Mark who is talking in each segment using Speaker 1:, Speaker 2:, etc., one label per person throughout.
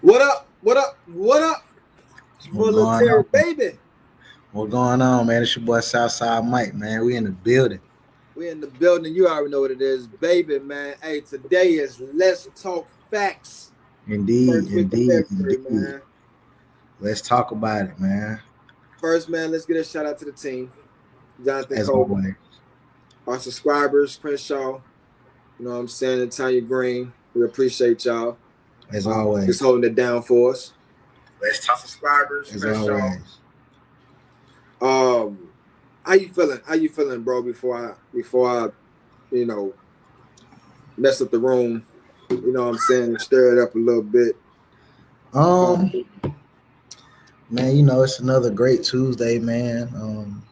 Speaker 1: What up? What up? What up? It's your boy
Speaker 2: What's
Speaker 1: Lil
Speaker 2: going
Speaker 1: Terry,
Speaker 2: on?
Speaker 1: baby.
Speaker 2: What's going on, man? It's your boy SouthSide Mike, man. We in the building.
Speaker 1: We in the building. You already know what it is, baby, man. Hey, today is Let's Talk Facts.
Speaker 2: Indeed,
Speaker 1: First week of
Speaker 2: indeed,
Speaker 1: February,
Speaker 2: indeed.
Speaker 1: man.
Speaker 2: Let's talk about it, man.
Speaker 1: First, man, let's get a shout out to the team. Jonathan
Speaker 2: As
Speaker 1: Cole,
Speaker 2: always.
Speaker 1: our subscribers, Crenshaw, you know what I'm saying, and Tanya Green. We appreciate y'all.
Speaker 2: As always.
Speaker 1: Just holding it down for us.
Speaker 2: Let's talk
Speaker 1: Subscribers,
Speaker 2: as
Speaker 1: Crenshaw.
Speaker 2: always.
Speaker 1: How you feeling? How you feeling, bro? Before I, mess up the room, you know what I'm saying, and stir it up a little bit.
Speaker 2: Man, it's another great Tuesday, man.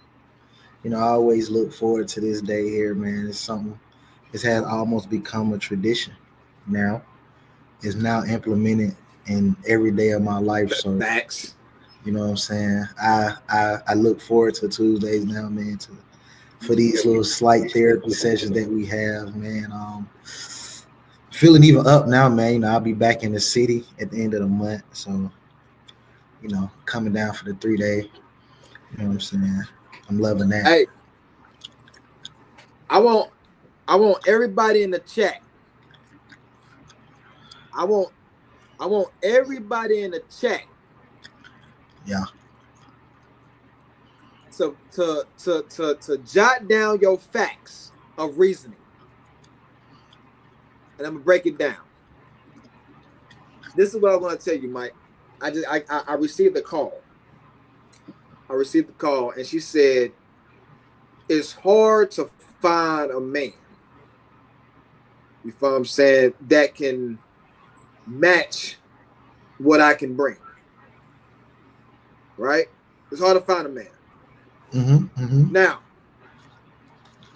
Speaker 2: I always look forward to this day here, man. It's something. It has almost become a tradition now. It's now implemented in every day of my life. So
Speaker 1: Facts.
Speaker 2: you know what I'm saying? I look forward to Tuesdays now, man, for these little slight therapy sessions that we have, man. Feeling even up now, man. I'll be back in the city at the end of the month. So, coming down for the 3 day. You know what I'm saying? I'm loving that.
Speaker 1: Hey, I want everybody in the chat. I want everybody in the chat.
Speaker 2: Yeah.
Speaker 1: To jot down your facts of reasoning. And I'm gonna break it down. This is what I want to tell you, Mike. I received a call. And she said it's hard to find a man. You feel what I'm saying? That can match what I can bring. Right? It's hard to find a man. Now,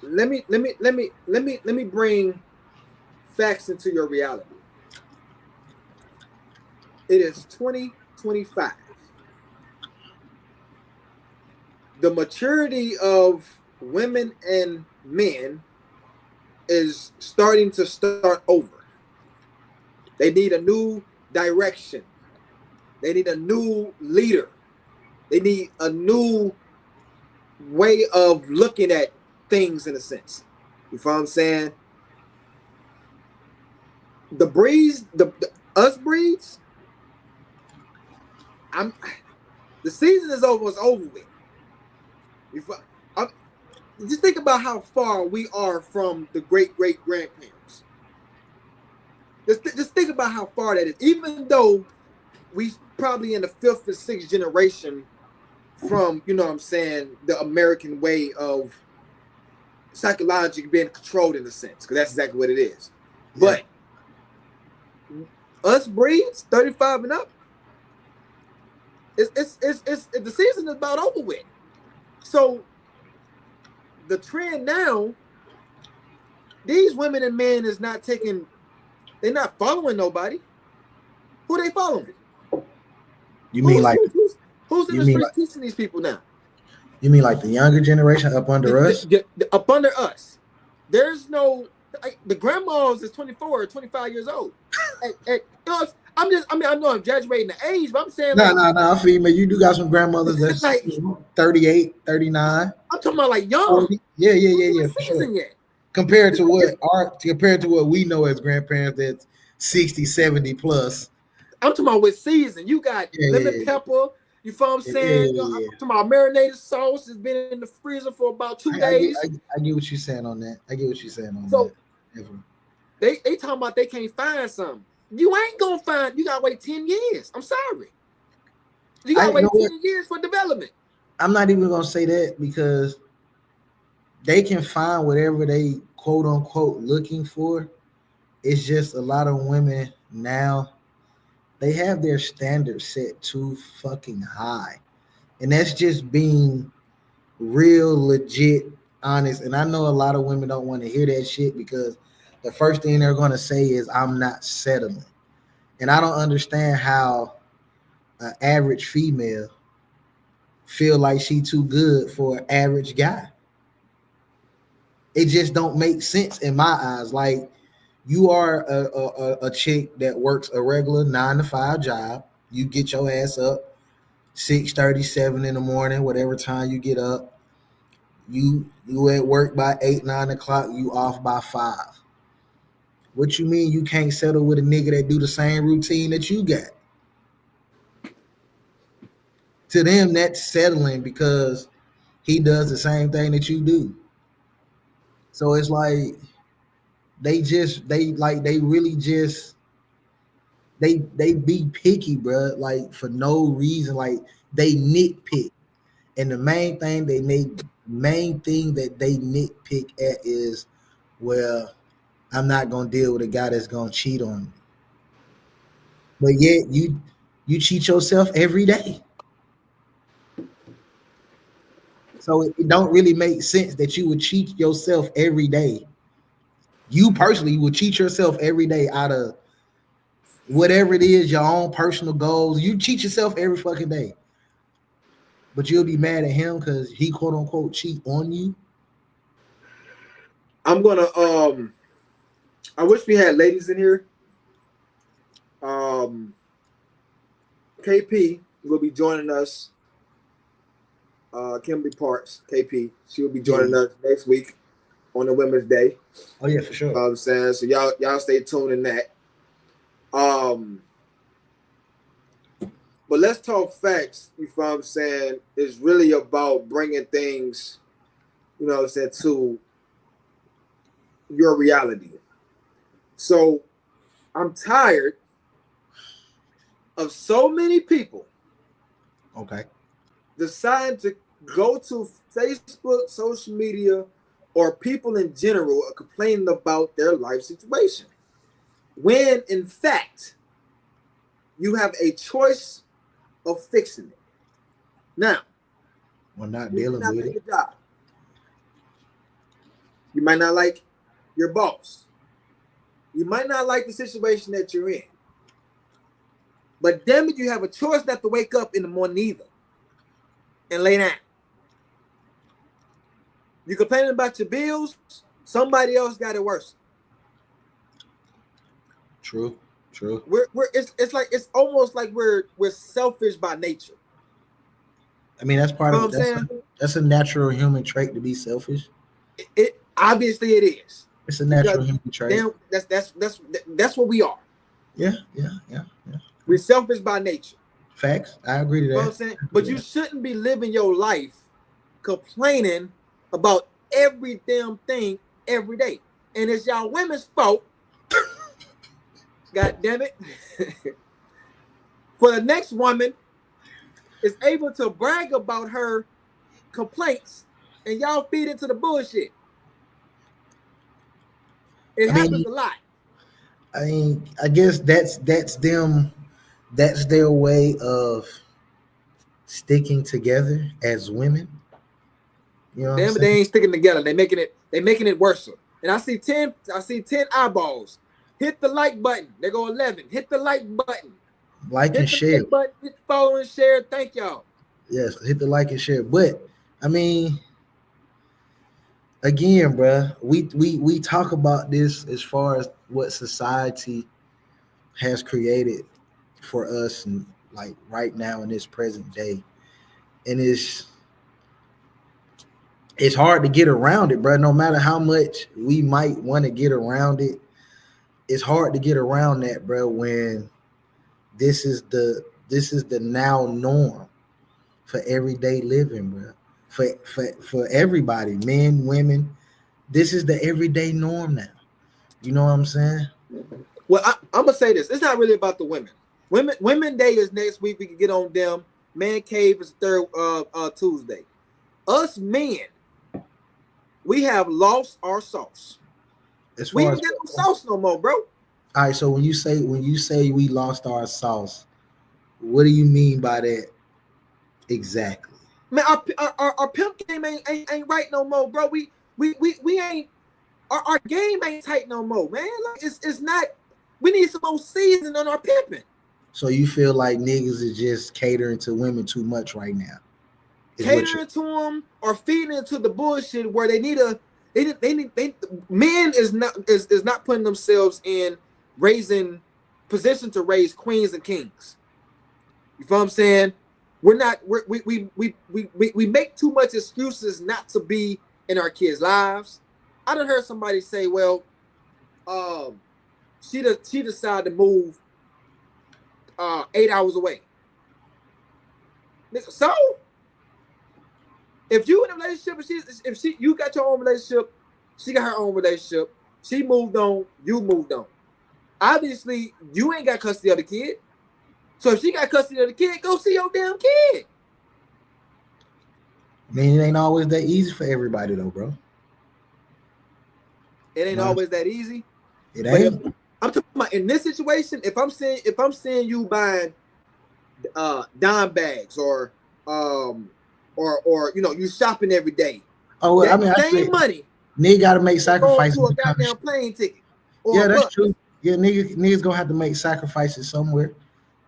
Speaker 1: let me bring facts into your reality. It is 2025. The maturity of women and men is starting to start over. They need a new direction. They need a new leader. They need a new way of looking at things, in a sense. You feel what I'm saying? The breeds, us breeds, the season is over. It's over with. Just think about how far we are from the great-great-grandparents. Just think about how far that is. Even though we probably in the fifth and sixth generation from, you know what I'm saying, the American way of psychologically being controlled, in a sense, because that's exactly what it is. Yeah. But us breeds, 35 and up, it's the season is about over with. So the trend now, these women and men is not taking, they're not following nobody. Who they following?
Speaker 2: You mean
Speaker 1: who's in the streets teaching these people now?
Speaker 2: You mean like the younger generation up under us?
Speaker 1: Up under us. There's no, the grandmas is 24 or 25 years old. I know I'm exaggerating the age, but I'm saying
Speaker 2: I feel me. You do got some grandmothers that's like 38, 39.
Speaker 1: I'm talking about like young.
Speaker 2: 40. Yeah. For sure. Yet. Compared to what we know as grandparents, that's 60, 70 plus.
Speaker 1: I'm talking about with season. You got lemon pepper. You feel what I'm saying? I'm talking about marinated sauce. It's been in the freezer for about 2 days.
Speaker 2: I get what you're saying on that.
Speaker 1: So they talking about they can't find something. You ain't gonna find. You gotta wait 10 years. I'm sorry. You gotta wait 10 years for development.
Speaker 2: I'm not even gonna say that, because they can find whatever they quote unquote looking for. It's just a lot of women now, they have their standards set too fucking high. And that's just being real, legit, honest. And I know a lot of women don't want to hear that shit, because the first thing they're going to say is, I'm not settling. And I don't understand how an average female feel like she too good for an average guy. It just don't make sense in my eyes. Like, You are a chick that works a regular 9 to 5 job. You get your ass up 6:37 in the morning, whatever time you get up. You at work by 8, 9 o'clock. You off by 5. What you mean you can't settle with a nigga that do the same routine that you got? To them, that's settling because he does the same thing that you do. So it's like they really just they be picky, bro. Like for no reason, like they nitpick, and the main thing that they nitpick at is, well, I'm not gonna deal with a guy that's gonna cheat on me. But yet you cheat yourself every day. So it don't really make sense that you would cheat yourself every day. You personally would cheat yourself every day out of whatever it is, your own personal goals. You cheat yourself every fucking day. But you'll be mad at him because he quote unquote cheat on you.
Speaker 1: I'm gonna I wish we had ladies in here. KP will be joining us. Kimberly Parks, KP, she will be joining us next week on the Women's Day.
Speaker 2: Oh yeah, for sure.
Speaker 1: You know what I'm saying? So y'all stay tuned in that. But let's talk facts. You know what I'm saying? It's really about bringing things, you know what I'm saying, to your reality. So I'm tired of so many people deciding to go to Facebook, social media, or people in general are complaining about their life situation. When in fact, you have a choice of fixing it. Now,
Speaker 2: we're not
Speaker 1: you
Speaker 2: dealing
Speaker 1: might not
Speaker 2: with
Speaker 1: like
Speaker 2: it.
Speaker 1: a job. You might not like your boss. You might not like the situation that you're in. But damn it, you have a choice not to wake up in the morning either and lay down. You complaining about your bills, somebody else got it worse.
Speaker 2: True.
Speaker 1: It's almost like we're selfish by nature.
Speaker 2: I mean, that's part
Speaker 1: You know
Speaker 2: of
Speaker 1: what I'm saying?
Speaker 2: that's a natural human trait to be selfish.
Speaker 1: It obviously it is.
Speaker 2: It's a natural human trait.
Speaker 1: That's what we are.
Speaker 2: Yeah.
Speaker 1: We're selfish by nature.
Speaker 2: Facts. I agree to that.
Speaker 1: You know what I'm saying? But you shouldn't be living your life complaining about every damn thing every day. And it's y'all women's fault. God damn it. For the next woman is able to brag about her complaints and y'all feed into the bullshit. It happens a lot.
Speaker 2: I mean, I guess that's them. That's their way of sticking together as women. You know,
Speaker 1: Damn it, they ain't sticking together. They making it worse. And I see 10 eyeballs. Hit the like button. They go 11. Hit the like button.
Speaker 2: Like and share.
Speaker 1: Like button, hit follow and share. Thank y'all.
Speaker 2: Yes, hit the like and share. But I mean, again, bro, we talk about this as far as what society has created for us, and like right now in this present day, and it's hard to get around it, bro. No matter how much we might want to get around it, it's hard to get around that, bro. When this is the now norm for everyday living, bro. For everybody, men, women, this is the everyday norm now. You know what I'm saying?
Speaker 1: Well, I'm gonna say this. It's not really about the women. Women Day is next week. We can get on them. Man Cave is third Tuesday. Us men, we have lost our sauce. We ain't got no sauce no more, bro.
Speaker 2: All right. So when you say we lost our sauce, what do you mean by that exactly?
Speaker 1: Man, our pimp game ain't right no more, bro. We ain't our game ain't tight no more, man. Like it's not. We need some more seasoning on our pimping.
Speaker 2: So you feel like niggas is just catering to women too much right now?
Speaker 1: Catering to them or feeding into the bullshit where they need to Men is not putting themselves in raising position to raise queens and kings. You feel what I'm saying? We make too much excuses not to be in our kids' lives. I done heard somebody say, well, she decided to move 8 hours away. So if you in a relationship, if you got your own relationship, she got her own relationship, she moved on, you moved on. Obviously, you ain't got custody of the kid. So if she got custody of the kid, go see your damn kid.
Speaker 2: I mean, it ain't always that easy for everybody though, bro.
Speaker 1: It ain't always that easy.
Speaker 2: It ain't.
Speaker 1: I'm talking about in this situation, if I'm seeing you buying dime bags or you know, you shopping every day.
Speaker 2: Oh, well, I mean,
Speaker 1: same money.
Speaker 2: Nigga got to make sacrifices
Speaker 1: to a goddamn plane ticket.
Speaker 2: Yeah, that's true. Yeah, niggas gonna have to make sacrifices somewhere.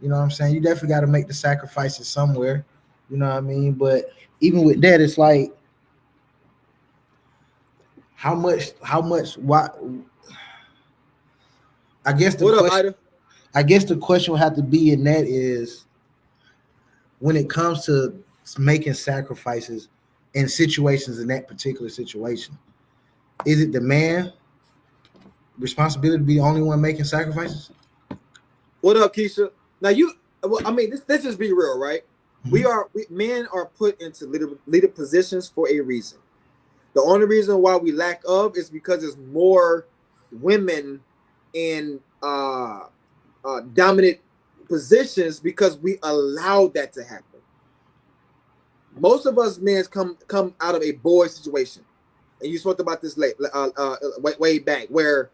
Speaker 2: You know what I'm saying? You definitely got to make the sacrifices somewhere. You know what I mean? But even with that, it's like how much? Why? I guess the question will have to be in that is when it comes to making sacrifices in situations in that particular situation, is it the man responsibility to be the only one making sacrifices?
Speaker 1: What up, Keisha? Now I mean, let's just be real, right? Mm-hmm. Men are put into leader positions for a reason. The only reason why we lack of is because there's more women in dominant positions because we allowed that to happen. Most of us men come out of a boy situation, and you spoke about this way back, where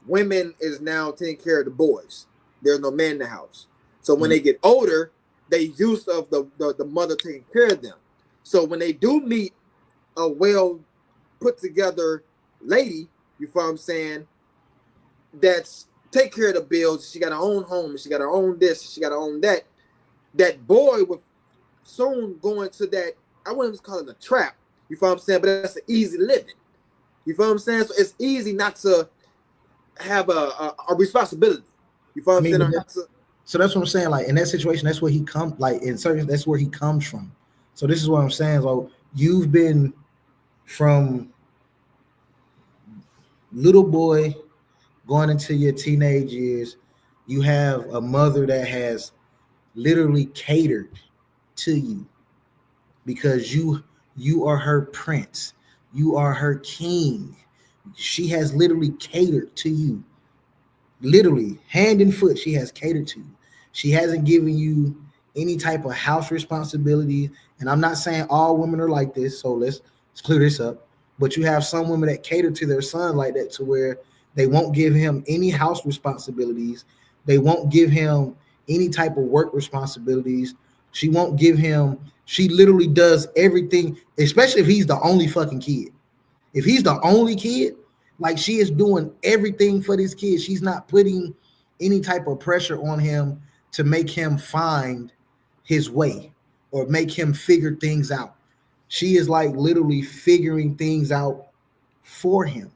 Speaker 1: women is now taking care of the boys. There's no man in the house, so when they get older, they used of the mother taking care of them. So when they do meet a well put together lady, you feel what I'm saying, that's take care of the bills, she got her own home, she got her own this, she got her own that. That boy would soon go into that, I wouldn't even call it a trap, you feel what I'm saying, but that's an easy living. You feel what I'm saying? So it's easy not to have a responsibility. You feel what I'm saying?
Speaker 2: So that's what I'm saying. Like in that situation, that's where he comes. Like in certain, that's where he comes from. So this is what I'm saying. So you've been from little boy going into your teenage years. You have a mother that has literally catered to you because you are her prince. You are her king. She has literally catered to you. Literally, hand and foot, she has catered to you. She hasn't given you any type of house responsibility. And I'm not saying all women are like this, so let's clear this up. But you have some women that cater to their son like that, to where they won't give him any house responsibilities. They won't give him any type of work responsibilities. She won't give him, she literally does everything, especially if he's the only fucking kid. If he's the only kid, like she is doing everything for this kid. She's not putting any type of pressure on him to make him find his way or make him figure things out. She is like literally figuring things out for him.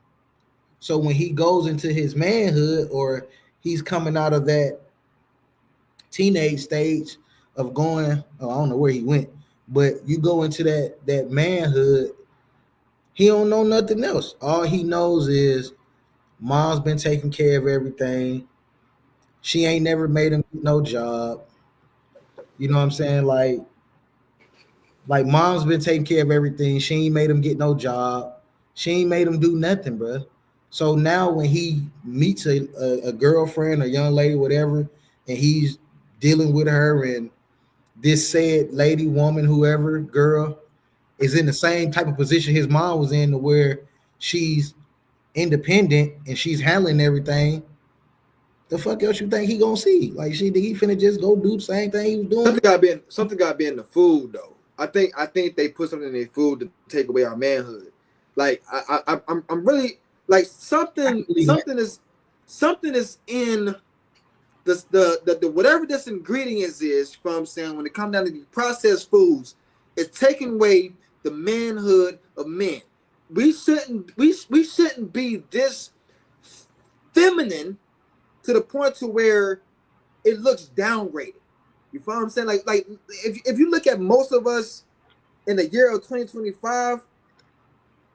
Speaker 2: So when he goes into his manhood or he's coming out of that teenage stage of going, I don't know where he went, but you go into that manhood, he don't know nothing else. All he knows is mom's been taking care of everything. She ain't never made him no job. You know what I'm saying? Like mom's been taking care of everything. She ain't made him get no job. She ain't made him do nothing, bro. So now when he meets a girlfriend, a young lady, whatever, and he's dealing with her, and this said lady, woman, whoever, girl, is in the same type of position his mom was in, to where she's independent and she's handling everything, the fuck else you think he gonna see? Like he finna just go do the same thing he was doing?
Speaker 1: Something gotta be in the food though. I think they put something in their food to take away our manhood. Like I'm really like something is in the whatever this ingredients is, from saying, when it comes down to the processed foods, it's taking away the manhood of men. we shouldn't be this feminine to the point to where it looks downgraded. You follow what I'm saying? Like if you look at most of us in the year of 2025,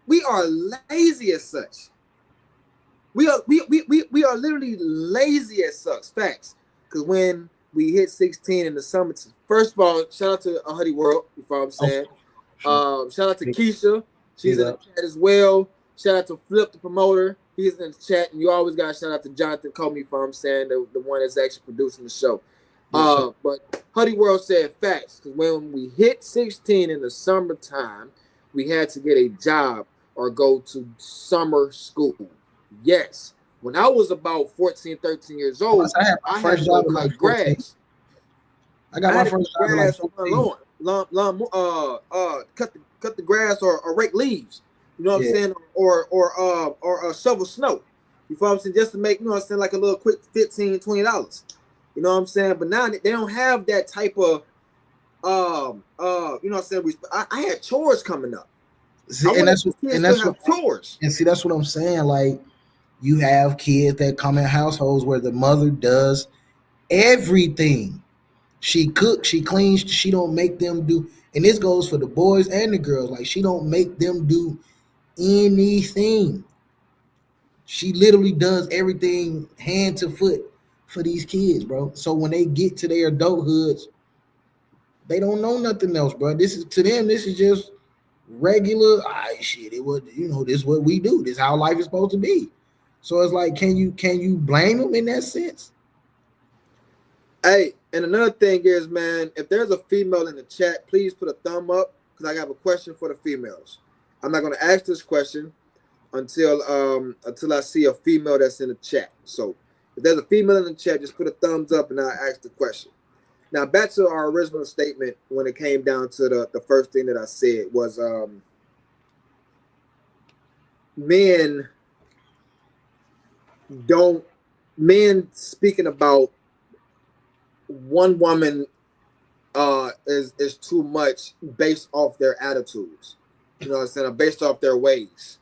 Speaker 1: we are lazy as such. We are literally lazy as such. Facts. Because when we hit 16 in the summer, first of all, shout out to Hoodie World. You follow what I'm saying? Shout out to Keisha. She's in the chat as well. Shout out to Flip, the promoter. He's in the chat. And you always got to shout out to Jonathan Comey, you follow what I'm saying? The one that's actually producing the show. But Hoodie World said facts. Because when we hit 16 in the summertime, we had to get a job or go to summer school. Yes. When I was about 14, 13 years old, I had my first job like grass.
Speaker 2: I got my first job
Speaker 1: grass on lawn. Cut the grass or rake leaves. You know what I'm saying? Or shovel snow. You follow what I'm saying? Just to make, you know what I'm saying, like a little quick $15, $20. You know what I'm saying? But now they don't have that type of you know what I'm saying? I had chores coming up.
Speaker 2: See, and that's chores. And see, that's what I'm saying. Like, you have kids that come in households where the mother does everything. She cooks, she cleans, she don't make them do, and this goes for the boys and the girls. Like, she don't make them do anything. She literally does everything hand to foot for these kids, bro. So when they get to their adulthoods, they don't know nothing else, bro. This is just regular shit. It was, this is what we do. This is how life is supposed to be. So it's like, can you blame them in that sense?
Speaker 1: Hey, and another thing is, man, if there's a female in the chat, please put a thumb up because I have a question for the females. I'm not going to ask this question until I see a female that's in the chat. So if there's a female in the chat, just put a thumbs up and I'll ask the question. Now, back to our original statement when it came down to the first thing that I said was men speaking about one woman is too much based off their attitudes. You know what I'm saying? Based off their ways.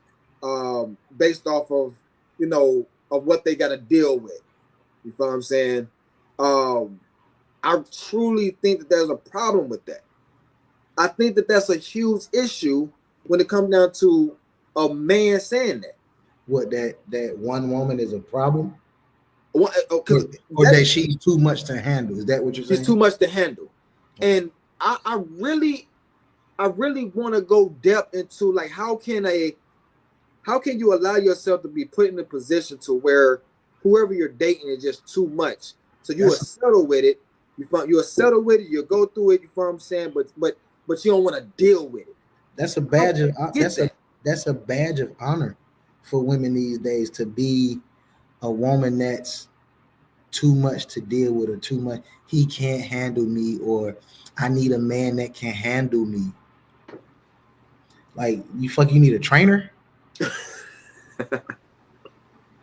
Speaker 1: Based off of, of what they got to deal with. You feel what I'm saying? I truly think that there's a problem with that. I think that that's a huge issue when it comes down to a man saying that.
Speaker 2: What, that one woman is a problem?
Speaker 1: Or
Speaker 2: that she's too much to handle. Is that what you're saying?
Speaker 1: She's too much to handle. And I really want to go depth into, like, how can you allow yourself to be put in a position to where whoever you're dating is just too much. So you will settle with it. You'll settle with it. You'll go through it. You know what I'm saying? But you don't want to deal with it.
Speaker 2: That's a badge of that's a badge of honor for women these days, to be a woman that's too much to deal with, or too much. He can't handle me, or I need a man that can handle me. Like, you need a trainer.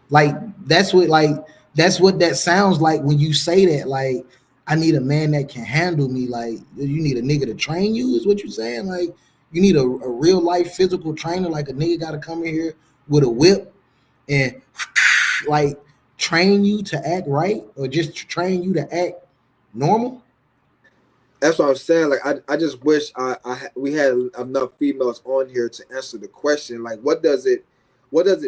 Speaker 2: Like, that's what that sounds like when you say that. Like, I need a man that can handle me. Like, you need a nigga to train you, is what you're saying? Like, you need a real life physical trainer. Like, a nigga got to come in here with a whip and like train you to act right, or just train you to act normal.
Speaker 1: That's what I'm saying. Like, I just wish we had enough females on here to answer the question. Like, what does it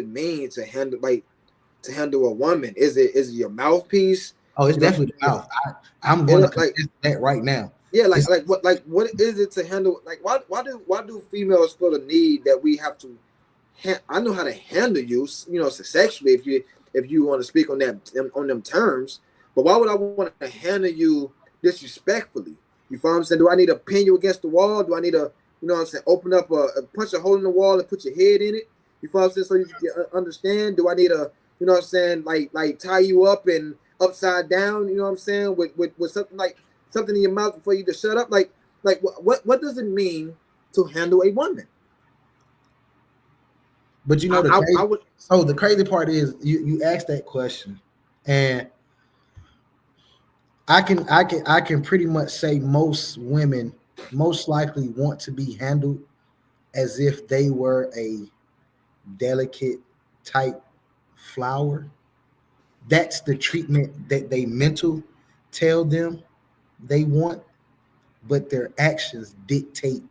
Speaker 1: mean to handle a woman? Is it your mouthpiece?
Speaker 2: Oh, it's definitely the mouth. I'm going to contest that right now.
Speaker 1: Yeah, what is it to handle? Like, why do females feel the need that we have to? I know how to handle you, sexually, if you want to speak on them terms. But why would I want to handle you disrespectfully? You follow what I'm saying? Do I need to pin you against the wall? Do I need to, open up punch a hole in the wall and put your head in it? You follow what I'm saying? So you can understand? Do I need to, like tie you up and upside down? You know what I'm saying? With something in your mouth for you to shut up? Like what does it mean to handle a woman?
Speaker 2: But the crazy part is you asked that question, and I can pretty much say most women most likely want to be handled as if they were a delicate type flower. That's the treatment that they mental tell them they want, but their actions dictate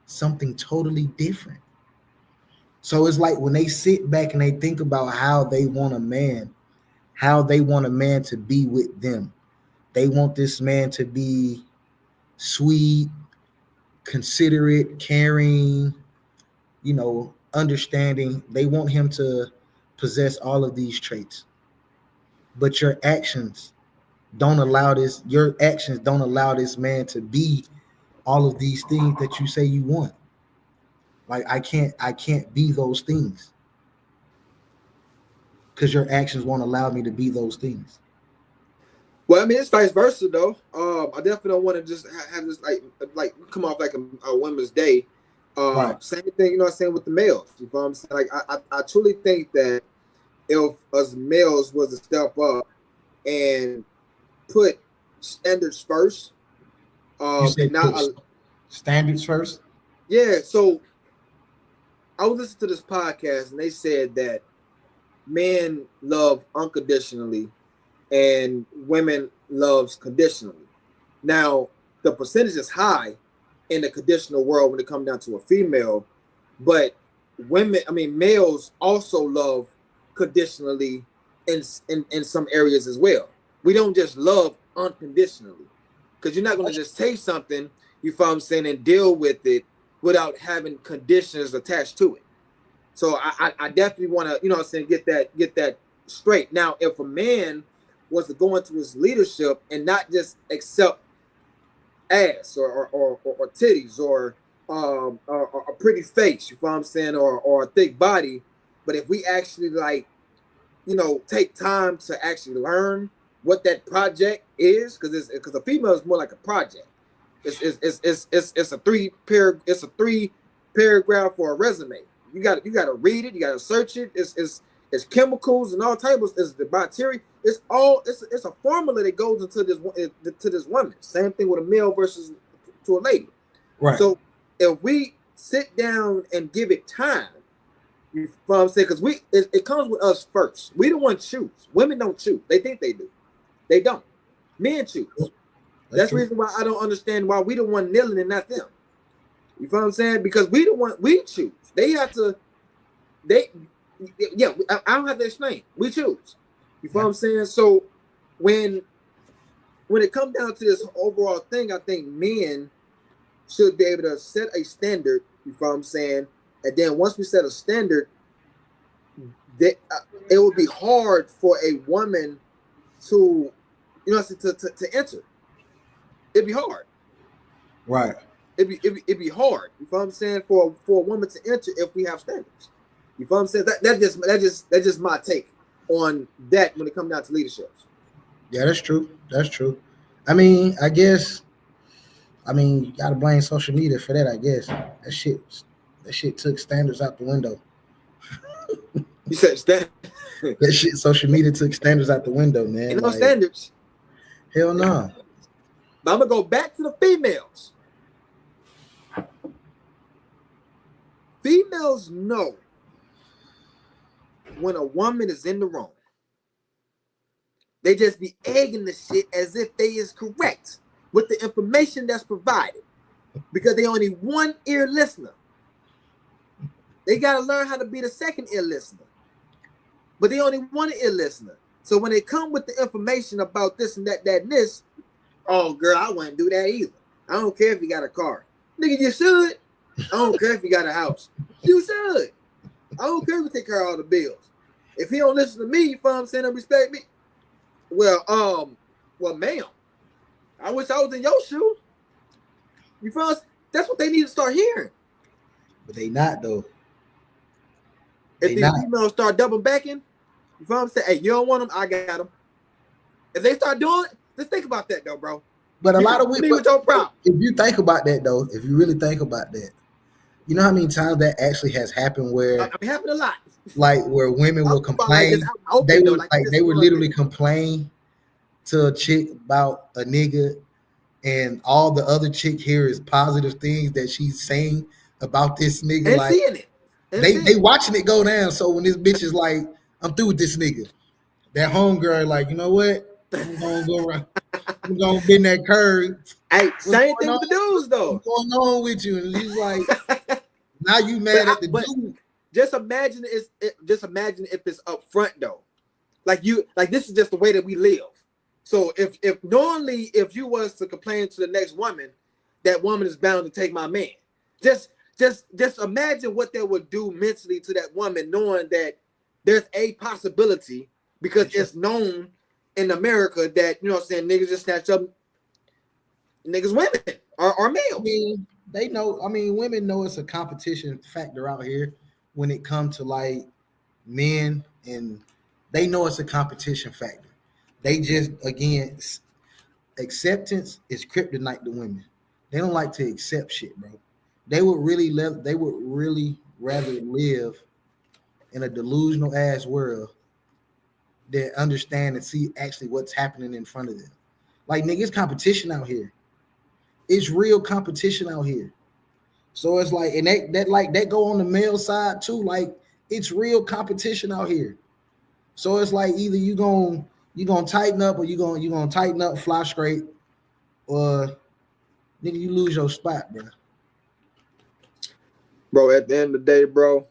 Speaker 2: something totally different. So it's like when they sit back and they think about how they want a man, how they want a man to be with them. They want this man to be sweet, considerate, caring, understanding. They want him to possess all of these traits. But your actions don't allow this man to be all of these things that you say you want. Like I can't be those things because your actions won't allow me to be those things.
Speaker 1: Well, I mean, it's vice versa though. I definitely don't want to just have this like come off like a women's day.
Speaker 2: Right.
Speaker 1: Same thing, what I'm saying, with the males. You know what I'm saying? Like I truly think that if us males was to step up and put standards first,
Speaker 2: You said
Speaker 1: and not
Speaker 2: standards first.
Speaker 1: Yeah. So I was listening to this podcast and they said that men love unconditionally and women loves conditionally. Now, the percentage is high in the conditional world when it comes down to a female, but males also love conditionally in some areas as well. We don't just love unconditionally, because you're not going to just say something, you feel what I'm saying, and deal with it without having conditions attached to it. So I definitely want to, get that straight. Now, if a man was to go into his leadership and not just accept ass or titties or a pretty face, you feel what I'm saying, or a thick body, but if we actually take time to actually learn what that project is, because a female is more like a project. It's a three paragraph for a resume. You got to read it. You got to search it. It's chemicals and all types. It's the bacteria. It's a formula that goes into this woman. Same thing with a male versus to a lady.
Speaker 2: Right.
Speaker 1: So if we sit down and give it time, you know what I'm saying? Because it comes with us first. We don't want to choose. Women don't choose. They think they do. They don't. Men choose. That's the reason why I don't understand why we the one kneeling and not them. You feel what I'm saying? Because we choose. They have to. I don't have to explain. We choose. You feel what I'm saying? So when it comes down to this overall thing, I think men should be able to set a standard. You feel what I'm saying? And then once we set a standard, it would be hard for a woman to, to enter. It'd be hard.
Speaker 2: Right.
Speaker 1: It'd be hard. You feel what I'm saying? For a woman to enter if we have standards. You feel what I'm saying? That's just my take on that when it comes down to leaderships.
Speaker 2: Yeah, that's true. That's true. I mean, I guess. You gotta blame social media for that. I guess that shit took standards out the window.
Speaker 1: You said standards.
Speaker 2: That shit, social media took standards out the window, man.
Speaker 1: Ain't no standards.
Speaker 2: Hell no.
Speaker 1: But I'm gonna go back to the females. Females know when a woman is in the wrong. They just be egging the shit as if they is correct with the information that's provided, because they only one ear listener. They got to learn how to be the second ear listener, but they only one ear listener. So when they come with the information about this and that and this, oh girl, I wouldn't do that either. I don't care if you got a car. Nigga, you should. I don't care if you got a house. You should. I don't care if you take care of all the bills. If he don't listen to me, you feel what I'm saying, and respect me. Well, ma'am, I wish I was in your shoes. You feel us? That's what they need to start hearing.
Speaker 2: But they not though.
Speaker 1: If these females start double backing, you feel what I'm saying? Hey, you don't want them, I got them. If they start doing it, just think about that though, bro.
Speaker 2: But a lot of women,
Speaker 1: with your problem.
Speaker 2: If you think about that though, if you really think about that, you know how many times that actually has happened where
Speaker 1: it happened a lot.
Speaker 2: Like where women will complain. They would literally complain to a chick about a nigga, and all the other chick here is positive things that she's saying about this nigga.
Speaker 1: And
Speaker 2: like,
Speaker 1: seeing it.
Speaker 2: They watching it go down. So when this bitch is like, I'm through with this nigga, that homegirl like, you know what? I'm gonna go around. I'm gonna bend that curve.
Speaker 1: Hey,
Speaker 2: What's
Speaker 1: same
Speaker 2: going
Speaker 1: thing
Speaker 2: on?
Speaker 1: with the dudes though.
Speaker 2: What's going on with you? And she's like, now you mad at the dude.
Speaker 1: Just imagine if it's up front though. Like this is just the way that we live. So if normally if you was to complain to the next woman, that woman is bound to take my man. Just imagine what that would do mentally to that woman, knowing that there's a possibility, because it's known in America that, you know what I'm saying, niggas just snatch up niggas women or males.
Speaker 2: I mean, they know, women know it's a competition factor out here when it comes to like men, and they know it's a competition factor. They just, again, acceptance is kryptonite to women. They don't like to accept shit, bro. They would really rather live in a delusional ass world than understand and see actually what's happening in front of them. Like, nigga, it's competition out here. It's real competition out here. So it's like, and that go on the male side too. Like, it's real competition out here. So it's like either you gonna tighten up, or you gonna tighten up, fly straight, or nigga, you lose your spot, bro.
Speaker 1: Bro, at the end of the day, bro,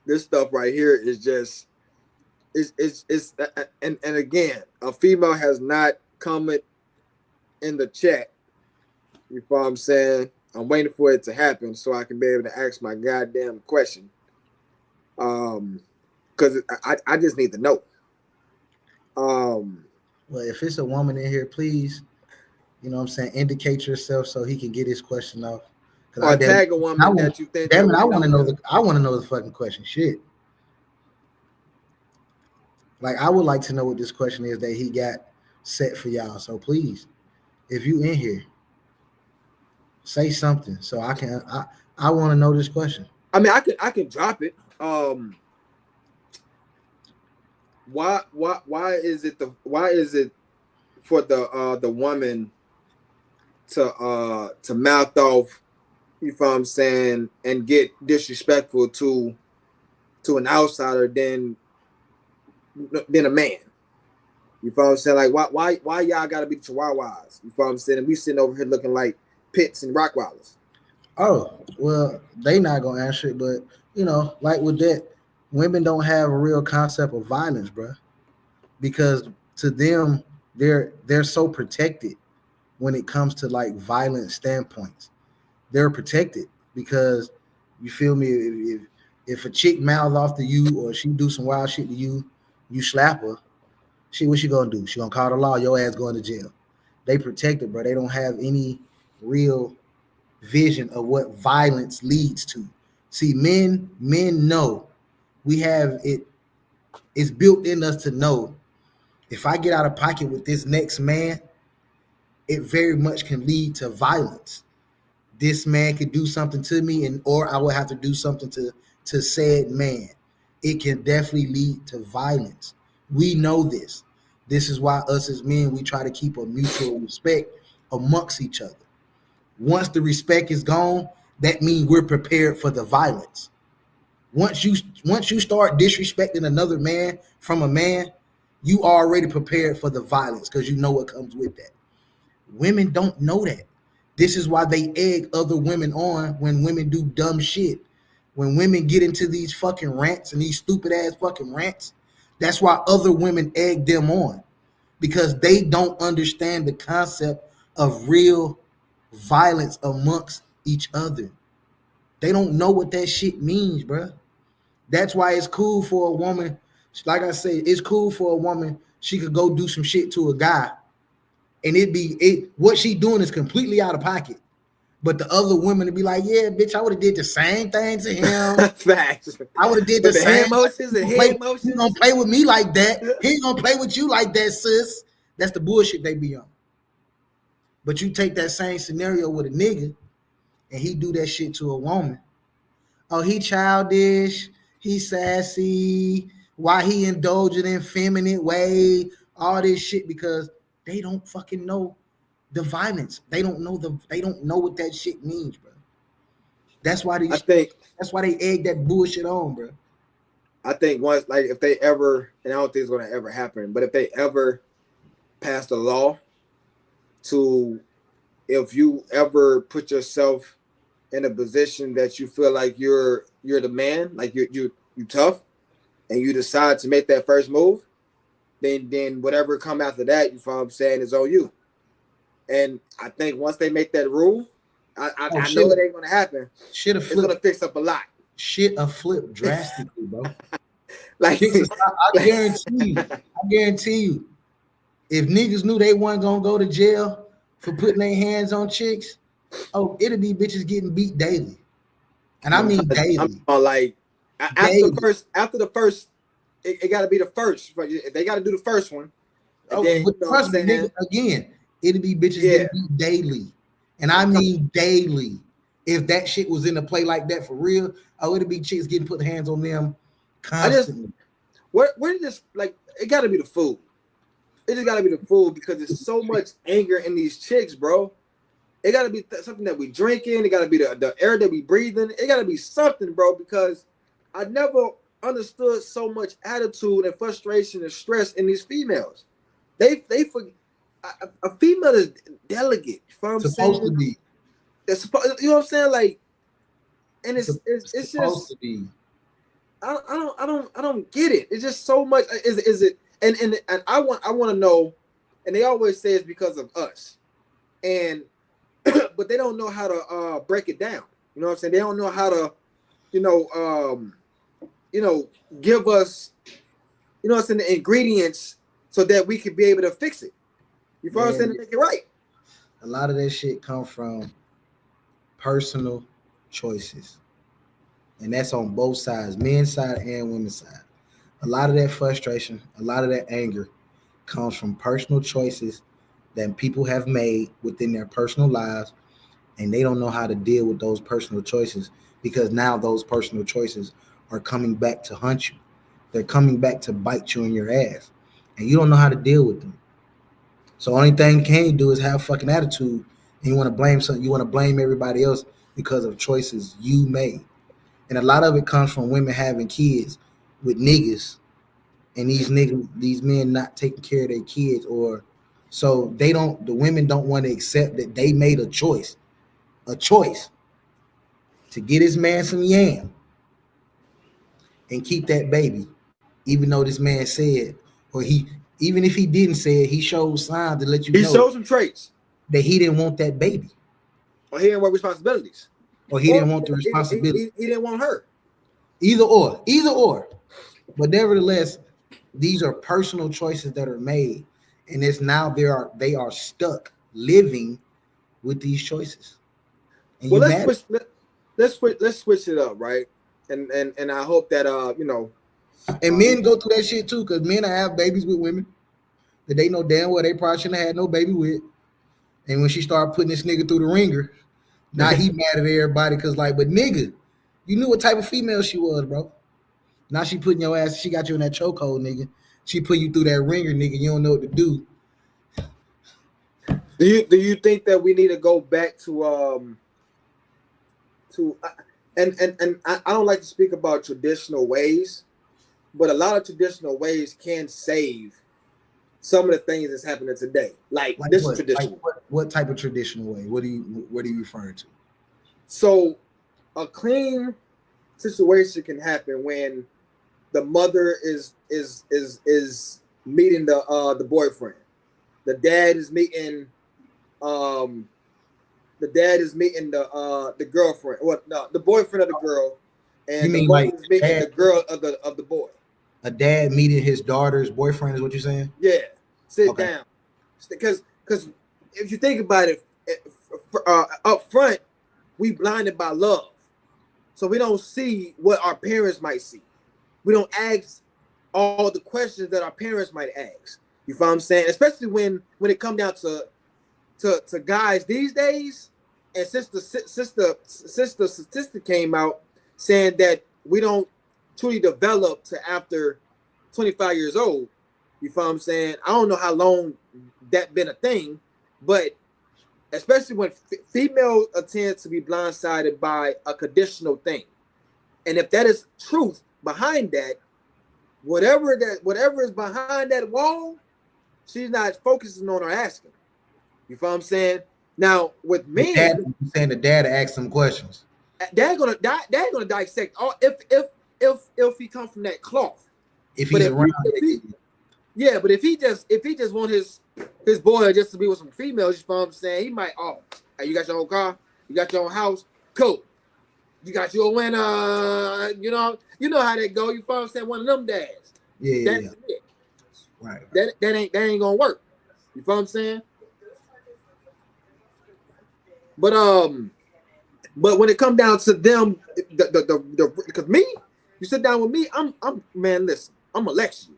Speaker 1: this stuff right here is just it's and again, a female has not commented in the chat. You know what I'm saying? I'm waiting for it to happen so I can be able to ask my goddamn question. Because I just need to know.
Speaker 2: Well, if it's a woman in here, please, you know what I'm saying, indicate yourself so he can get his question off.
Speaker 1: Or tag a woman that you think.
Speaker 2: Damn it, I want to know the fucking question. Shit. Like, I would like to know what this question is that he got set for y'all. So please, if you in here, say something so I want to know this question.
Speaker 1: I mean, I can drop it. Why is it for the woman to mouth off, you know what I'm saying, and get disrespectful to an outsider than a man? You know what I'm saying? Like, why y'all gotta be chihuahuas? You know what I'm saying? And we sitting over here looking like pits and Rottweilers.
Speaker 2: Oh, well, they not gonna answer it, but you know, like with that, women don't have a real concept of violence, bro, because to them, they're so protected when it comes to like violent standpoints. They're protected because, you feel me, if a chick mouth off to you or she do some wild shit to you, you slap her, what she gonna do? She gonna call the law, your ass going to jail. They protected, bro. They don't have any real vision of what violence leads to. See, men know, we have it. It's built in us to know, if I get out of pocket with this next man, it very much can lead to violence. This man could do something to me, or I will have to do something to said man. It can definitely lead to violence. We know this. This is why us as men, we try to keep a mutual respect amongst each other. Once the respect is gone, that means we're prepared for the violence. Once you start disrespecting another man from a man, you already prepared for the violence because you know what comes with that. Women don't know that. This is why they egg other women on when women do dumb shit. When women get into these fucking rants and these stupid ass fucking rants, that's why other women egg them on, because they don't understand the concept of real violence amongst each other. They don't know what that shit means, bro. That's why it's cool for a woman. Like I said, it's cool for a woman. She could go do some shit to a guy, and what she doing is completely out of pocket. But the other women would be like, yeah, bitch, I would have did the same thing to him.
Speaker 1: Facts.
Speaker 2: I would have did the same.
Speaker 1: Hand motions and head motions.
Speaker 2: He gonna play with me like that. He ain't gonna play with you like that, sis. That's the bullshit they be on. But you take that same scenario with a nigga, and he do that shit to a woman. Oh, he childish. He sassy. Why he indulging in feminine way? All this shit, because they don't fucking know the violence. They don't know what that shit means, bro. That's why
Speaker 1: I think
Speaker 2: that's why they egg that bullshit on, bro.
Speaker 1: I think once, like, if they ever, and I don't think it's going to ever happen, but if they ever pass a law to, if you ever put yourself in a position that you feel like you're the man, like you tough, and you decide to make that first move, then whatever come after that, you know what I'm saying, is on you. And I think once they make that rule, I know it ain't gonna happen.
Speaker 2: Shit
Speaker 1: It's gonna fix up a lot.
Speaker 2: Shit a flip drastically, bro.
Speaker 1: Like,
Speaker 2: I guarantee you, if niggas knew they weren't gonna go to jail for putting their hands on chicks, oh, it'll be bitches getting beat daily. And I mean daily.
Speaker 1: I'm like, after the first, it got to be the first. They got to do the first one.
Speaker 2: Oh, then, but trust me, nigga, again, it'll be bitches getting beat daily. And I mean daily. If that shit was in the play like that for real, oh, it'll be chicks getting put hands on them constantly.
Speaker 1: Where this, like, it got to be the food. It just got to be the food, because there's so much anger in these chicks, bro. It got to be something that we drinking. It got to be the air that we breathing. It got to be something, bro, because I never understood so much attitude and frustration and stress in these females. They a female is delicate. You know what I'm
Speaker 2: supposed
Speaker 1: saying?
Speaker 2: To be.
Speaker 1: It's supposed, you know what I'm saying? Like, and it's
Speaker 2: supposed
Speaker 1: just
Speaker 2: to be.
Speaker 1: I don't get it. It's just so much. Is it? And I want to know. And they always say it's because of us, and but they don't know how to break it down. You know what I'm saying? They don't know how to, give us, what I'm saying, the ingredients so that we can be able to fix it. You know what I'm saying? To make it right.
Speaker 2: A lot of that shit come from personal choices. And that's on both sides, men's side and women's side. A lot of that frustration, a lot of that anger comes from personal choices that people have made within their personal lives, and they don't know how to deal with those personal choices, because now those personal choices are coming back to hunt you. They're coming back to bite you in your ass, and you don't know how to deal with them. So only thing you can do is have fucking attitude, and you want to blame something. You want to blame everybody else because of choices you made. And a lot of it comes from women having kids with niggas, and these men not taking care of their kids, or so the women don't want to accept that they made a choice to get this man some yam and keep that baby, even though this man said, or even if he didn't say it, he showed signs to let you know.
Speaker 1: He showed some traits
Speaker 2: that he didn't want that baby,
Speaker 1: or he didn't want responsibilities,
Speaker 2: or he didn't want the responsibility.
Speaker 1: He didn't want her.
Speaker 2: Either or. But nevertheless, these are personal choices that are made, and it's now they are stuck living with these choices. And
Speaker 1: well, let's switch it up, right? And I hope that
Speaker 2: and men go through that shit too, because men have babies with women that they know damn well they probably shouldn't have had no baby with. And when she started putting this nigga through the ringer, now he mad at everybody because, like, but nigga, you knew what type of female she was, bro. Now she putting your ass, she got you in that chokehold, nigga. She put you through that ringer, nigga. You don't know what to do.
Speaker 1: Do you think that we need to go back to and I don't like to speak about traditional ways, but a lot of traditional ways can save some of the things that's happening today. Like this
Speaker 2: what?
Speaker 1: is traditional.
Speaker 2: Like what type of traditional way? What are you referring to?
Speaker 1: So a clean situation can happen when the mother is meeting the boyfriend. The dad is meeting the girlfriend. What? No, the boyfriend of the girl, and
Speaker 2: you mean
Speaker 1: the
Speaker 2: like
Speaker 1: is meeting the girl of the boy.
Speaker 2: A dad meeting his daughter's boyfriend is what you're saying?
Speaker 1: Yeah, sit down. Because if you think about it, up front, we blinded by love, so we don't see what our parents might see. We don't ask all the questions that our parents might ask. You feel what I'm saying? Especially when it comes down to guys these days, and since the statistic came out saying that we don't truly develop to after 25 years old. You feel what I'm saying? I don't know how long that been a thing, but especially when females tend to be blindsided by a conditional thing. And if that is truth behind that, whatever is behind that wall, she's not focusing on or asking. You feel what I'm saying? Now with men,
Speaker 2: you saying the dad ask some questions.
Speaker 1: They're gonna dissect all if he comes from that cloth.
Speaker 2: If he's around,
Speaker 1: but if he just want his boy just to be with some females, you know what I'm saying? He might, hey, you got your own car, you got your own house, cool. You got your own, you know how that go. You know what I'm saying? One of them dads.
Speaker 2: Yeah.
Speaker 1: It.
Speaker 2: Right.
Speaker 1: That ain't gonna work. You know what I'm saying? But when it come down to them, because me, you sit down with me, I'm man. Listen, I'm gonna lecture you.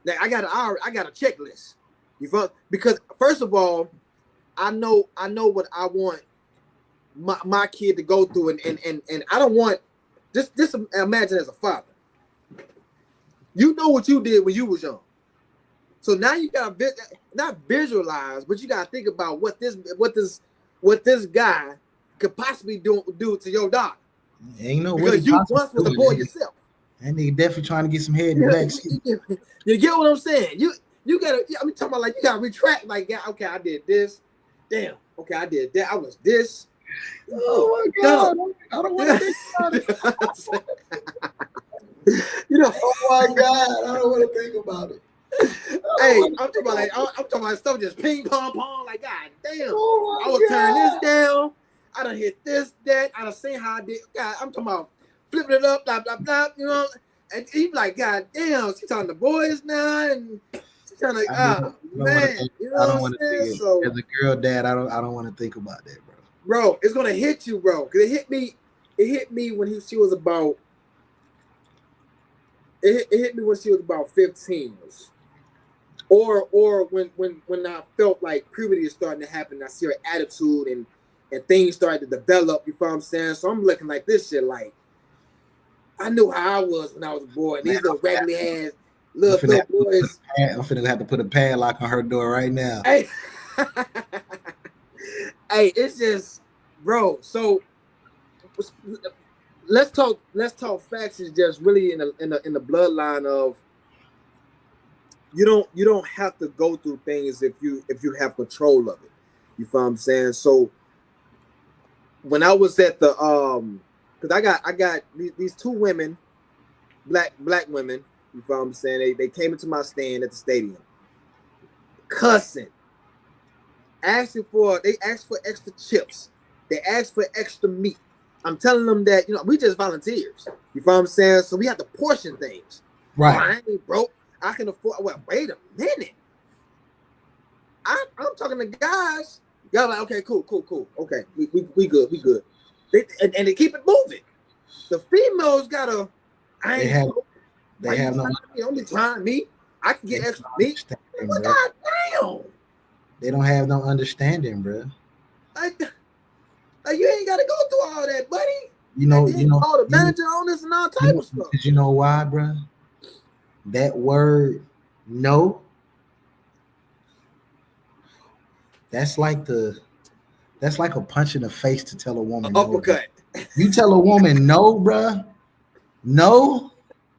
Speaker 1: Now I got a checklist. You feel? Because first of all, I know what I want my kid to go through, and I don't want just imagine as a father. You know what you did when you was young, so now you gotta not visualize, but you gotta think about what this guy could possibly do to your daughter.
Speaker 2: Ain't no
Speaker 1: because you once was a boy yourself.
Speaker 2: And they definitely trying to get some head in the back seat.
Speaker 1: You get what I'm saying? You gotta. I'm talking about like you gotta retract. Like, okay, I did this. Damn. Okay, I did that. I was this.
Speaker 2: Oh my God! I don't want to think about it. Oh my God! I don't want to think about it.
Speaker 1: Hey, I'm talking about stuff just ping pong. Like, God damn. I was turning this down. I done hit this, that. I done seen how I did. God, I'm talking about flipping it up, blah, blah, blah, And he like, God damn, she's talking to boys now, and she's trying to, man.
Speaker 2: I don't want to think. So, as a girl dad, I don't want to think about that, bro.
Speaker 1: Bro, it's gonna hit you, bro. Cause it hit me when she was about. It hit me when she was about 15, or when I felt like puberty is starting to happen. I see her attitude and things started to develop. You feel what I'm saying? So I'm looking like this shit. Like I knew how I was when I was a boy. And these little raggedy ass little boys.
Speaker 2: I'm finna have to put a padlock on her door right now.
Speaker 1: Hey, hey, it's just, bro. So let's talk facts. Is just really in the bloodline of you don't have to go through things if you have control of it. You feel what I'm saying? So when I was at the because I got these two women, black women. You feel what I'm saying? They came into my stand at the stadium, cussing, they asked for extra chips, they asked for extra meat. I'm telling them that we just volunteers. You feel what I'm saying? So we have to portion things.
Speaker 2: Right.
Speaker 1: I ain't broke. I can afford. Well, wait a minute. I'm talking to guys. Y'all like, okay, cool. Okay, we good. And they keep it moving. The females gotta. They have no. Only trying me. I can get extra meat. God damn.
Speaker 2: They don't have no understanding, bro.
Speaker 1: Like you ain't gotta go through all that, buddy. All the manager on this and all type of stuff.
Speaker 2: Cause you know why, bro? That word no. That's like a punch in the face to tell a woman.
Speaker 1: Uppercut.
Speaker 2: No, you tell a woman no, bruh. No,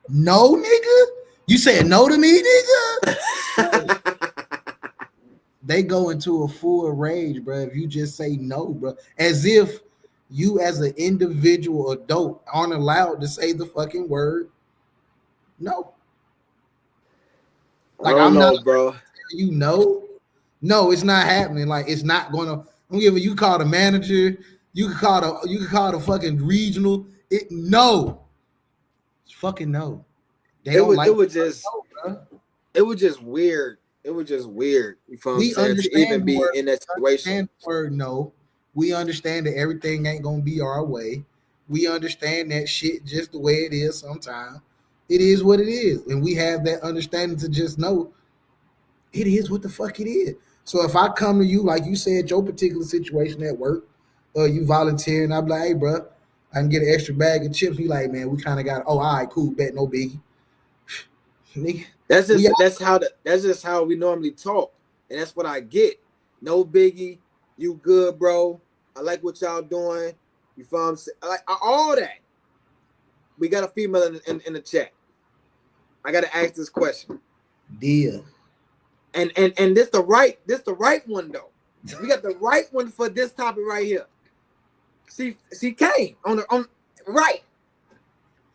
Speaker 2: nigga. You said no to me, nigga. They go into a full rage, bruh. If you just say no, bruh, as if you as an individual adult aren't allowed to say the fucking word no. Like I'm not,
Speaker 1: bro.
Speaker 2: You know. No, it's not happening. Like it's not gonna. I'm giving you call the manager. You can call the fucking regional. No, it's fucking no.
Speaker 1: It was just weird. It was just weird. You feel what I'm saying? To even be in that situation.
Speaker 2: Word no. We understand that everything ain't gonna be our way. We understand that shit just the way it is. Sometimes it is what it is, and we have that understanding to just know it is what the fuck it is. So if I come to you, like you said, your particular situation at work, you volunteer, and I'm like, hey, bro, I can get an extra bag of chips. You like, man, we kind of got, all right, cool, bet, no biggie.
Speaker 1: That's just how we normally talk, and that's what I get. No biggie. You good, bro? I like what y'all doing. You feel what I'm saying? I like all that. We got a female in the chat. I gotta ask this question.
Speaker 2: Deal.
Speaker 1: And this the right one though. We got the right one for this topic right here. She came on right.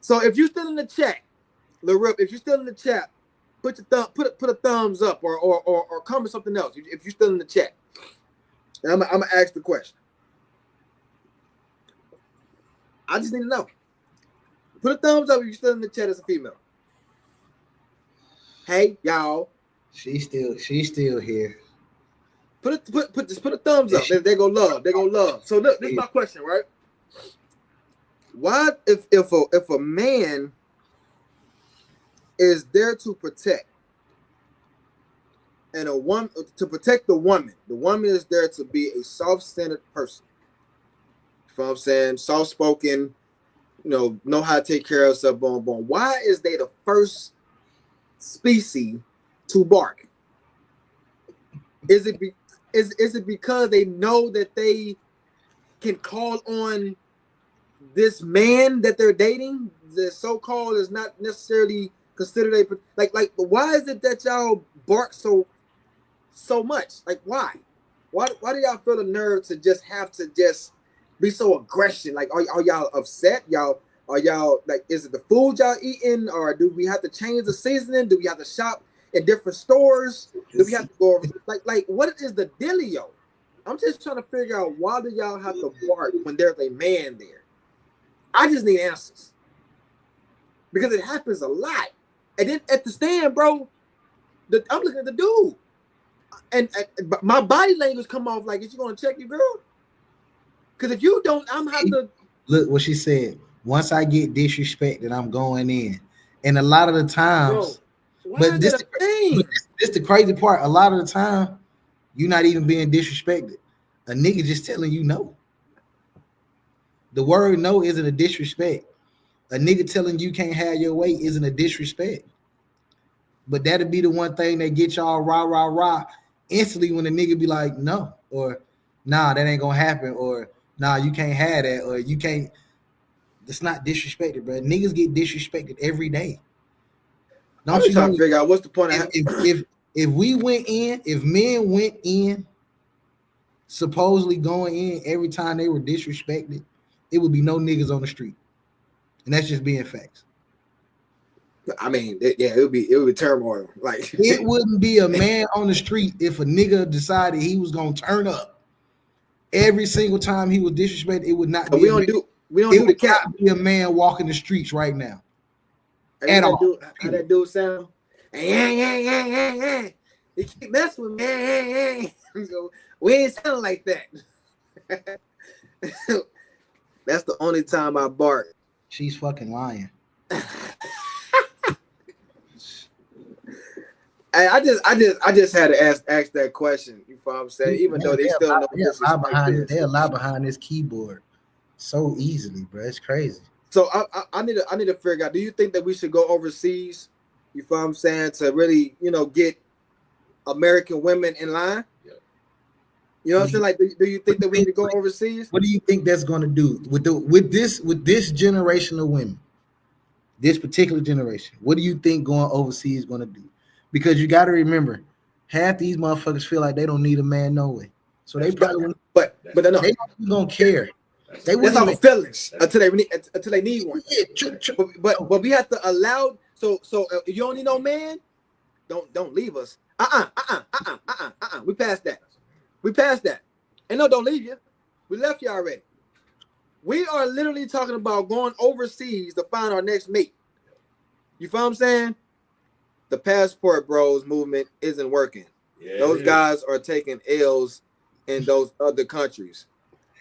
Speaker 1: So if you're still in the chat, LaRip, if you're still in the chat, put a thumbs up or comment something else. If you're still in the chat, and I'm gonna ask the question. I just need to know. Put a thumbs up if you're still in the chat as a female. Hey, y'all.
Speaker 2: She's still here.
Speaker 1: Put a thumbs up. They go love. They go love. So look, this is my question, right? Why if a man is there to protect and a woman to protect the woman is there to be a soft-centered person. You know what I'm saying? Soft-spoken, know how to take care of herself, boom, boom. Why is they the first species to bark? Is it because they know that they can call on this man that they're dating? The so-called is not necessarily considered a like. Why is it that y'all bark so much? Like why? Why do y'all feel the nerve to just have to just be so aggression? Like are y'all upset? Are y'all like, is it the food y'all eating, or do we have to change the seasoning? Do we have to shop in different stores? Do we have to go like what is the dealio? I'm just trying to figure out, why do y'all have to bark when there's a man there? I just need answers, because it happens a lot. And then at the stand, bro, I'm looking at the dude, and my body language come off like, is you gonna check your girl? Because if you don't, I'm have to
Speaker 2: look what she said. Once I get disrespected, I'm going in. And a lot of the times,
Speaker 1: bro,
Speaker 2: but this the crazy part. A lot of the time, you're not even being disrespected. A nigga just telling you no. The word no isn't a disrespect. A nigga telling you can't have your way isn't a disrespect. But that'll be the one thing that get y'all rah instantly when the nigga be like, no, or nah, that ain't gonna happen, or nah, you can't have that, or you can't. It's not disrespected, bro. Niggas get disrespected every day.
Speaker 1: I'm just trying to figure out what's the point of
Speaker 2: if we went in, if men went in, supposedly going in every time they were disrespected, it would be no niggas on the street, and that's just being facts.
Speaker 1: I mean, it would be turmoil. Like
Speaker 2: it wouldn't be a man on the street if a nigga decided he was gonna turn up every single time he was disrespected. It would not be.
Speaker 1: We don't do the cap.
Speaker 2: Be a man walking the streets right now.
Speaker 1: At all. How that dude sound? He keep messing with me. So we ain't sound like that. That's the only time I bark.
Speaker 2: She's fucking lying.
Speaker 1: I just had to ask that question. You know what I'm saying? Even though they still know
Speaker 2: they'll lie behind this keyboard so easily, bro. It's crazy.
Speaker 1: So I need to figure out, do you think that we should go overseas, you know what I'm saying, to really, get American women in line? Yeah. You know what I'm saying? Like, do you think that we need to go overseas?
Speaker 2: What do you think that's going to do with this generation of women, this particular generation? What do you think going overseas is going to do? Because you got to remember, half these motherfuckers feel like they don't need a man no way. So they probably
Speaker 1: but they don't
Speaker 2: gonna care.
Speaker 1: That's our feelings until they need one. But we have to allow. So if you don't need no man, don't leave us. We passed that. And no, don't leave you. We left you already. We are literally talking about going overseas to find our next mate. You feel what I'm saying? The passport bros movement isn't working. Yeah, those guys are taking L's in those other countries.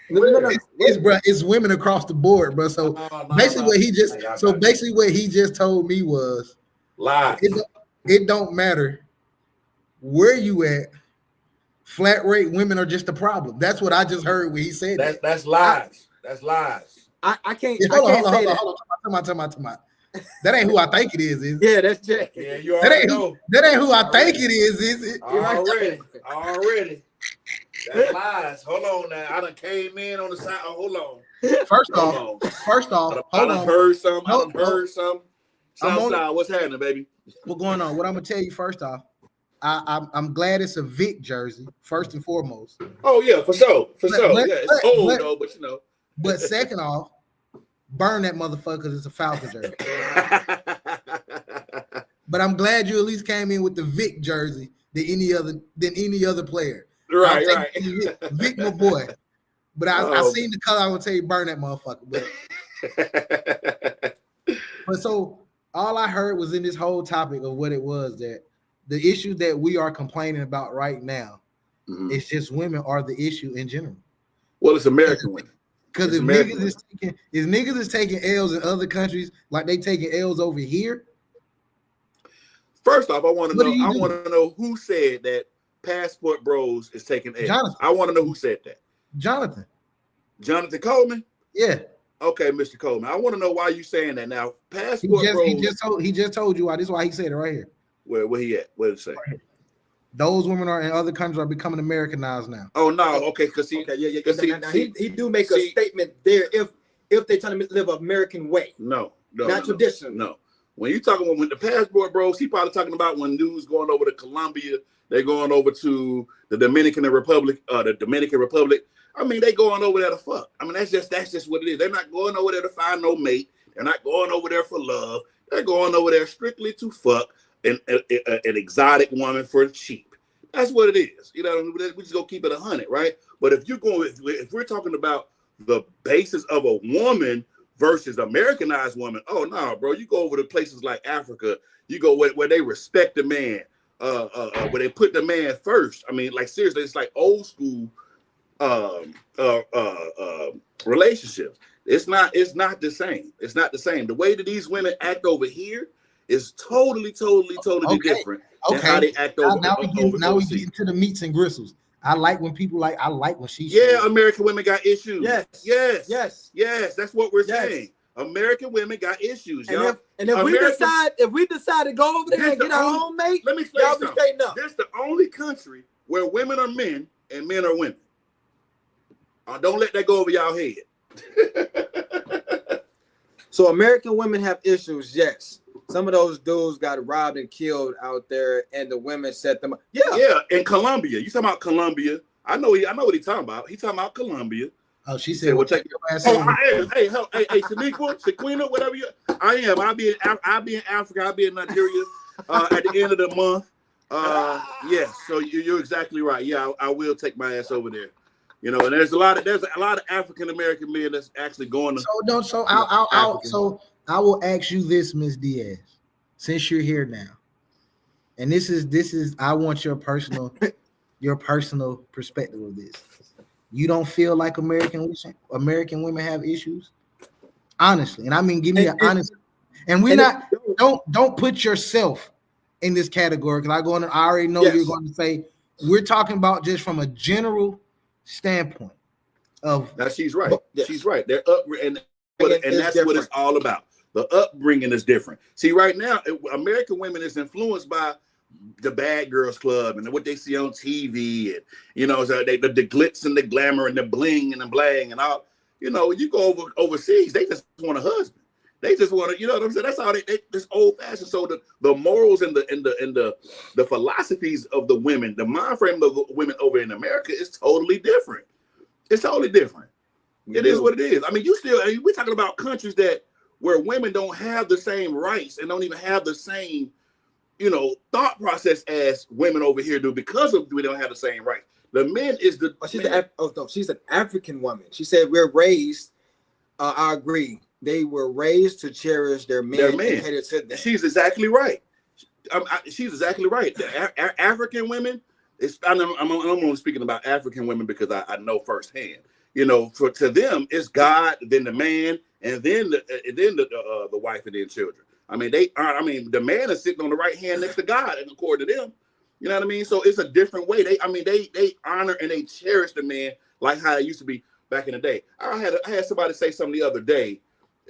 Speaker 1: No.
Speaker 2: It's women across the board, bro. So basically what he just told me was
Speaker 3: lies.
Speaker 2: It don't matter where you at. Flat rate women are just a problem. That's what I just heard when he said that.
Speaker 3: That's lies. That's lies.
Speaker 1: I can't.
Speaker 2: Hold on. Time out. That ain't who I think it is.
Speaker 1: Yeah, that's Jack.
Speaker 3: Yeah, you already know.
Speaker 2: That ain't who I think it is it?
Speaker 3: Already. That's lies. Hold on now. I done came in on the side. Oh, hold on.
Speaker 2: First
Speaker 3: Hold
Speaker 2: off,
Speaker 3: on. I
Speaker 2: hold
Speaker 3: done
Speaker 2: on.
Speaker 3: heard some. I
Speaker 2: No,
Speaker 3: done heard some. SouthSide, what's happening, baby?
Speaker 2: What's going on? What I'm gonna tell you first off, I'm glad it's a Vic jersey, first and foremost.
Speaker 3: Oh, yeah, for sure. For sure.
Speaker 2: But,
Speaker 3: Yeah, it's old, though, but you know.
Speaker 2: But second off, burn that motherfucker because it's a Falcon jersey. But I'm glad you at least came in with the Vic jersey than any other player.
Speaker 3: Right.
Speaker 2: Vic, my boy. But I seen the color. I would tell you burn that motherfucker. But so all I heard was in this whole topic of what it was that the issue that we are complaining about right now is just women are the issue in general.
Speaker 3: Well, it's American women.
Speaker 2: Because if niggas is taking L's in other countries like they taking L's over here.
Speaker 3: First off, I want to know who said that Passport Bros is taking L's.
Speaker 2: Jonathan.
Speaker 3: I want to know who said that.
Speaker 2: Jonathan
Speaker 3: Coleman?
Speaker 2: Yeah.
Speaker 3: Okay, Mr. Coleman. I want to know why you saying that now. Passport Bros.
Speaker 2: He just told you why. This is why he said it right here.
Speaker 3: Where he at? What did it say?
Speaker 2: Right. Those women are in other countries are becoming Americanized now.
Speaker 3: Oh no, okay, because he
Speaker 1: do make a statement there if they're trying to live an American way.
Speaker 3: No,
Speaker 1: not traditional.
Speaker 3: No. When you talking when the Passport Bros, he probably talking about when dudes going over to Colombia, they're going over to the Dominican Republic. I mean, they going over there to fuck. I mean, that's just what it is. They're not going over there to find no mate. They're not going over there for love. They're going over there strictly to fuck an exotic woman for cheap. That's what it is. You know, we just go keep it 100, right? But if we're talking about the basis of a woman versus Americanized woman, oh no, bro, you go over to places like Africa, you go where they respect the man, where they put the man first. I mean, like seriously, it's like old school relationships. It's not the same. It's not the same. The way that these women act over here is totally different than how they act over.
Speaker 2: Now we get into the meats and gristles. I like when she.
Speaker 3: Yeah, American women got issues.
Speaker 1: Yes.
Speaker 3: That's what we're saying. American women got issues, y'all.
Speaker 1: And if we decide to go over there and get our own mate,
Speaker 3: let me explain
Speaker 1: y'all be straighten up.
Speaker 3: This is the only country where women are men and men are women. Don't let that go over y'all head.
Speaker 1: So American women have issues, yes. Some of those dudes got robbed and killed out there, and the women set them up.
Speaker 3: Yeah. In Colombia, you talking about Colombia? I know what he's talking about. He's talking about Colombia.
Speaker 2: Oh, she said, "Well, take your ass."
Speaker 3: Hey, Shaniqua, Shaquina, whatever you. I am. I'll be in Africa. I'll be in Nigeria at the end of the month. Yes. So you're exactly right. Yeah, I will take my ass over there. You know, and there's a lot of African American men that's actually going to.
Speaker 2: I will ask you this, Ms. Diaz, since you're here now, and this is I want your personal perspective of this. You don't feel like American women have issues, honestly, and I mean give me an honest. And don't put yourself in this category because I already know you're going to say we're talking about just from a general standpoint of
Speaker 3: now she's right. Yes. She's right. They're up and that's different. What it's all about. The upbringing is different. See, right now, American women is influenced by the Bad Girls Club and what they see on TV, and you know, so the glitz and the glamour and the bling and the blang and all. You know, you go overseas, they just want a husband. They just want to, you know what I'm saying? That's how they this old fashioned. So the morals and the philosophies of the women, the mind frame of the women over in America is totally different. It's totally different. It is what it is. I mean, we're talking about countries where women don't have the same rights and don't even have the same, you know, thought process as women over here do because we don't have the same rights. The men is the.
Speaker 1: She's an African woman. She said we're raised. I agree. They were raised to cherish their men.
Speaker 3: She's exactly right. She's exactly right. The African women. I'm only speaking about African women because I know firsthand. You know, to them, it's God, then the man, and then the wife, and then children. I mean, the man is sitting on the right hand next to God, and according to them, you know what I mean. So it's a different way. They honor and they cherish the man like how it used to be back in the day. I had somebody say something the other day,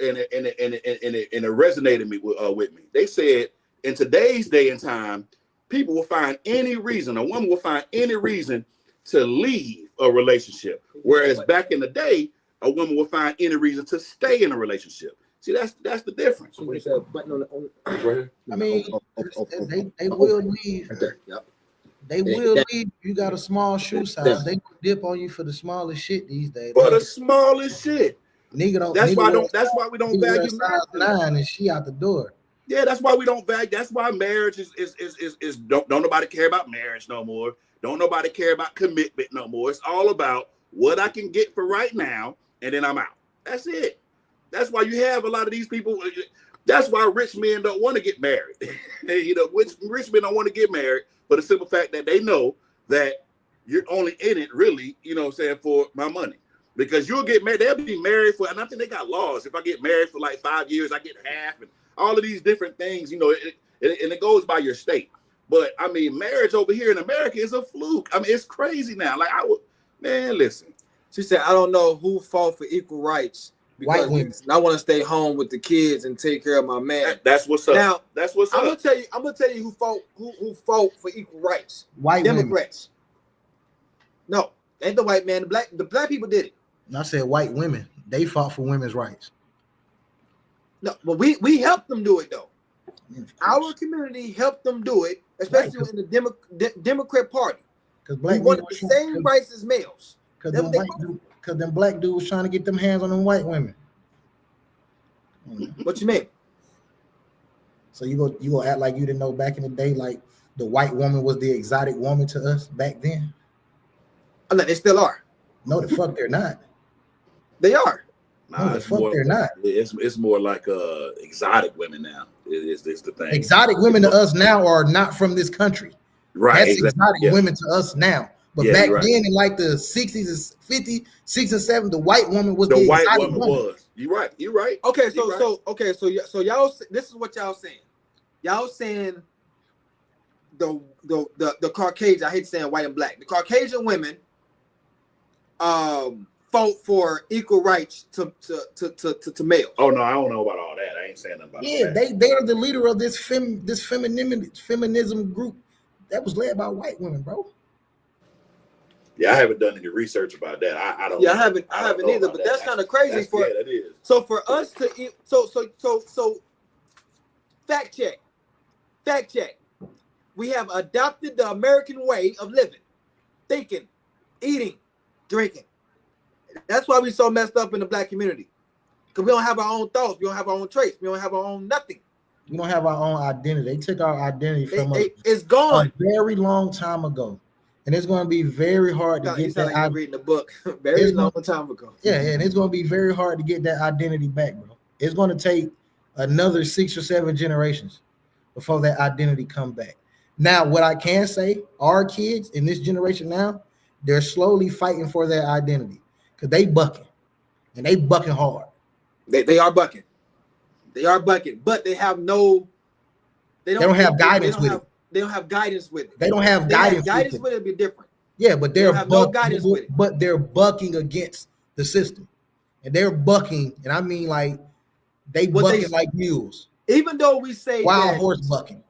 Speaker 3: and it resonated with me. They said in today's day and time, people will find any reason, a woman will find any reason to leave a relationship, whereas back in the day, a woman would find any reason to stay in a relationship. See, that's the difference.
Speaker 1: I
Speaker 2: mean, they will leave.
Speaker 1: Right there. Yep.
Speaker 2: They will leave. You got a small shoe size. They will dip on you for the smallest shit these days.
Speaker 3: For the smallest shit.
Speaker 2: Nigga don't.
Speaker 3: That's
Speaker 2: nigga
Speaker 3: why that's why we don't value
Speaker 2: size 9 and she out the door.
Speaker 3: Yeah, that's why we don't value. That's why marriage is don't nobody care about marriage no more. Don't nobody care about commitment no more. It's all about what I can get for right now, and then I'm out. That's it. That's why you have a lot of these people. That's why rich men don't want to get married. You know, rich men don't want to get married for the simple fact that they know that you're only in it really, you know what I'm saying, for my money. Because you'll get married, they'll be married for, and I think they got laws. If I get married for like 5 years, I get half, and all of these different things, you know, and it goes by your state. But I mean, marriage over here in America is a fluke. I mean, it's crazy now. Like man, listen.
Speaker 1: She said, I don't know who fought for equal rights. Because
Speaker 2: White women.
Speaker 1: I want to stay home with the kids and take care of my man.
Speaker 3: That's what's up.
Speaker 1: Now,
Speaker 3: that's what's up.
Speaker 1: I'm gonna tell you who fought for equal rights.
Speaker 2: White
Speaker 1: Democrats. Women. No, ain't the white man. The black people did it.
Speaker 2: I said white women. They fought for women's rights.
Speaker 1: No, but we helped them do it though. Our community helped them do it, especially in the Democrat Party.
Speaker 2: Because black
Speaker 1: wanted the same rights as males.
Speaker 2: Because them black dudes trying to get them hands on them white women.
Speaker 1: What you mean?
Speaker 2: So you go act like you didn't know back in the day, like the white woman was the exotic woman to us back then?
Speaker 1: I'm like, they still are.
Speaker 2: No, the fuck they're not.
Speaker 1: They are.
Speaker 2: No, the fuck they're not.
Speaker 3: It's more like exotic women now. Is the thing?
Speaker 2: Exotic women to us now are not from this country.
Speaker 3: Right.
Speaker 2: That's exotic women to us now. But back then in like the 60s and 50s, 60s and 70s, the white woman was the
Speaker 3: white woman was. You're right.
Speaker 1: Okay, so y'all, this is what y'all saying. Y'all saying the Caucasian, I hate saying white and black. The Caucasian women fought for equal rights to males.
Speaker 3: Oh no, I don't know about all that. I ain't saying nothing about that.
Speaker 2: They are the leader of this feminism group that was led by white women, bro.
Speaker 3: Yeah, I haven't done any research about that. I don't.
Speaker 1: Yeah, I haven't either. But that's kind of crazy.
Speaker 3: That is.
Speaker 1: So for us to so fact check. We have adopted the American way of living, thinking, eating, drinking. That's why we so messed up in the black community. Because we don't have our own thoughts. We don't have our own traits. We don't have our own nothing.
Speaker 2: We don't have our own identity. They took our identity from us.
Speaker 1: It's gone.
Speaker 2: A very long time ago. And it's going to be very hard to get that.
Speaker 1: Like reading the book very long time ago.
Speaker 2: Yeah, and it's going to be very hard to get that identity back, bro. It's going to take another 6 or 7 generations before that identity come back. Now, what I can say, our kids in this generation now, they're slowly fighting for their identity because they bucking, and they bucking hard.
Speaker 1: They are bucking. They are bucking, but they have no.
Speaker 2: They don't have guidance with it.
Speaker 1: They don't have guidance with it.
Speaker 2: They don't have guidance.
Speaker 1: Guidance with it would be different.
Speaker 2: Yeah, but they're
Speaker 1: no guidance with it.
Speaker 2: But they're bucking against the system, and they're bucking, and I mean like they bucking like mules.
Speaker 1: Even though we say
Speaker 2: wild horse bucking.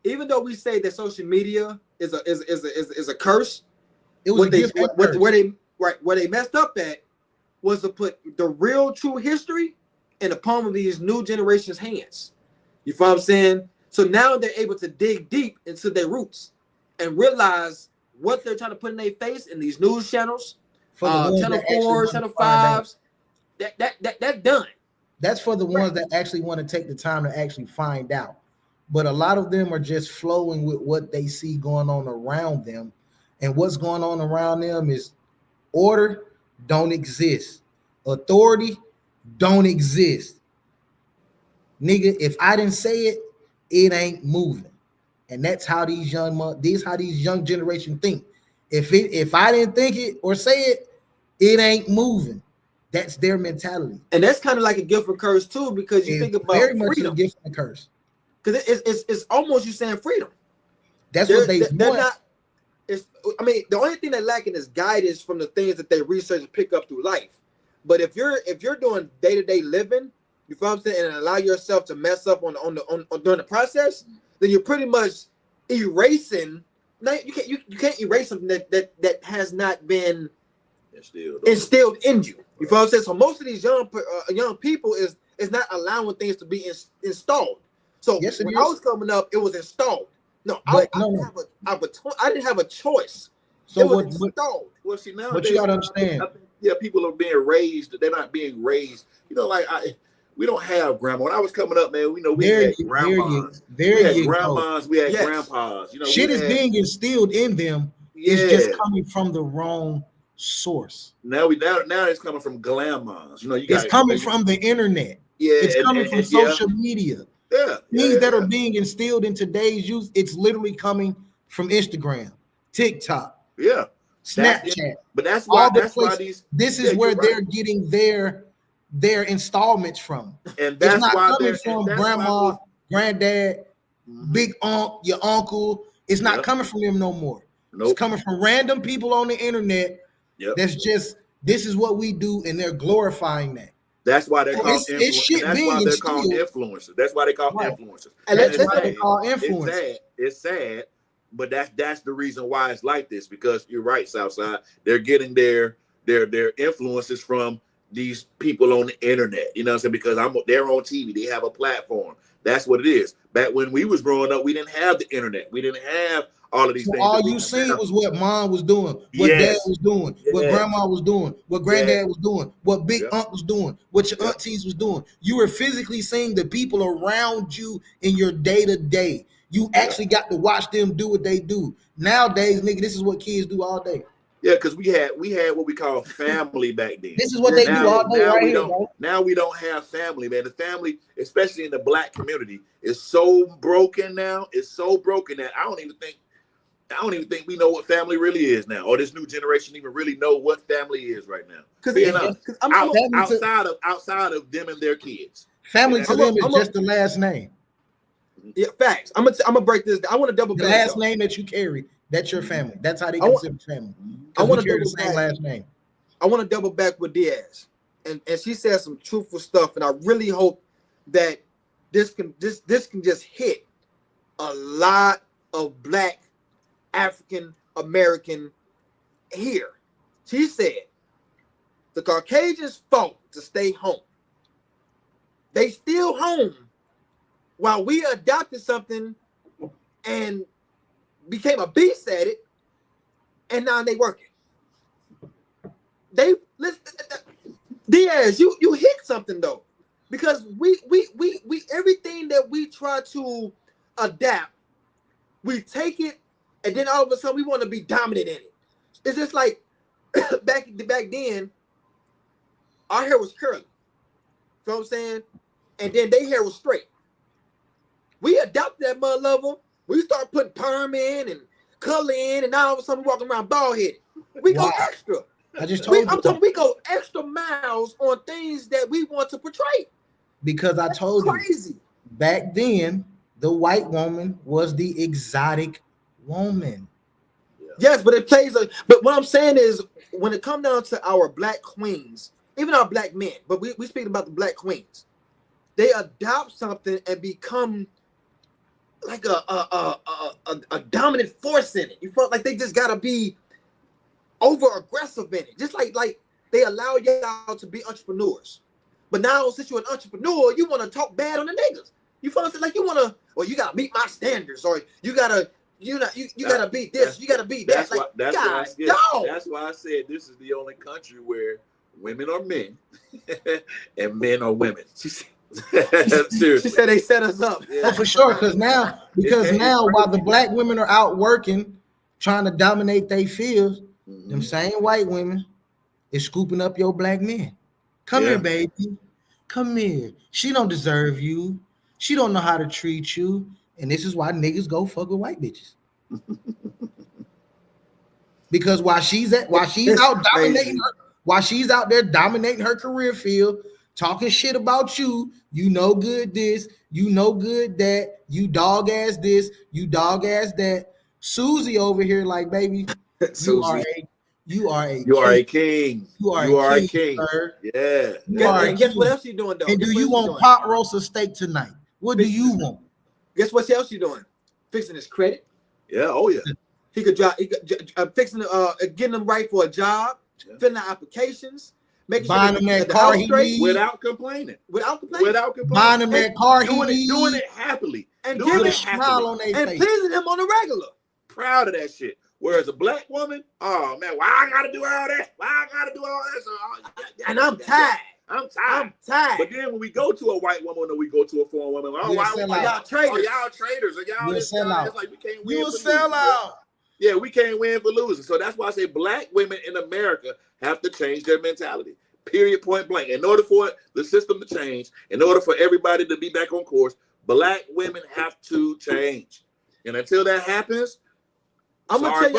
Speaker 1: Even though we say that social media is a curse,
Speaker 2: it was
Speaker 1: where they messed up at was to put the real true history in the palm of these new generation's hands. You feel what I'm saying? So now they're able to dig deep into their roots and realize what they're trying to put in their face in these news channels, channel 4, channel 5s. That's done.
Speaker 2: That's for the ones that actually want to take the time to actually find out. But a lot of them are just flowing with what they see going on around them. And what's going on around them is order don't exist. Authority don't exist. Nigga, if I didn't say it, it ain't moving. And that's how these young generation think. If I didn't think it or say it, it ain't moving. That's their mentality.
Speaker 1: And that's kind of like a gift and curse too, because you think about
Speaker 2: very much
Speaker 1: freedom.
Speaker 2: A gift and a curse.
Speaker 1: Because it's almost you saying freedom.
Speaker 2: That's what they want.
Speaker 1: Not. I mean, the only thing they're lacking is guidance from the things that they research and pick up through life. But if you're doing day-to-day living, you feel what I'm saying, and allow yourself to mess up on during the process, then you're pretty much erasing No, you can't erase something that has not been
Speaker 3: instilled
Speaker 1: in you. You feel what I'm saying? So most of these young people is not allowing things to be installed. So
Speaker 2: yes,
Speaker 1: when I was coming up, it was installed. No, I didn't have a choice.
Speaker 2: So
Speaker 1: it was installed.
Speaker 3: Well, see, nowadays,
Speaker 2: what you gotta understand?
Speaker 3: People are being raised. They're not being raised. Like we don't have grandma. When I was coming up, man, we had grandmas. We had grandmas. We had grandpas.
Speaker 2: Shit is being instilled in them. It's just coming from the wrong source.
Speaker 3: Now it's coming from grandmas.
Speaker 2: It's coming from the internet.
Speaker 3: Yeah,
Speaker 2: it's coming from social media. Things that are being instilled in today's youth. It's literally coming from Instagram, TikTok, Snapchat.
Speaker 3: But that's why
Speaker 2: this is where they're getting their installments from.
Speaker 3: And that's
Speaker 2: not
Speaker 3: why
Speaker 2: coming from grandma, granddad, big aunt, your uncle. It's not coming from them no more. Nope. It's coming from random people on the internet. That's just, this is what we do, and they're glorifying that.
Speaker 3: That's why they're called influencers. That's why they call influencers.
Speaker 2: And that's why they call influencers.
Speaker 3: It's sad, but that's the reason why it's like this, because you're right, Southside. They're getting their influences from these people on the internet. You know what I'm saying? Because they're on TV. They have a platform. That's what it is. Back when we was growing up, we didn't have the internet. We didn't have all of these things.
Speaker 2: All you seen was what mom was doing, what dad was doing, what grandma was doing, what granddad was doing, what big aunt was doing, what your aunties was doing. You were physically seeing the people around you in your day-to-day. You actually got to watch them do what they do. Nowadays, nigga, this is what kids do all day.
Speaker 3: Yeah, because we had what we call family back then.
Speaker 2: This is what they do all day
Speaker 3: Now we don't have family, man. The family, especially in the black community, is so broken now. It's so broken that I don't even think we know what family really is now, or this new generation even really know what family is right now. Because outside of them and their kids,
Speaker 2: family to them is just the last name.
Speaker 1: Yeah, facts. I'm gonna break this down. I want to double back.
Speaker 2: The last name that you carry, that's your family. That's how they consider family. I want to carry the same last name.
Speaker 1: I want to double back with Diaz, and she said some truthful stuff, and I really hope that this can just hit a lot of Black African American here. She said the Caucasians fought to stay home. They still home while we adopted something and became a beast at it, and now they working. Diaz, you hit something though, because we everything that we try to adapt, we take it, and then all of a sudden we want to be dominant in it. It's just like back then, our hair was curly. You know what I'm saying? And then their hair was straight. We adopted that mother level. We start putting perm in and color in, and now all of a sudden we walking around bald headed. We go extra.
Speaker 2: I just told you.
Speaker 1: We go extra miles on things that we want to portray.
Speaker 2: Because I told you, back then, the white woman was the exotic woman.
Speaker 1: Yes, but it plays but what I'm saying is, when it comes down to our Black queens, even our Black men, but we speaking about the Black queens, they adopt something and become like a dominant force in it. You felt like they just gotta be over aggressive in it, just like they allow y'all to be entrepreneurs. But now, since you're an entrepreneur, you want to talk bad on the niggas. You feel like you want to, or you gotta meet my standards, or you gotta beat this, you gotta beat that.
Speaker 3: That's why I said this is the only country where women are men and men are women. She
Speaker 1: said they set us up.
Speaker 2: Oh, for sure. Because now, while the Black women are out working, trying to dominate their fields, them same white women is scooping up your Black men. Come here, baby. Come here. She don't deserve you. She don't know how to treat you. And this is why niggas go fuck with white bitches. Because while she's out there dominating her career field, talking shit about you, you no good this, you no good that, you dog ass this, you dog ass that. Susie over here, like, baby, you are a king. You are a king. Sir.
Speaker 3: Yeah.
Speaker 1: And guess what else you doing though?
Speaker 2: And do you want pot roast or steak tonight? What do you want?
Speaker 1: Guess what else you doing? Fixing his credit.
Speaker 3: Yeah. Oh yeah.
Speaker 1: He could fixing getting them right for a job, filling out applications, making
Speaker 2: buying
Speaker 1: sure
Speaker 2: them that car he needs
Speaker 3: without complaining.
Speaker 2: Buying them that car he needs,
Speaker 3: doing it happily,
Speaker 1: and
Speaker 3: doing
Speaker 1: giving
Speaker 3: it
Speaker 2: smile on their
Speaker 1: and
Speaker 2: face,
Speaker 1: pleasing him on the regular.
Speaker 3: Proud of that shit. Whereas a black woman, oh man, why I gotta do all that? Why I gotta do all that?
Speaker 1: And I'm tired.
Speaker 3: I'm tired. But then when we go to a white woman or we go to a foreign woman, oh, y'all traitors? Oh, y'all traitors? Or y'all this? It's like we can't win.
Speaker 2: You a sellout.
Speaker 3: Yeah, we can't win for losing. So that's why I say black women in America have to change their mentality. Period, point blank. In order for the system to change, in order for everybody to be back on course, black women have to change. And until that happens, I'm gonna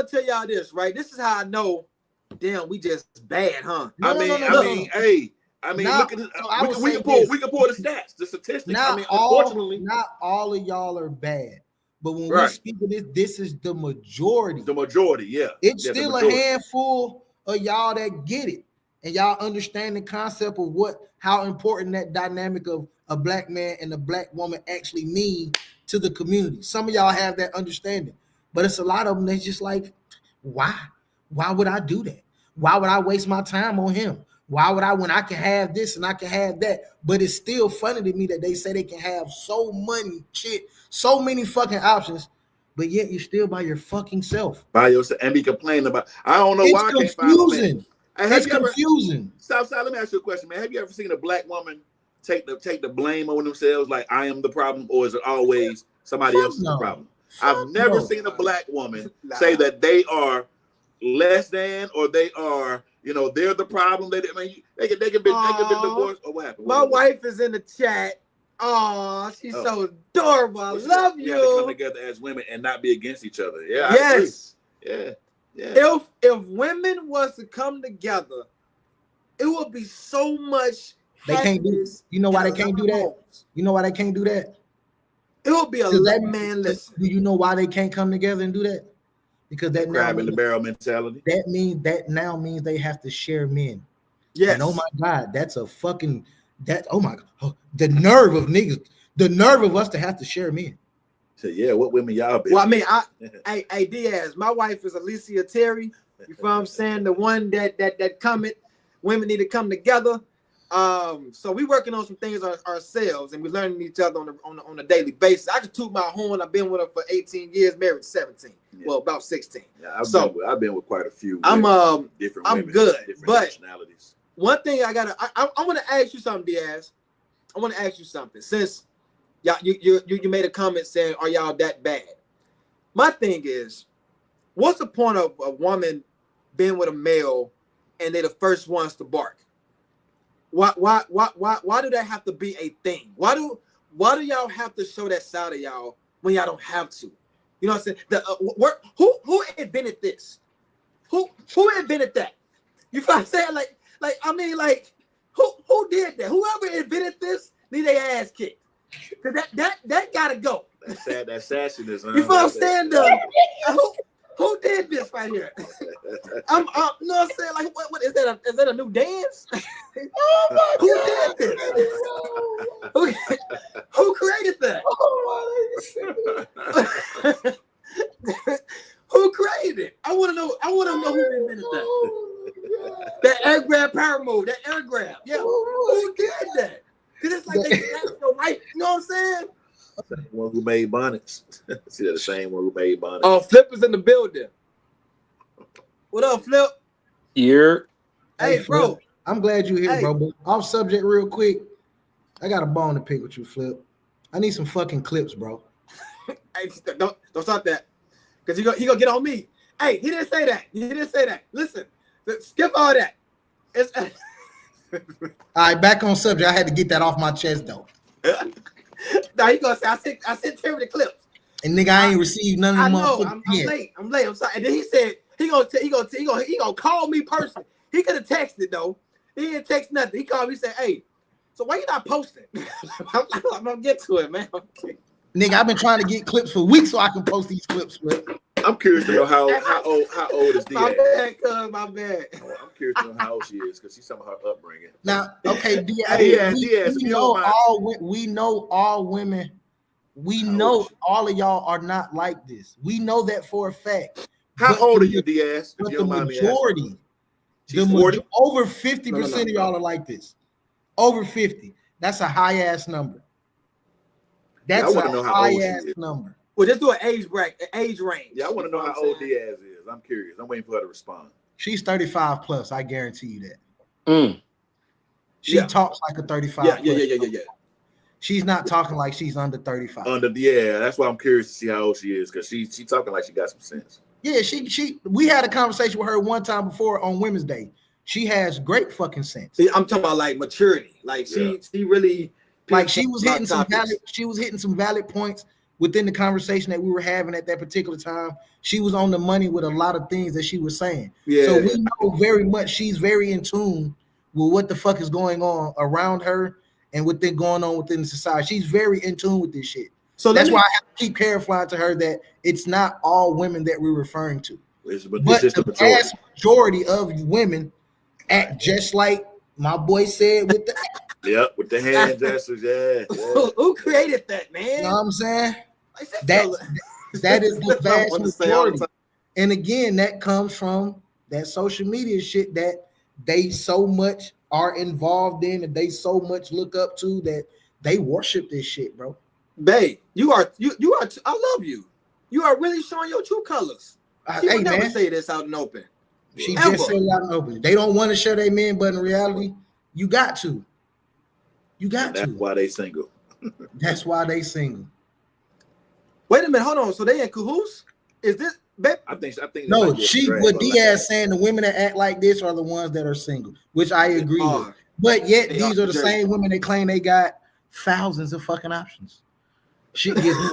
Speaker 3: tell y'all this, right? This is how I know. Damn, we just bad, huh?
Speaker 2: No,
Speaker 3: look at this. We can pull the stats, the statistics. Unfortunately,
Speaker 2: not all of y'all are bad. But when we speak of this is the majority.
Speaker 3: The majority, yeah.
Speaker 2: It's still a handful of y'all that get it. And y'all understand the concept of how important that dynamic of a black man and a black woman actually mean to the community. Some of y'all have that understanding. But it's a lot of them that's just like, why? Why would I do that? Why would I waste my time on him? Why would I, when I can have this and I can have that? But it's still funny to me that they say they can have so many fucking options, but yet you're still by your fucking self.
Speaker 3: By yourself, and be complaining about, I don't know why I can't find a man.
Speaker 2: It's confusing.
Speaker 3: Southside, let me ask you a question, man. Have you ever seen a black woman take the blame on themselves, like I am the problem, or is it always somebody else is the problem? I've never seen a black woman say that they are less than, or they are, they're they can be divorced, or what happened?
Speaker 1: My wife is in the chat. Oh, she's so adorable. I love you.
Speaker 3: We have to come together as women and not be against each other. Yeah.
Speaker 1: Yes.
Speaker 3: Yeah.
Speaker 1: If women was to come together, it would be so much.
Speaker 2: They can't do. You know why they can't do that? You know why they can't do that?
Speaker 1: It would be a man. Listen.
Speaker 2: Do you know why they can't come together and do that? Because that
Speaker 3: crab in the barrel mentality.
Speaker 2: That now means they have to share men.
Speaker 1: Yes.
Speaker 2: And oh my God, that's a fucking oh my God, the nerve of niggas, the nerve of us to have to share men.
Speaker 3: So yeah, what women y'all been?
Speaker 1: Well, I mean, hey Diaz, my wife is Alicia Terry. You feel what I'm saying? The one that comment, women need to come together. So we working on some things ourselves, and we learning each other on a daily basis. I can toot my horn. I've been with her for 18 years, married 17. Yeah. Well, about 16.
Speaker 3: Yeah, I've been with quite a few.
Speaker 1: I'm
Speaker 3: women,
Speaker 1: good, but
Speaker 3: nationalities.
Speaker 1: One thing I want to ask you something, Diaz. I want to ask you something. Since you made a comment saying, "Are y'all that bad?" My thing is, what's the point of a woman being with a male and they're the first ones to bark? Why do that have to be a thing? Why do y'all have to show that side of y'all when y'all don't have to? You know what I'm saying? Who invented this? Who invented that? You feel what I'm saying? Who did that? Whoever invented this need their ass kicked. Cause that gotta go.
Speaker 3: That sassiness.
Speaker 1: You feel what I'm saying? Who did this right here? You know what I'm saying? Like, what is that? Is that a new dance? Who did this? Who created that? Who created it? I want to know who invented that. That air grab power move. That air grab. Yeah. Who did that? Because it's like they snapped the right. You know what I'm saying?
Speaker 3: The one who made bonnets. See, they're the same one who made bonnets.
Speaker 1: Oh, Flip is in the building. What up, Flip?
Speaker 4: Here.
Speaker 1: Hey, bro.
Speaker 2: I'm glad you're here, bro. But off subject real quick. I got a bone to pick with you, Flip. I need some fucking clips, bro.
Speaker 1: Hey, don't stop that. Because he gonna get on me. Hey, he didn't say that. Listen, skip all that.
Speaker 2: All right, back on subject. I had to get that off my chest, though.
Speaker 1: Now he gonna say I sent Terry the clips.
Speaker 2: And nigga, I ain't received none of them.
Speaker 1: I know. I'm late. I'm sorry. And then he said he gonna call me personally. He could have texted though. He didn't text nothing. He called me and said, "Hey, so why you not posting?" I'm gonna get to it, man. Okay.
Speaker 2: Nigga, I've been trying to get clips for weeks so I can post these clips.
Speaker 3: I'm curious to know how old is Diaz.
Speaker 2: My bad.
Speaker 3: I'm curious to know how old she is because she's talking about her upbringing.
Speaker 2: Now, okay, Diaz. We know all women We know all of y'all are not like this. We know that for a fact.
Speaker 3: How old are you, Diaz?
Speaker 2: But the majority, over 50% of y'all are like this. Over 50. That's a high ass number. That's a high ass number.
Speaker 1: Well, just do an age bracket, age range.
Speaker 3: Yeah, I want to know how old Diaz is. I'm curious. I'm waiting for her to respond.
Speaker 2: She's 35 plus. I guarantee you that. She talks like a 35.
Speaker 1: Yeah.
Speaker 2: She's not talking like she's under 35.
Speaker 3: That's why I'm curious to see how old she is, because she talking like she got some sense.
Speaker 2: Yeah, we had a conversation with her one time before on Women's Day. She has great fucking sense.
Speaker 1: See, I'm talking about like maturity. Like she really
Speaker 2: like she was hitting some valid points within the conversation that we were having at that particular time. She was on the money with a lot of things that she was saying. Yeah. So we know very much she's very in tune with what the fuck is going on around her and what's going on within the society. She's very in tune with this shit. So that's why I have to keep clarifying to her that it's not all women that we're referring to. But the vast majority of women act just like my boy said with the
Speaker 3: with the hand gestures.
Speaker 1: Who created that, man?
Speaker 2: You know what I'm saying? That is the vast majority. And again, that comes from that social media shit that they so much are involved in and they so much look up to that they worship this shit, bro.
Speaker 1: Babe, you are I love you. You are really showing your true colors. She would never say this out in open.
Speaker 2: She just said it out in open. They don't want to share their men, but in reality, you got to.
Speaker 3: That's why they single.
Speaker 2: That's why they single.
Speaker 1: Wait a minute, hold on. So they in cahoots? Is this babe?
Speaker 3: I think
Speaker 2: no, what Diaz saying, the women that act like this are the ones that are single, which I agree with. But yet these are the same women that claim they got thousands of fucking options. Shit gives me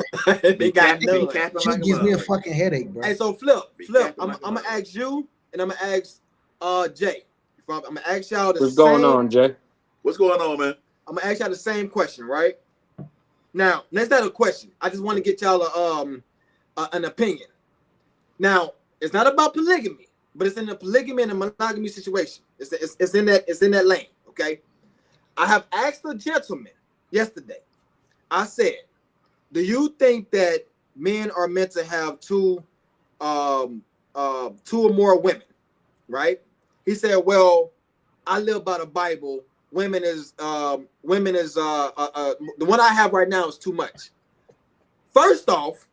Speaker 2: a fucking headache, bro.
Speaker 1: Hey, so Flip, I'm gonna ask you and I'm gonna ask Jay. I'm gonna ask y'all
Speaker 4: What's going on, Jay?
Speaker 3: What's going on, man?
Speaker 1: I'm gonna ask y'all the same question, right? Now, that's not a question. I just want to get y'all an opinion. Now, it's not about polygamy, but it's in a polygamy and a monogamy situation. It's in that lane, okay? I have asked a gentleman yesterday. I said, do you think that men are meant to have two or more women, right? He said, well, I live by the Bible. Women is the one I have right now is too much. First off,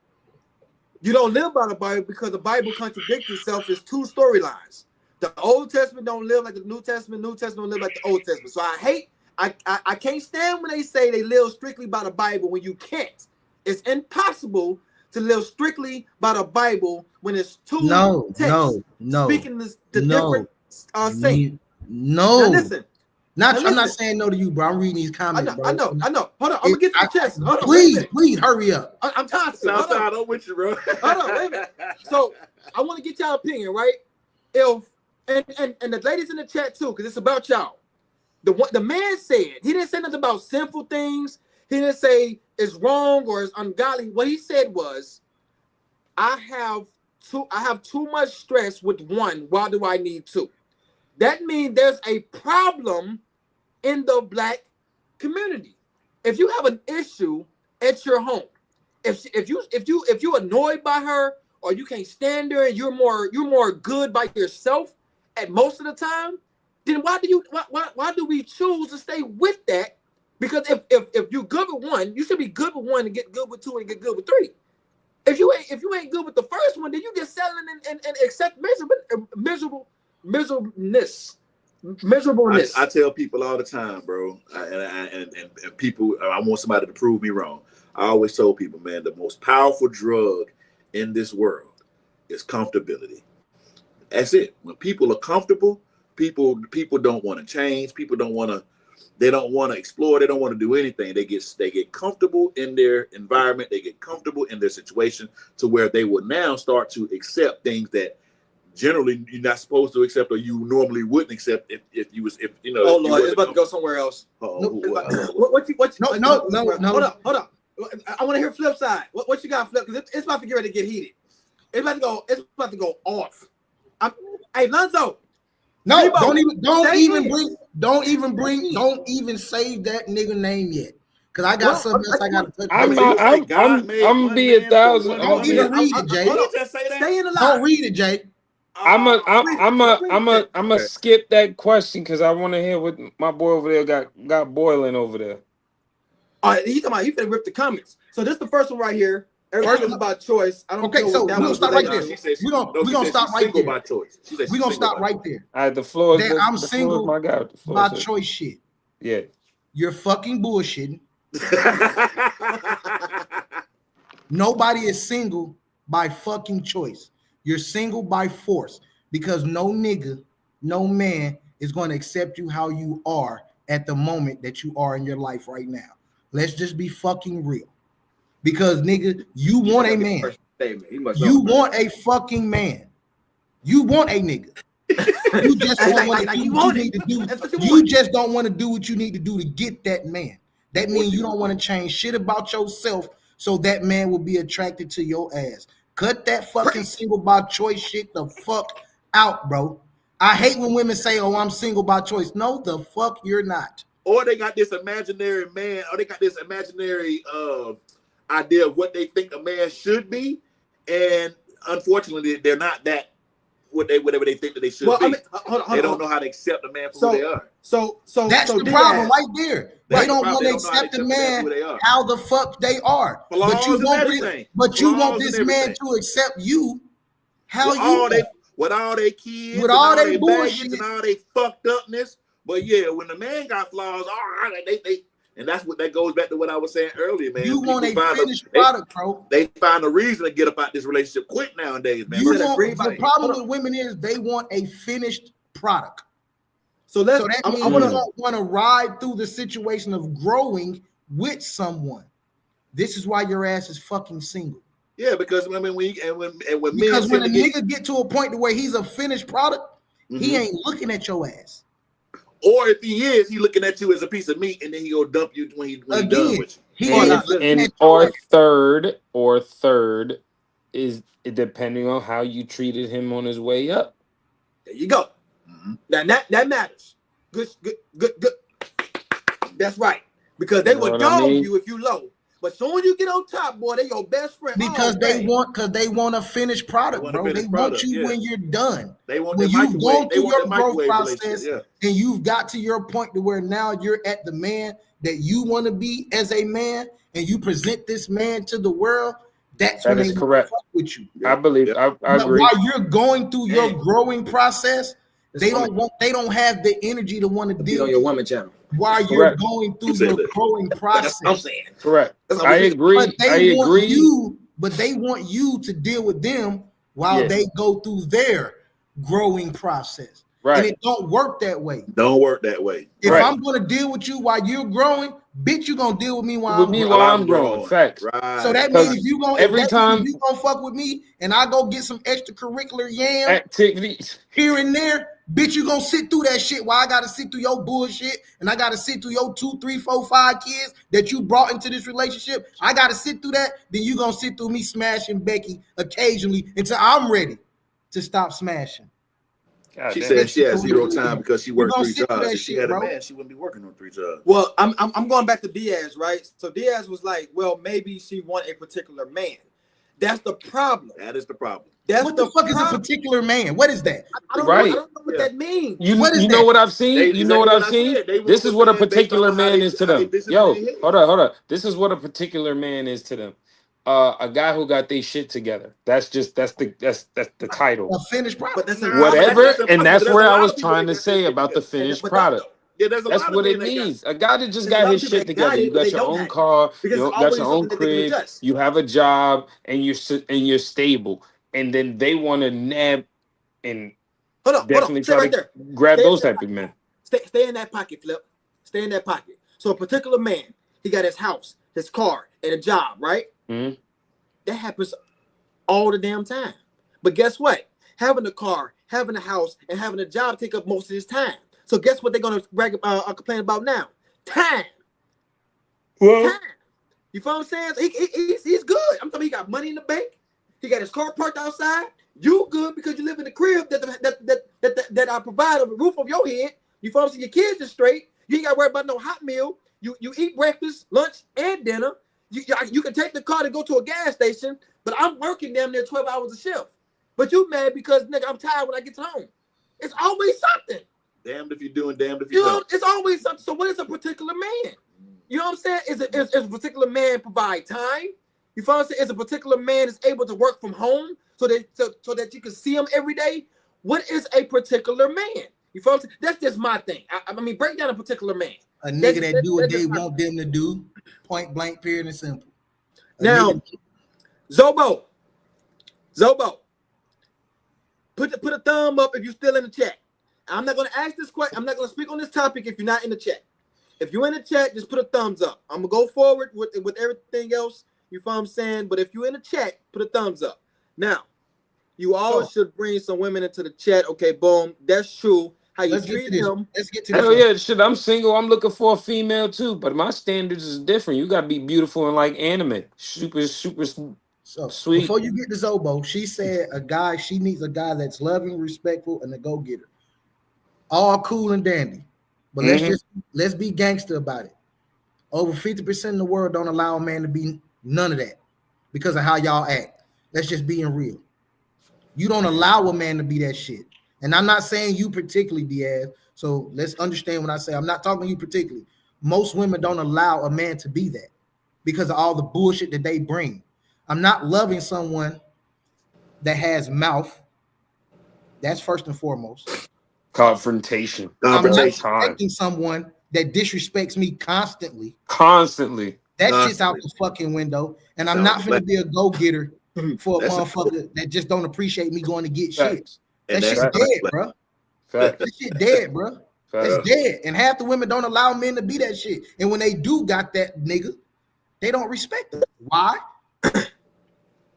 Speaker 1: you don't live by the Bible because the Bible contradicts itself. There's two storylines. The Old Testament don't live like the New Testament. New Testament don't live like the Old Testament. So I can't stand when they say they live strictly by the Bible when you can't. It's impossible to live strictly by the Bible when it's two texts speaking the different saying.
Speaker 2: No.
Speaker 1: Now listen.
Speaker 2: I'm not saying no to you, bro. I'm reading these comments.
Speaker 1: I know. Hold on. I'm gonna get to the chest.
Speaker 2: Please hurry up.
Speaker 1: I'm tired.
Speaker 3: SouthSide, I'm with you, bro.
Speaker 1: Hold on, wait a minute. So I want to get y'all opinion, right? If and the ladies in the chat too, because it's about y'all. The man said he didn't say nothing about sinful things. He didn't say it's wrong or it's ungodly. What he said was, I have too much stress with one. Why do I need two? That means there's a problem in the Black community. If you have an issue at your home, if you annoyed by her or you can't stand her and you're more good by yourself at most of the time, then why do we choose to stay with that? Because if you're good with one, you should be good with one and get good with two and get good with three. If you ain't good with the first one, then you just settling and accept miserableness.
Speaker 3: I tell people all the time, bro, and people, I want somebody to prove me wrong. I always told people, man, the most powerful drug in this world is comfortability. That's it. When people are comfortable, people don't want to change. They don't want to explore. They don't want to do anything. They get comfortable in their environment. They get comfortable in their situation to where they will now start to accept things that generally you're not supposed to accept or you normally wouldn't accept if you know.
Speaker 1: Oh Lord, it's about to go somewhere else.
Speaker 2: No.
Speaker 1: Hold up. I want to hear Flip side. What you got, Flip? Because it's about to get ready to get heated. It's about to go off. Hey, Lonzo.
Speaker 2: No, don't even save that nigga name yet. Because I got something else I got to touch.
Speaker 4: I'm gonna be 1,000.
Speaker 2: Don't even read it, Jay.
Speaker 1: Stay in the line.
Speaker 2: Don't read it, Jay.
Speaker 4: I'm a skip that question because I want to hear what my boy over there got boiling over there.
Speaker 1: All right, he finna rip the comments. So this is the first one right here. Everything is about choice. I don't
Speaker 2: Okay, so we're gonna stop right there. We're gonna stop right there.
Speaker 3: By choice.
Speaker 2: We're gonna stop right there.
Speaker 4: All right, the floor is
Speaker 2: I'm single
Speaker 4: my guy.
Speaker 2: by choice shit.
Speaker 4: Yeah.
Speaker 2: You're fucking bullshitting. Nobody is single by fucking choice. You're single by force because no nigga, no man is going to accept you how you are at the moment that you are in your life right now. Let's just be fucking real. Because nigga, you want a man. You want a fucking man. You want a nigga. You just don't want to do what you need to do. You just don't want to do what you need to do to get that man. That means you don't want to change shit about yourself so that man will be attracted to your ass. Cut that fucking single by choice shit the fuck out, bro. I hate when women say, "Oh, I'm single by choice." No, the fuck you're not.
Speaker 3: Or they got this imaginary man, or they got this imaginary idea of what they think a man should be, and unfortunately, they're not that whatever they think that they should be. I mean, hold on, they don't know how to accept a man for who they are.
Speaker 1: So
Speaker 2: that's the problem right there. They don't want to accept a man how the fuck they are. But you want this man to accept you how you are.
Speaker 3: With all their kids,
Speaker 2: with all their bullshit
Speaker 3: and all their fucked upness. But yeah, when the man got flaws, all right, they and that's what that goes back to what I was saying earlier, man.
Speaker 2: You want a finished product, bro.
Speaker 3: They find a reason to get up out this relationship quick nowadays, man.
Speaker 2: The problem with women is they want a finished product. So that means you don't want to ride through the situation of growing with someone. This is why your ass is fucking single.
Speaker 3: Yeah, because I mean, when a
Speaker 2: nigga get to a point to where he's a finished product, he ain't looking at your ass.
Speaker 3: Or if he is, he looking at you as a piece of meat, and then he gonna dump you when he done with you.
Speaker 4: Or third is depending on how you treated him on his way up.
Speaker 1: There you go. Now that matters. Good. That's right. Because they will dog you if you low. But soon as you get on top, boy, they your best friend.
Speaker 2: Because they want a finished product, bro. They want you when you're done.
Speaker 3: They want
Speaker 2: when you've gone through your growth process and you've got to your point to where now you're at the man that you want to be as a man, and you present this man to the world. That's when they fuck with you.
Speaker 4: I believe. I agree.
Speaker 2: While you're going through your growing process, they don't have the energy to want to deal
Speaker 1: on your woman channel.
Speaker 2: While you're going through your growing process.
Speaker 1: That's what I'm saying.
Speaker 4: Correct. I agree.
Speaker 2: But they want you to deal with them while they go through their growing process.
Speaker 4: Right.
Speaker 2: And it don't work that way. If I'm going to deal with you while you're growing, bitch, you're going to deal with me while
Speaker 4: I'm growing. Facts.
Speaker 2: Right. So that means if you going to fuck with me and I go get some extracurricular
Speaker 4: activities
Speaker 2: here and there, bitch, you gonna sit through that shit while I gotta sit through your bullshit and I gotta sit through your 2, 3, 4, 5 kids that you brought into this relationship. I gotta sit through that. Then you gonna sit through me smashing Becky occasionally until I'm ready to stop smashing.
Speaker 3: She said she has 0 time because she worked 3 jobs. If she had a man, she wouldn't be working on 3 jobs.
Speaker 1: Well, I'm going back to Diaz, right? So Diaz was like, well, maybe she want a particular man. That's the problem.
Speaker 3: That is the problem.
Speaker 2: What the fuck is a particular man? What is that?
Speaker 1: I don't know what that means.
Speaker 4: You know what I've seen? You know what I've seen? This is what a particular man is to them. Yo, hold on. This is what a particular man is to them. A guy who got their shit together. That's the title.
Speaker 2: A finished product.
Speaker 4: Whatever, and that's where I was trying to say about the finished product. Yeah, that's what it means. A guy that just got his shit together. You got your own car, you got your own crib, you have a job, and you're stable. And then they want to nab and definitely try to grab those type of men.
Speaker 1: Stay in that pocket, Flip. Stay in that pocket. So a particular man, he got his house, his car, and a job, right?
Speaker 4: Mm-hmm.
Speaker 1: That happens all the damn time. But guess what? Having a car, having a house, and having a job take up most of his time. So guess what they're gonna complain about now? Time.
Speaker 4: Well,
Speaker 1: time. You feel what I'm saying? He's good. I'm talking. He got money in the bank. He got his car parked outside. You good because you live in the crib that I provide a roof over your head. You feel what I'm saying? Your kids are straight. You ain't got to worry about no hot meal. You eat breakfast, lunch, and dinner. You can take the car to go to a gas station, but I'm working damn near 12 hours a shift. But you mad because, nigga, I'm tired when I get home. It's always something.
Speaker 3: Damned if you do and damned if you don't.
Speaker 1: It's always something. So what is a particular man? You know what I'm saying? Is a particular man provide time? You feel what I'm saying? Is a particular man is able to work from home so that you can see him every day? What is a particular man? You feel what I'm saying? That's just my thing. I mean, break down a particular man.
Speaker 2: A nigga that do what they want them to do, point blank, period, and simple.
Speaker 1: Now, Zobo, put a thumb up if you're still in the chat. I'm not going to ask this question. I'm not going to speak on this topic if you're not in the chat. If you're in the chat, just put a thumbs up. I'm going to go forward with everything else. You feel what I'm saying? But if you're in the chat, put a thumbs up. Now, you all should bring some women into the chat. Okay, boom. That's true. How you treat them.
Speaker 2: Let's get to
Speaker 4: Hell yeah, shit. I'm single. I'm looking for a female too, but my standards is different. You gotta be beautiful and like anime. Super sweet.
Speaker 2: Before you get to Zobo, she said she needs a guy that's loving, respectful, and a go-getter. All cool and dandy. But let's be gangster about it. Over 50% of the world don't allow a man to be none of that because of how y'all act. That's just being real. You don't allow a man to be that shit. And I'm not saying you particularly, Diaz. So let's understand when I say I'm not talking to you particularly. Most women don't allow a man to be that because of all the bullshit that they bring. I'm not loving someone that has mouth. That's first and foremost.
Speaker 4: Confrontation.
Speaker 2: I'm not respecting someone that disrespects me constantly. That shit's out the fucking window. And I'm not finna be a go-getter for a motherfucker that just don't appreciate me going to get shit. That shit's dead, bro. That shit dead, bro. That's dead. And half the women don't allow men to be that shit. And when they do got that nigga, they don't respect them. Why?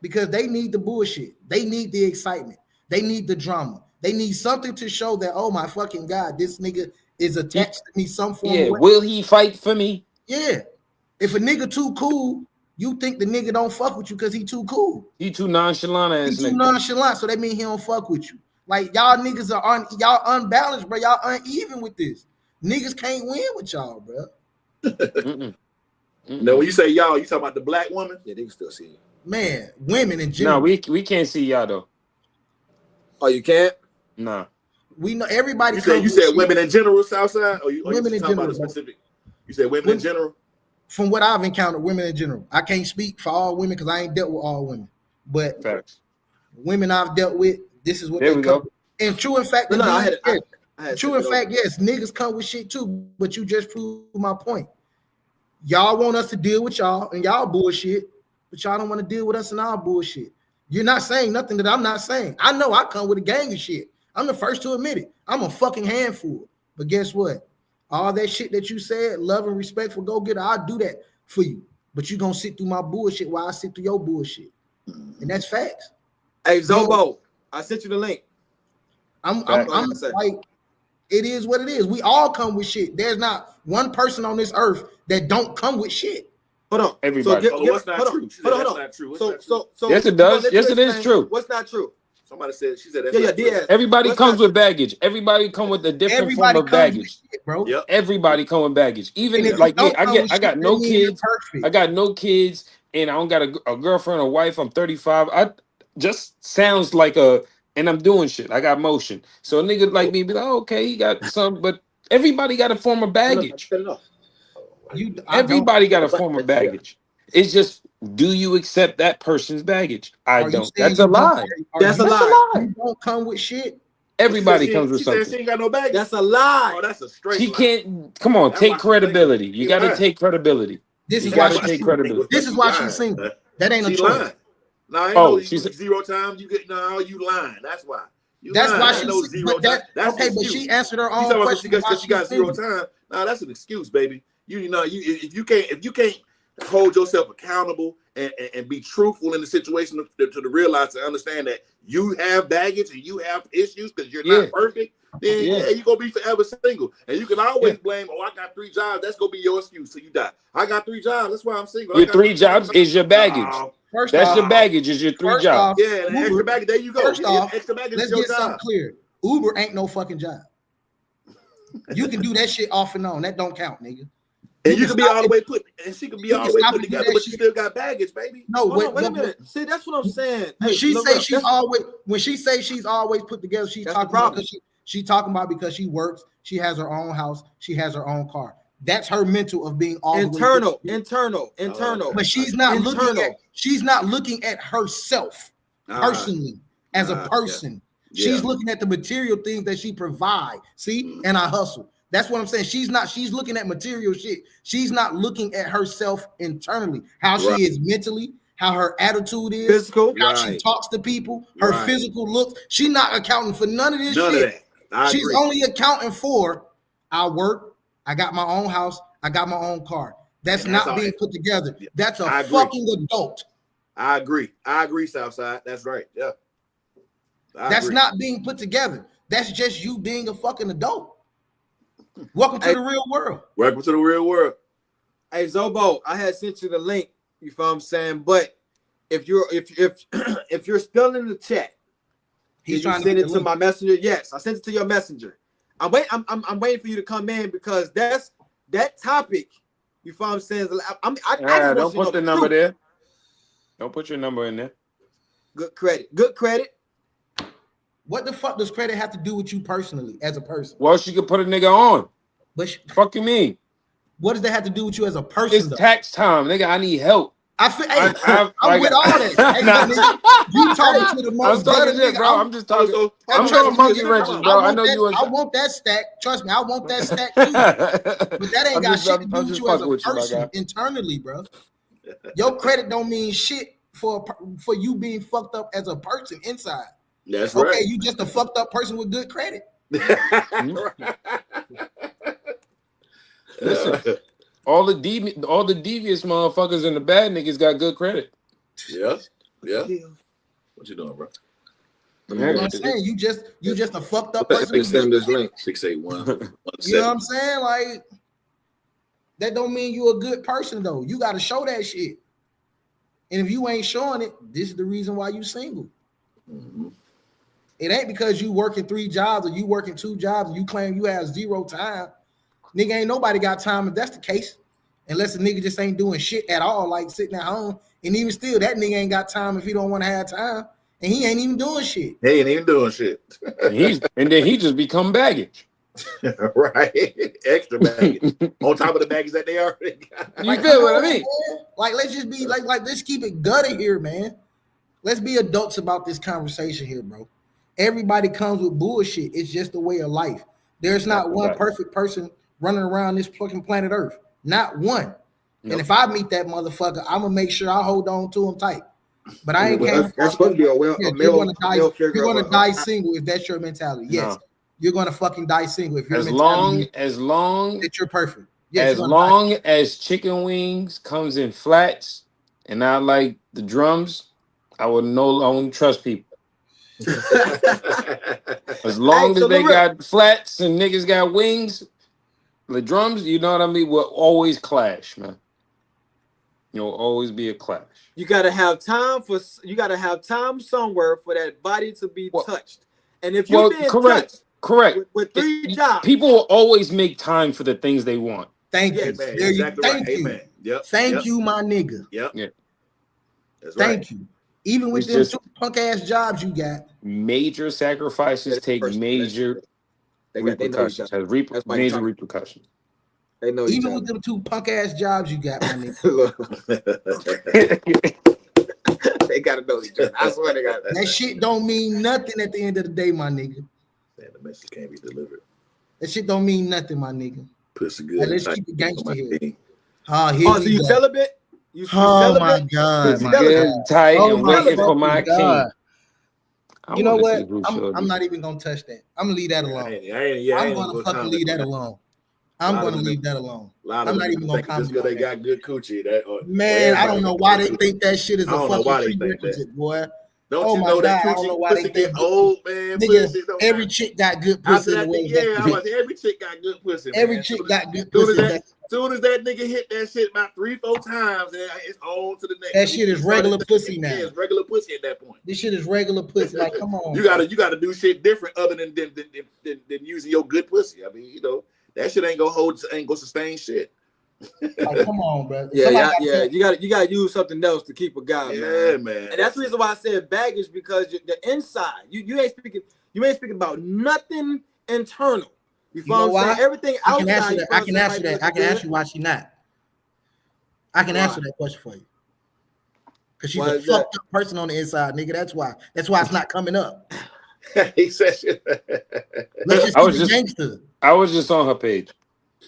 Speaker 2: Because they need the bullshit. They need the excitement. They need the drama. They need something to show that, oh my fucking God, this nigga is attached to me some form of way.
Speaker 4: Will he fight for me?
Speaker 2: Yeah. If a nigga too cool, you think the nigga don't fuck with you because he too cool.
Speaker 4: He too nonchalant.
Speaker 2: He too nonchalant, so that means he don't fuck with you. Like y'all niggas are y'all unbalanced, bro. Y'all uneven with this. Niggas can't win with y'all, bro.
Speaker 3: No, when you say y'all, you talking about the black woman?
Speaker 1: Yeah, they can still see you.
Speaker 2: Man, women in general.
Speaker 4: No, we can't see y'all though.
Speaker 1: Oh, you can't?
Speaker 4: No.
Speaker 2: We know everybody.
Speaker 3: You said women in general, Southside, or you
Speaker 2: women in general.
Speaker 3: Specific? You said women in general.
Speaker 2: From what I've encountered, women in general. I can't speak for all women because I ain't dealt with all women. But women I've dealt with, this is what
Speaker 4: there we go.
Speaker 2: And true in fact,
Speaker 1: true in
Speaker 2: fact, yes, niggas come with shit too. But you just proved my point. Y'all want us to deal with y'all and y'all bullshit, but y'all don't want to deal with us and our bullshit. You're not saying nothing that I'm not saying. I know I come with a gang of shit. I'm the first to admit it. I'm a fucking handful. But guess what? All that shit that you said, love and respect for go-getter, I'll do that for you. But you gonna sit through my bullshit while I sit through your bullshit. And that's facts.
Speaker 1: Hey, Zobo, I sent you the link.
Speaker 2: I'm like, it is what it is. We all come with shit. There's not one person on this earth that don't come with shit.
Speaker 1: Hold on.
Speaker 4: Everybody.
Speaker 3: What's not true?
Speaker 1: Hold on.
Speaker 3: Not true.
Speaker 1: So
Speaker 4: yes, it does. Yes, it is true.
Speaker 1: What's not true?
Speaker 3: Somebody said she said that's
Speaker 1: yeah.
Speaker 4: Everybody comes with baggage. Everybody come with a different form of baggage,
Speaker 2: shit, bro.
Speaker 3: Yep.
Speaker 4: Everybody come with baggage. Even like me, I got no kids. I got no kids, and I don't got a girlfriend or wife. I'm 35. I just sounds like and I'm doing shit. I got motion. So a nigga like me be like, oh, okay, he got some, but everybody got a form of baggage. Everybody got a form of baggage. It's just, do you accept that person's baggage? I don't. That's a lie.
Speaker 1: That's a lie.
Speaker 2: You don't come with shit.
Speaker 4: Everybody comes with something.
Speaker 3: She ain't got no baggage.
Speaker 1: That's a lie.
Speaker 3: Oh, that's a straight
Speaker 4: She
Speaker 3: lie.
Speaker 4: can't. Come on, take credibility. You got to take credibility.
Speaker 2: This is
Speaker 4: why
Speaker 2: she's single. That ain't a choice.
Speaker 3: No, she's 0 times. You get you lying. That's why.
Speaker 2: That's why she's 0 times. Okay, but she answered her own question.
Speaker 3: She got 0 times. Nah, that's an excuse, baby. If you can't hold yourself accountable and be truthful in the situation to realize to understand that you have baggage and you have issues because you're not perfect, then you're gonna be forever single. And you can always blame, I got 3 jobs. That's gonna be your excuse till you die. I got 3 jobs. That's why I'm single.
Speaker 4: Your 3 jobs is your baggage. That's your baggage. Is your 3 jobs.
Speaker 3: Yeah, and extra baggage. There you go.
Speaker 2: First off,
Speaker 3: extra baggage
Speaker 2: let's get something clear. Uber ain't no fucking job. You can do that shit off and on. That don't count, nigga.
Speaker 3: And you can be all the way put, and she can be all the way put together, but you still got baggage, baby.
Speaker 1: No, wait a minute. See, that's what I'm saying.
Speaker 2: When she say she's always put together, she's talking about because she works, she has her own house, she has her own car. That's her mental of being all
Speaker 1: internal.
Speaker 2: But she's not looking at herself personally as a person. Yeah. She's looking at the material things that she provides. See, and I hustle. That's what I'm saying. She's looking at material shit. She's not looking at herself internally, how she is mentally, how her attitude is,
Speaker 1: physical,
Speaker 2: how she talks to people, her physical looks. She's not accounting for none of this shit.
Speaker 3: Of that.
Speaker 2: She's only accounting for I work, I got my own house, I got my own car. That's not being put together. That's a fucking adult.
Speaker 3: I agree, Southside. That's right. Yeah.
Speaker 2: That's not being put together. That's just you being a fucking adult. Welcome to the real world.
Speaker 3: Welcome to the real world.
Speaker 1: Hey Zobo, I had sent you the link. You feel what I'm saying? But if you're still in the chat, he's trying to send it to my messenger. Yes, I sent it to your messenger. I'm waiting for you to come in because that topic. You feel what I'm saying? I
Speaker 4: don't put the number there. Don't put your number in there.
Speaker 1: Good credit.
Speaker 2: What the fuck does credit have to do with you personally as a person?
Speaker 4: Well, she could put a nigga on.
Speaker 2: But
Speaker 4: fuck you mean?
Speaker 2: What does that have to do with you as a person?
Speaker 4: It's tax time, nigga. I need help.
Speaker 2: I'm with all that. Hey, nigga, you talking to the most better nigga,
Speaker 4: bro. I'm just talking. I'm talking monkey wrenches, bro. I know you.
Speaker 2: I want that stack. Trust me, I want that stack too. But that ain't got shit to do with you as a person internally, bro. Your credit don't mean shit for you being fucked up as a person inside.
Speaker 3: That's right.
Speaker 2: Okay, you just a fucked up person with good credit.
Speaker 4: Listen, all the devious motherfuckers and the bad niggas got good credit.
Speaker 3: Yeah. What you doing, bro?
Speaker 2: You know what I'm saying? You just a fucked up person.
Speaker 3: Send this link 681.
Speaker 2: You know what I'm saying? Like that don't mean you a good person though. You got to show that shit. And if you ain't showing it, this is the reason why you single. Mm-hmm. It ain't because you working 3 jobs or you working 2 jobs and you claim you have 0 time. Nigga, ain't nobody got time if that's the case. Unless a nigga just ain't doing shit at all, like sitting at home. And even still, that nigga ain't got time if he don't want to have time. And he ain't even doing shit.
Speaker 3: He ain't even doing shit.
Speaker 4: and then he just become baggage.
Speaker 3: Right. Extra baggage. On top of the baggage that they already got.
Speaker 4: You feel what I mean?
Speaker 2: Man. Like, let's just be like, let's keep it gutted here, man. Let's be adults about this conversation here, bro. Everybody comes with bullshit. It's just a way of life. There's not one perfect person running around this fucking planet Earth. Not one. Nope. And if I meet that motherfucker, I'm gonna make sure I hold on to him tight. But I ain't
Speaker 1: that's supposed to be
Speaker 2: you're gonna die single if that's your mentality. Yes, you're gonna fucking die single if you're
Speaker 4: as long
Speaker 2: that you're perfect. Yes,
Speaker 4: as long as chicken wings comes in flats and I like the drums, I will no longer trust people. As long as they got flats and niggas got wings, the drums, you know what I mean, will always clash, man. You'll always be a clash.
Speaker 1: You gotta have time somewhere for that body to be touched. And if you're being touched with 3 jobs,
Speaker 4: people will always make time for the things they want.
Speaker 2: Thank you.
Speaker 3: Man, exactly
Speaker 2: thank you.
Speaker 3: Amen. Yep.
Speaker 2: Thank you, my nigga.
Speaker 3: Yep.
Speaker 4: Yeah.
Speaker 3: That's right.
Speaker 2: Thank you. Even with them 2 punk ass jobs you got.
Speaker 4: Major sacrifices take major repercussions. Major repercussions.
Speaker 1: They know
Speaker 2: even with them 2 punk ass jobs you got, my nigga.
Speaker 1: They gotta know each other. I swear they got
Speaker 2: that shit don't mean nothing at the end of the day, my nigga.
Speaker 3: Man, the message can't be delivered.
Speaker 2: That shit don't mean nothing, my nigga.
Speaker 3: Pussy good.
Speaker 2: Let's keep it gangster here.
Speaker 1: So you celibate?
Speaker 2: Oh my God,
Speaker 4: good, tight, and waiting for my king.
Speaker 2: You know what? I'm not even gonna touch that. I'm gonna leave that alone. I'm gonna fucking leave that alone. I'm gonna leave that alone. I'm not even gonna comment.
Speaker 3: Because they got good coochie.
Speaker 2: Man, I don't know why they think that shit is a fucking prerequisite, boy.
Speaker 3: Don't you know that coochie pussy get old, man?
Speaker 2: Every chick got good pussy.
Speaker 3: Every chick got good pussy.
Speaker 2: Every chick got good pussy.
Speaker 3: Soon as that nigga hit that shit about 3-4 times, it's on to the next.
Speaker 2: That shit is regular pussy now.
Speaker 3: Yeah, it's regular pussy at that point.
Speaker 2: This shit is regular pussy. Like, come on.
Speaker 3: You gotta do shit different other than using your good pussy. I mean, you know, that shit ain't gonna sustain shit.
Speaker 2: Like, come on, bro.
Speaker 1: Yeah. You got to use something else to keep a guy,
Speaker 3: man.
Speaker 1: And that's the reason why I said baggage, because the inside, you ain't speaking about nothing internal. You follow what I'm saying? Everything outside.
Speaker 2: I can answer that. I can ask you why she not. I can answer that question for you. Because she's a fucked up person on the inside, nigga. That's why. That's why it's not coming up.
Speaker 3: He said shit.
Speaker 2: Let's just keep it gangster.
Speaker 4: I was just on her page.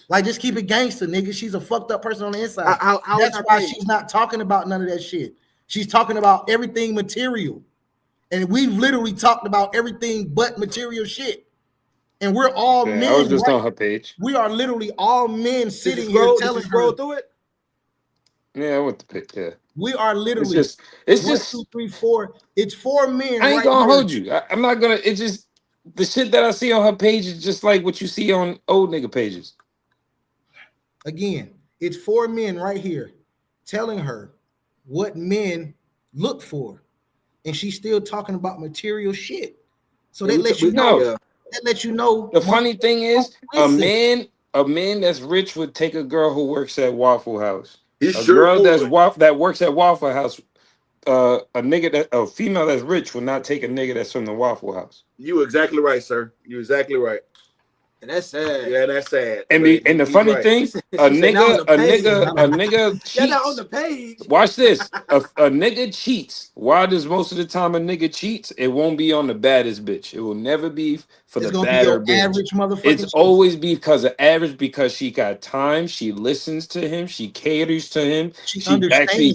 Speaker 2: Like, just keep it gangster, nigga. She's a fucked up person on the inside. That's why she's not talking about none of that shit. She's talking about everything material. And we've literally talked about everything but material shit. And we're all men.
Speaker 4: I was just on her page.
Speaker 2: We are literally all men sitting here telling her.
Speaker 1: Scroll through it?
Speaker 4: Yeah, I went to pick. Yeah.
Speaker 2: We are literally.
Speaker 4: It's just
Speaker 2: 1, 2, 3, 4. It's 4 men.
Speaker 4: I ain't gonna hold you. I'm not gonna. It's just the shit that I see on her page is just like what you see on old nigga pages.
Speaker 2: Again, it's 4 men right here telling her what men look for, and she's still talking about material shit. So they let you know. They let you know.
Speaker 4: The funny thing is, a man that's rich would take a girl who works at Waffle House. Girl that works at Waffle House. A female that's rich would not take a nigga that's from the Waffle House.
Speaker 3: You exactly right, sir. You exactly right.
Speaker 1: And that's sad.
Speaker 3: Yeah, that's sad.
Speaker 4: And the funny thing, a nigga cheats.
Speaker 1: You're not on the page.
Speaker 4: Watch this. A nigga cheats. Why does most of the time a nigga cheats? It won't be on the baddest bitch. It will never be for the badder bitch.
Speaker 2: Average motherfucker.
Speaker 4: It's always because of average, because she got time. She listens to him. She caters to him. She actually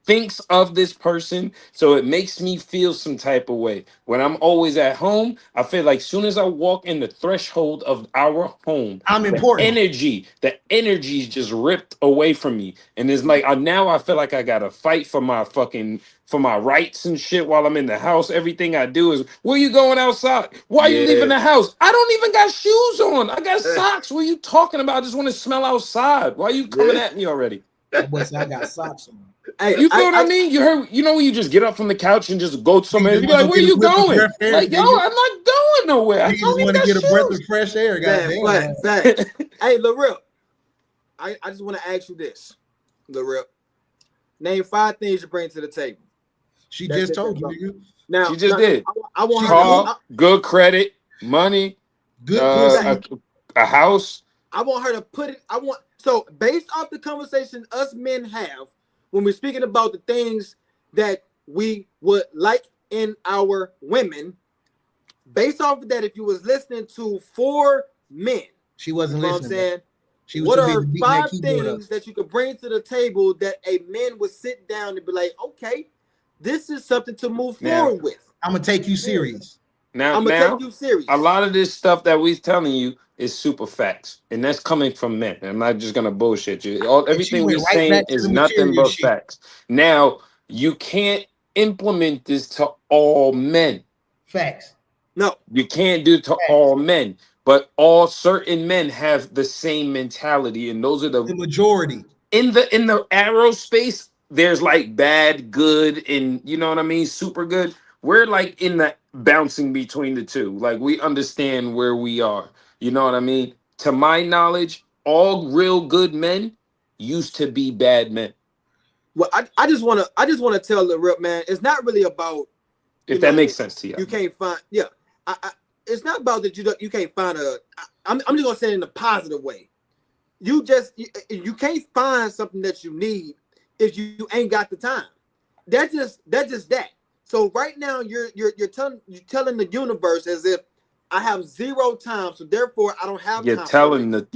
Speaker 4: thinks of this person. So it makes me feel some type of way. When I'm always at home, I feel like soon as I walk in the threshold of our home,
Speaker 2: I'm important.
Speaker 4: The energy is just ripped away from me. And it's like now I feel like I gotta fight for my rights and shit while I'm in the house. Everything I do is, where you going outside? Why are you leaving the house? I don't even got shoes on. I got socks. What are you talking about? I just want to smell outside. Why are you coming at me already?
Speaker 2: I got socks on.
Speaker 4: Hey, you feel what I mean? You heard, when you just get up from the couch and just go somewhere, you be like, where you going? Like, yo, I'm not going nowhere. I don't even
Speaker 2: want to get
Speaker 4: shoes.
Speaker 2: a breath of fresh air, goddamn.
Speaker 1: Hey, Lil I just want to ask you this, Lil Name 5 things you bring to the table.
Speaker 2: She just told you, nigga.
Speaker 1: Now
Speaker 4: she just did.
Speaker 1: I want
Speaker 4: her good credit, money, good a house.
Speaker 1: I want her to put it. So based off the conversation us men have when we're speaking about the things that we would like in our women, based off of that, if you was listening to 4 men,
Speaker 2: she wasn't listening.
Speaker 1: What I'm saying? What are 5 things that you could bring to the table that a man would sit down and be like, okay, this is something to move forward with. I'm
Speaker 2: gonna take you serious.
Speaker 1: I'm gonna take you serious.
Speaker 4: A lot of this stuff that we're telling you is super facts, and that's coming from men. I'm not just gonna bullshit you. Everything we're saying is nothing but facts. Now you can't implement this to all men.
Speaker 2: Facts.
Speaker 1: No,
Speaker 4: you can't do it to all men, but all certain men have the same mentality, and those are the
Speaker 2: majority.
Speaker 4: In the aerospace, there's like bad, good, and you know what I mean, super good. We're like in the bouncing between the two. Like we understand where we are. You know what I mean? To my knowledge, all real good men used to be bad men.
Speaker 1: Well, I just want to tell the real man, it's not really about,
Speaker 4: if that makes sense to you.
Speaker 1: You can't find, it's not about that you can't find I'm just gonna say it in a positive way. You can't find something that you need if you ain't got the time. That's just that. So right now you're telling the universe as if I have 0 time, so therefore I don't have time.
Speaker 4: You're telling the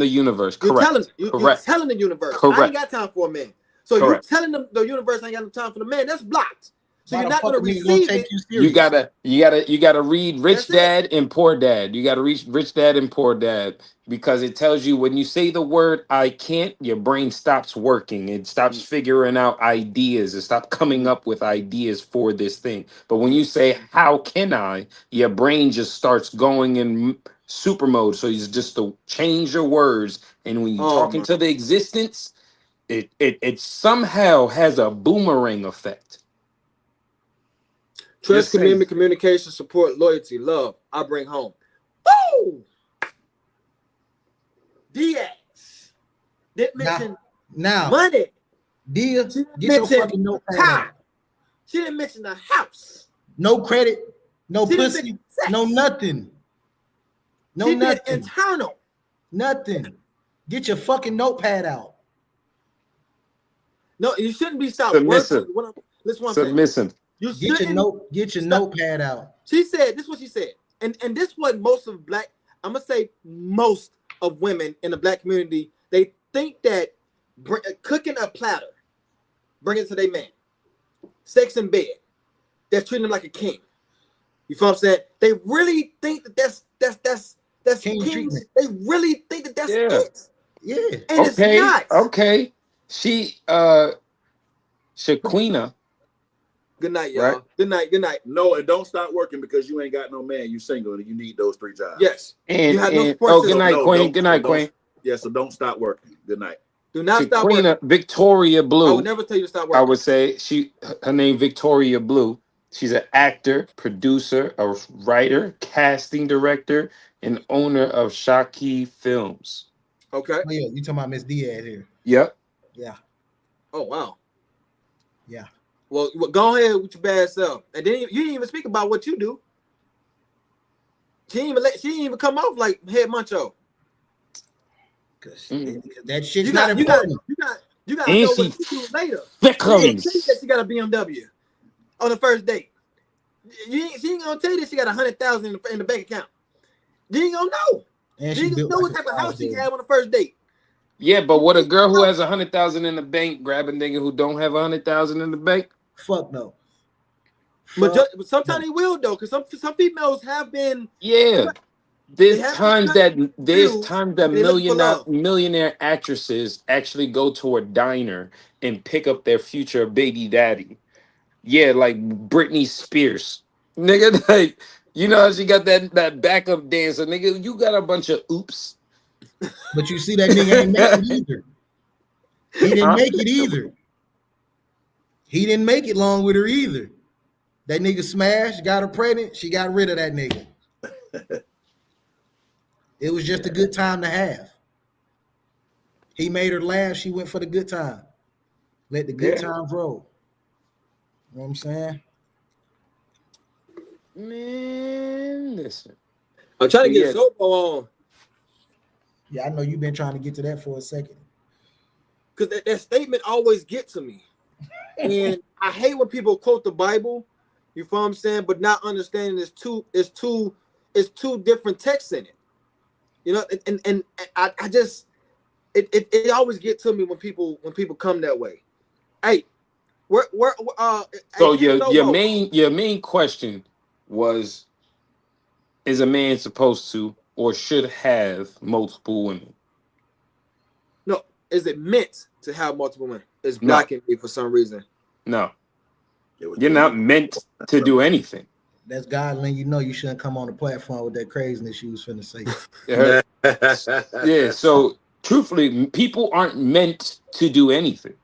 Speaker 4: universe. Correct.
Speaker 1: You're telling the universe.
Speaker 4: Correct.
Speaker 1: I ain't got time for a man. So you're telling the universe I ain't got no time for the man. That's blocked. So you're not going to receive it.
Speaker 4: You gotta read Rich Dad and Poor Dad. You gotta read Rich Dad and Poor Dad, because it tells you when you say the word I can't, your brain stops working. It stops figuring out ideas. It stops coming up with ideas for this thing. But when you say how can I, your brain just starts going in super mode. So you just to change your words, and when you're talking to the existence, it somehow has a boomerang effect.
Speaker 1: Trust, commitment, communication, support, loyalty, love. I bring home. Woo! Diaz. Didn't mention
Speaker 2: now
Speaker 1: money.
Speaker 2: Dear, get your fucking notepad out.
Speaker 1: She didn't mention the house.
Speaker 2: No credit, no
Speaker 1: She
Speaker 2: pussy, no nothing. No
Speaker 1: she
Speaker 2: nothing.
Speaker 1: Did internal.
Speaker 2: Nothing. Get your fucking notepad out.
Speaker 1: No, you shouldn't be stopped
Speaker 4: Submissive.
Speaker 1: working. Listen, what
Speaker 4: Submissive.
Speaker 1: You
Speaker 2: get your notepad out.
Speaker 1: She said, this is what she said. And this is what most of I'm going to say most of women in the black community, they think that cooking a platter, bring it to their man, sex in bed, they're treating them like a king. You feel what I'm saying? They really think that that's
Speaker 2: king treatment.
Speaker 1: They really think that that's it.
Speaker 2: Yeah.
Speaker 1: And it's not.
Speaker 4: Okay. She Shaquina.
Speaker 1: Good night, y'all.
Speaker 4: Right?
Speaker 1: Good night.
Speaker 3: No, and don't stop working because you ain't got no man. You single and you need those 3 jobs.
Speaker 1: Yes.
Speaker 4: And,
Speaker 1: you have
Speaker 4: and
Speaker 1: no support
Speaker 4: good night, Queen. Good night, Queen.
Speaker 3: Yeah, so don't stop working. Good night.
Speaker 1: Do not stop working.
Speaker 4: Victoria Blue.
Speaker 1: I would never tell you to stop working.
Speaker 4: I would say her name Victoria Blue. She's an actor, producer, a writer, casting director, and owner of Shaki Films.
Speaker 1: Okay.
Speaker 2: Oh, yeah, you talking about Miss Diaz here?
Speaker 4: Yep.
Speaker 2: Yeah.
Speaker 1: Oh wow.
Speaker 2: Yeah.
Speaker 1: Well, go ahead with your bad self, and then you didn't even speak about what you do. She didn't even come off like head muncho.
Speaker 2: Cause that shit's not important.
Speaker 1: You got to know what you do later. She got a BMW on the first date. She ain't gonna tell you that she got 100,000 in the bank account. You ain't gonna know. And you ain't know what type of house she had on the first date.
Speaker 4: Yeah, but what a girl who has 100,000 in the bank grab a nigga who don't have 100,000 in the bank?
Speaker 2: Fuck no.
Speaker 1: But sometimes they will though, because some females have been.
Speaker 4: Yeah, there's times that millionaire actresses actually go to a diner and pick up their future baby daddy. Yeah, like Britney Spears, nigga. Like, you know, she got that backup dancer, nigga. You got a bunch of oops.
Speaker 2: But you see that nigga ain't make it either. He didn't make it either. He didn't make it long with her either. That nigga smashed, got her pregnant. She got rid of that nigga. It was just a good time to have. He made her laugh. She went for the good time. Let the good times roll. You know what I'm saying?
Speaker 4: Man, listen.
Speaker 1: I'm trying to get Zobo on.
Speaker 2: Yeah, I know you've been trying to get to that for a second.
Speaker 1: Because that statement always gets to me. And I hate when people quote the Bible, you feel what I'm saying, but not understanding it's two different texts in it. You know, and I just it always gets to me when people come that way. Hey,
Speaker 4: so your main question was, is a man supposed to or should have multiple women?
Speaker 1: No, is it meant to have multiple women? It's blocking me for some reason.
Speaker 4: No. You're not meant to do anything.
Speaker 2: That's God letting you know you shouldn't come on the platform with that craziness you was finna say.
Speaker 4: Yeah, so truthfully, people aren't meant to do anything.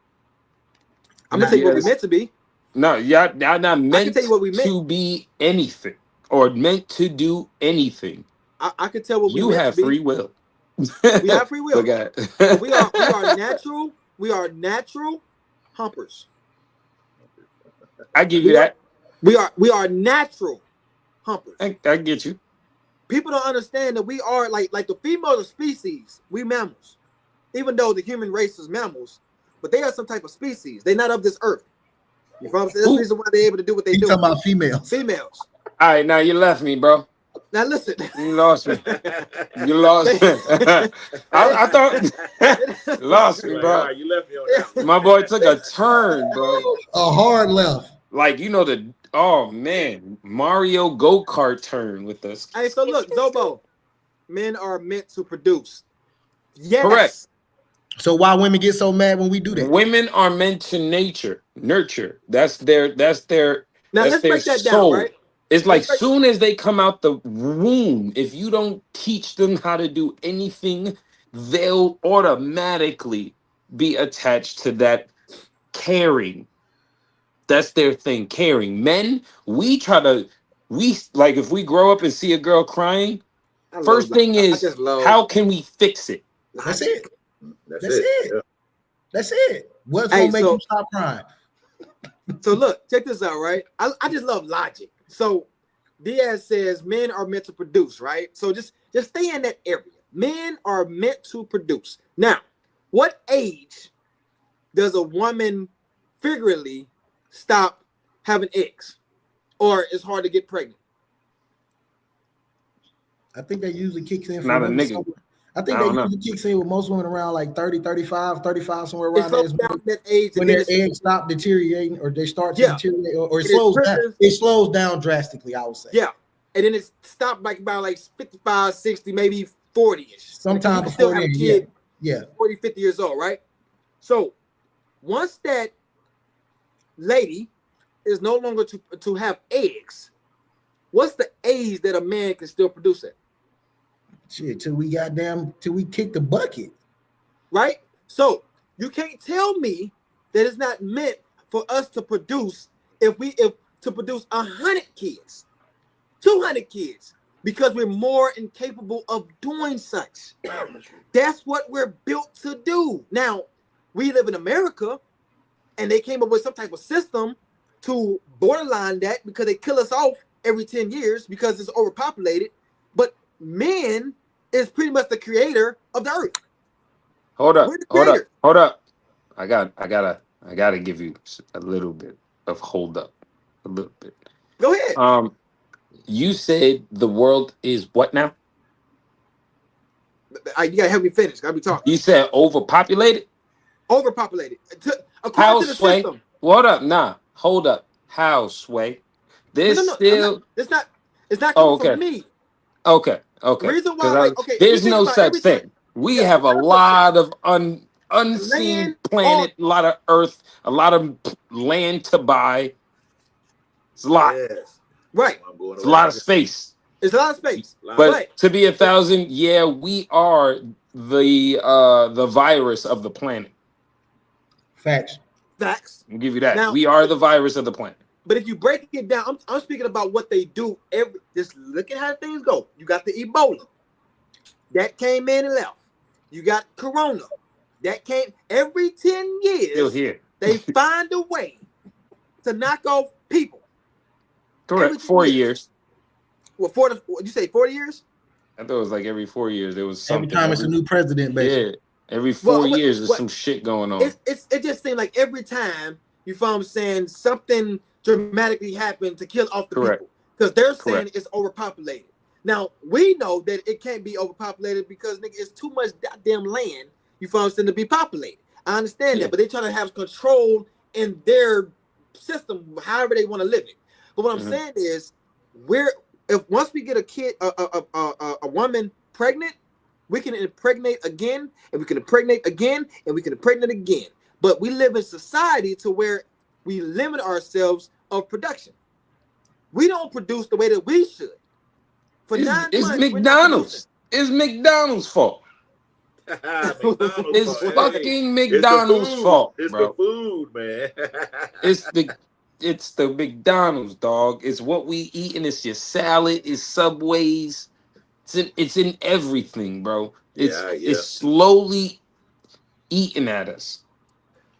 Speaker 1: I'm gonna tell you what we're meant to be.
Speaker 4: No, y'all not meant
Speaker 1: to
Speaker 4: be anything or meant to do anything.
Speaker 1: I can tell what
Speaker 4: you have free will.
Speaker 1: We have free will. we are natural. We are natural humpers.
Speaker 4: I give you that.
Speaker 1: We are natural humpers.
Speaker 4: I get you.
Speaker 1: People don't understand that we are like the females of species. We mammals, even though the human race is mammals, but they are some type of species. They're not of this earth. You know what I'm saying? That's the reason why they're able to do what they do.
Speaker 2: Talking about females.
Speaker 1: Females.
Speaker 4: All right, now you left me, bro.
Speaker 1: Now listen.
Speaker 4: You lost me. You lost me. I thought lost me, bro.
Speaker 3: You left me on that.
Speaker 4: My boy took a turn, bro.
Speaker 2: A hard left.
Speaker 4: Like, you know, Mario go-kart turn with us.
Speaker 1: Hey, so look, Zobo, men are meant to produce. Yes.
Speaker 4: Correct.
Speaker 2: So why women get so mad when we do that?
Speaker 4: Women are meant to nurture. That's their
Speaker 1: now let's break that
Speaker 4: soul.
Speaker 1: down, right?
Speaker 4: It's like soon as they come out the womb, if you don't teach them how to do anything, they'll automatically be attached to that caring. That's their thing, caring. Men, if we grow up and see a girl crying, first thing is, how can we fix it?
Speaker 2: That's it. That's it. Yeah. That's it. What's gonna make you stop crying?
Speaker 1: So look, check this out, right? I just love logic. So Diaz says men are meant to produce, right? So just stay in that area. Men are meant to produce. Now, what age does a woman figuratively stop having eggs, or it's hard to get pregnant?
Speaker 2: I think that usually kicks in for
Speaker 4: not a nigga.
Speaker 2: I think that usually kicks in with most women around like 30, 35, somewhere around there.
Speaker 1: That age
Speaker 2: when their eggs stop deteriorating or they start to deteriorate or it slows down. It slows down drastically, I would say.
Speaker 1: Yeah. And then it stopped like about like 55, 60, maybe 40-ish.
Speaker 2: Sometime
Speaker 1: before
Speaker 2: still
Speaker 1: have a kid, 40, 50 years old, right? So once that lady is no longer to have eggs, what's the age that a man can still produce it?
Speaker 2: Shit, till we kick the bucket.
Speaker 1: Right? So you can't tell me that it's not meant for us to produce if to produce 100 kids, 200 kids, because we're more incapable of doing such. That's what we're built to do. Now, we live in America, and they came up with some type of system to borderline that because they kill us off every 10 years because it's overpopulated. But men is pretty much the creator of the earth.
Speaker 4: Hold up. I gotta give you a little bit of hold up. A little bit.
Speaker 1: Go ahead.
Speaker 4: You said the world is what now?
Speaker 1: You gotta help me finish. Gotta be talking.
Speaker 4: You said overpopulated?
Speaker 1: Overpopulated.
Speaker 4: How, Sway? System. What up? Nah. Hold up. How, Sway? There's still.
Speaker 1: It's not coming from me.
Speaker 4: Okay.
Speaker 1: The reason why,
Speaker 4: there's no such thing. We have a lot of unseen planet, a lot of earth, a lot of land to buy. It's a lot.
Speaker 1: Yes. Right.
Speaker 4: It's a lot of space.
Speaker 1: It's a lot of space.
Speaker 4: But to be 1,000, we are the virus of the planet.
Speaker 2: Facts.
Speaker 4: I'll give you that. Now, we are the virus of the planet.
Speaker 1: But if you break it down, I'm speaking about what they do. Just look at how things go. You got the Ebola that came in and left. You got Corona that came every 10 years.
Speaker 4: Still here.
Speaker 1: They find a way to knock off people.
Speaker 4: Correct. 4 years.
Speaker 1: Well, you say 40 years?
Speaker 4: I thought it was like every 4 years there was something.
Speaker 2: Every time it's a new president, basically.
Speaker 4: Yeah. Every 4 years there's some shit going on.
Speaker 1: It just seemed like every time, you feel what I'm saying, something dramatically happened to kill off the people. Because they're saying it's overpopulated. Now, we know that it can't be overpopulated because, nigga, it's too much goddamn land, you feel what I'm saying, to be populated. I understand that, but they're trying to have control in their system, however they want to live it. But what I'm saying is, once we get a kid, a woman pregnant, we can impregnate again, and we can impregnate again, and we can impregnate again. But we live in society to where we limit ourselves of production. We don't produce the way that we should. For 9 months,
Speaker 4: McDonald's. It's McDonald's fault. It's fucking McDonald's fault,
Speaker 3: it's
Speaker 4: bro.
Speaker 3: The food, man.
Speaker 4: It's the McDonald's, dog. It's what we eat, and it's your salad. It's Subways. It's in everything, bro. It's slowly eating at us.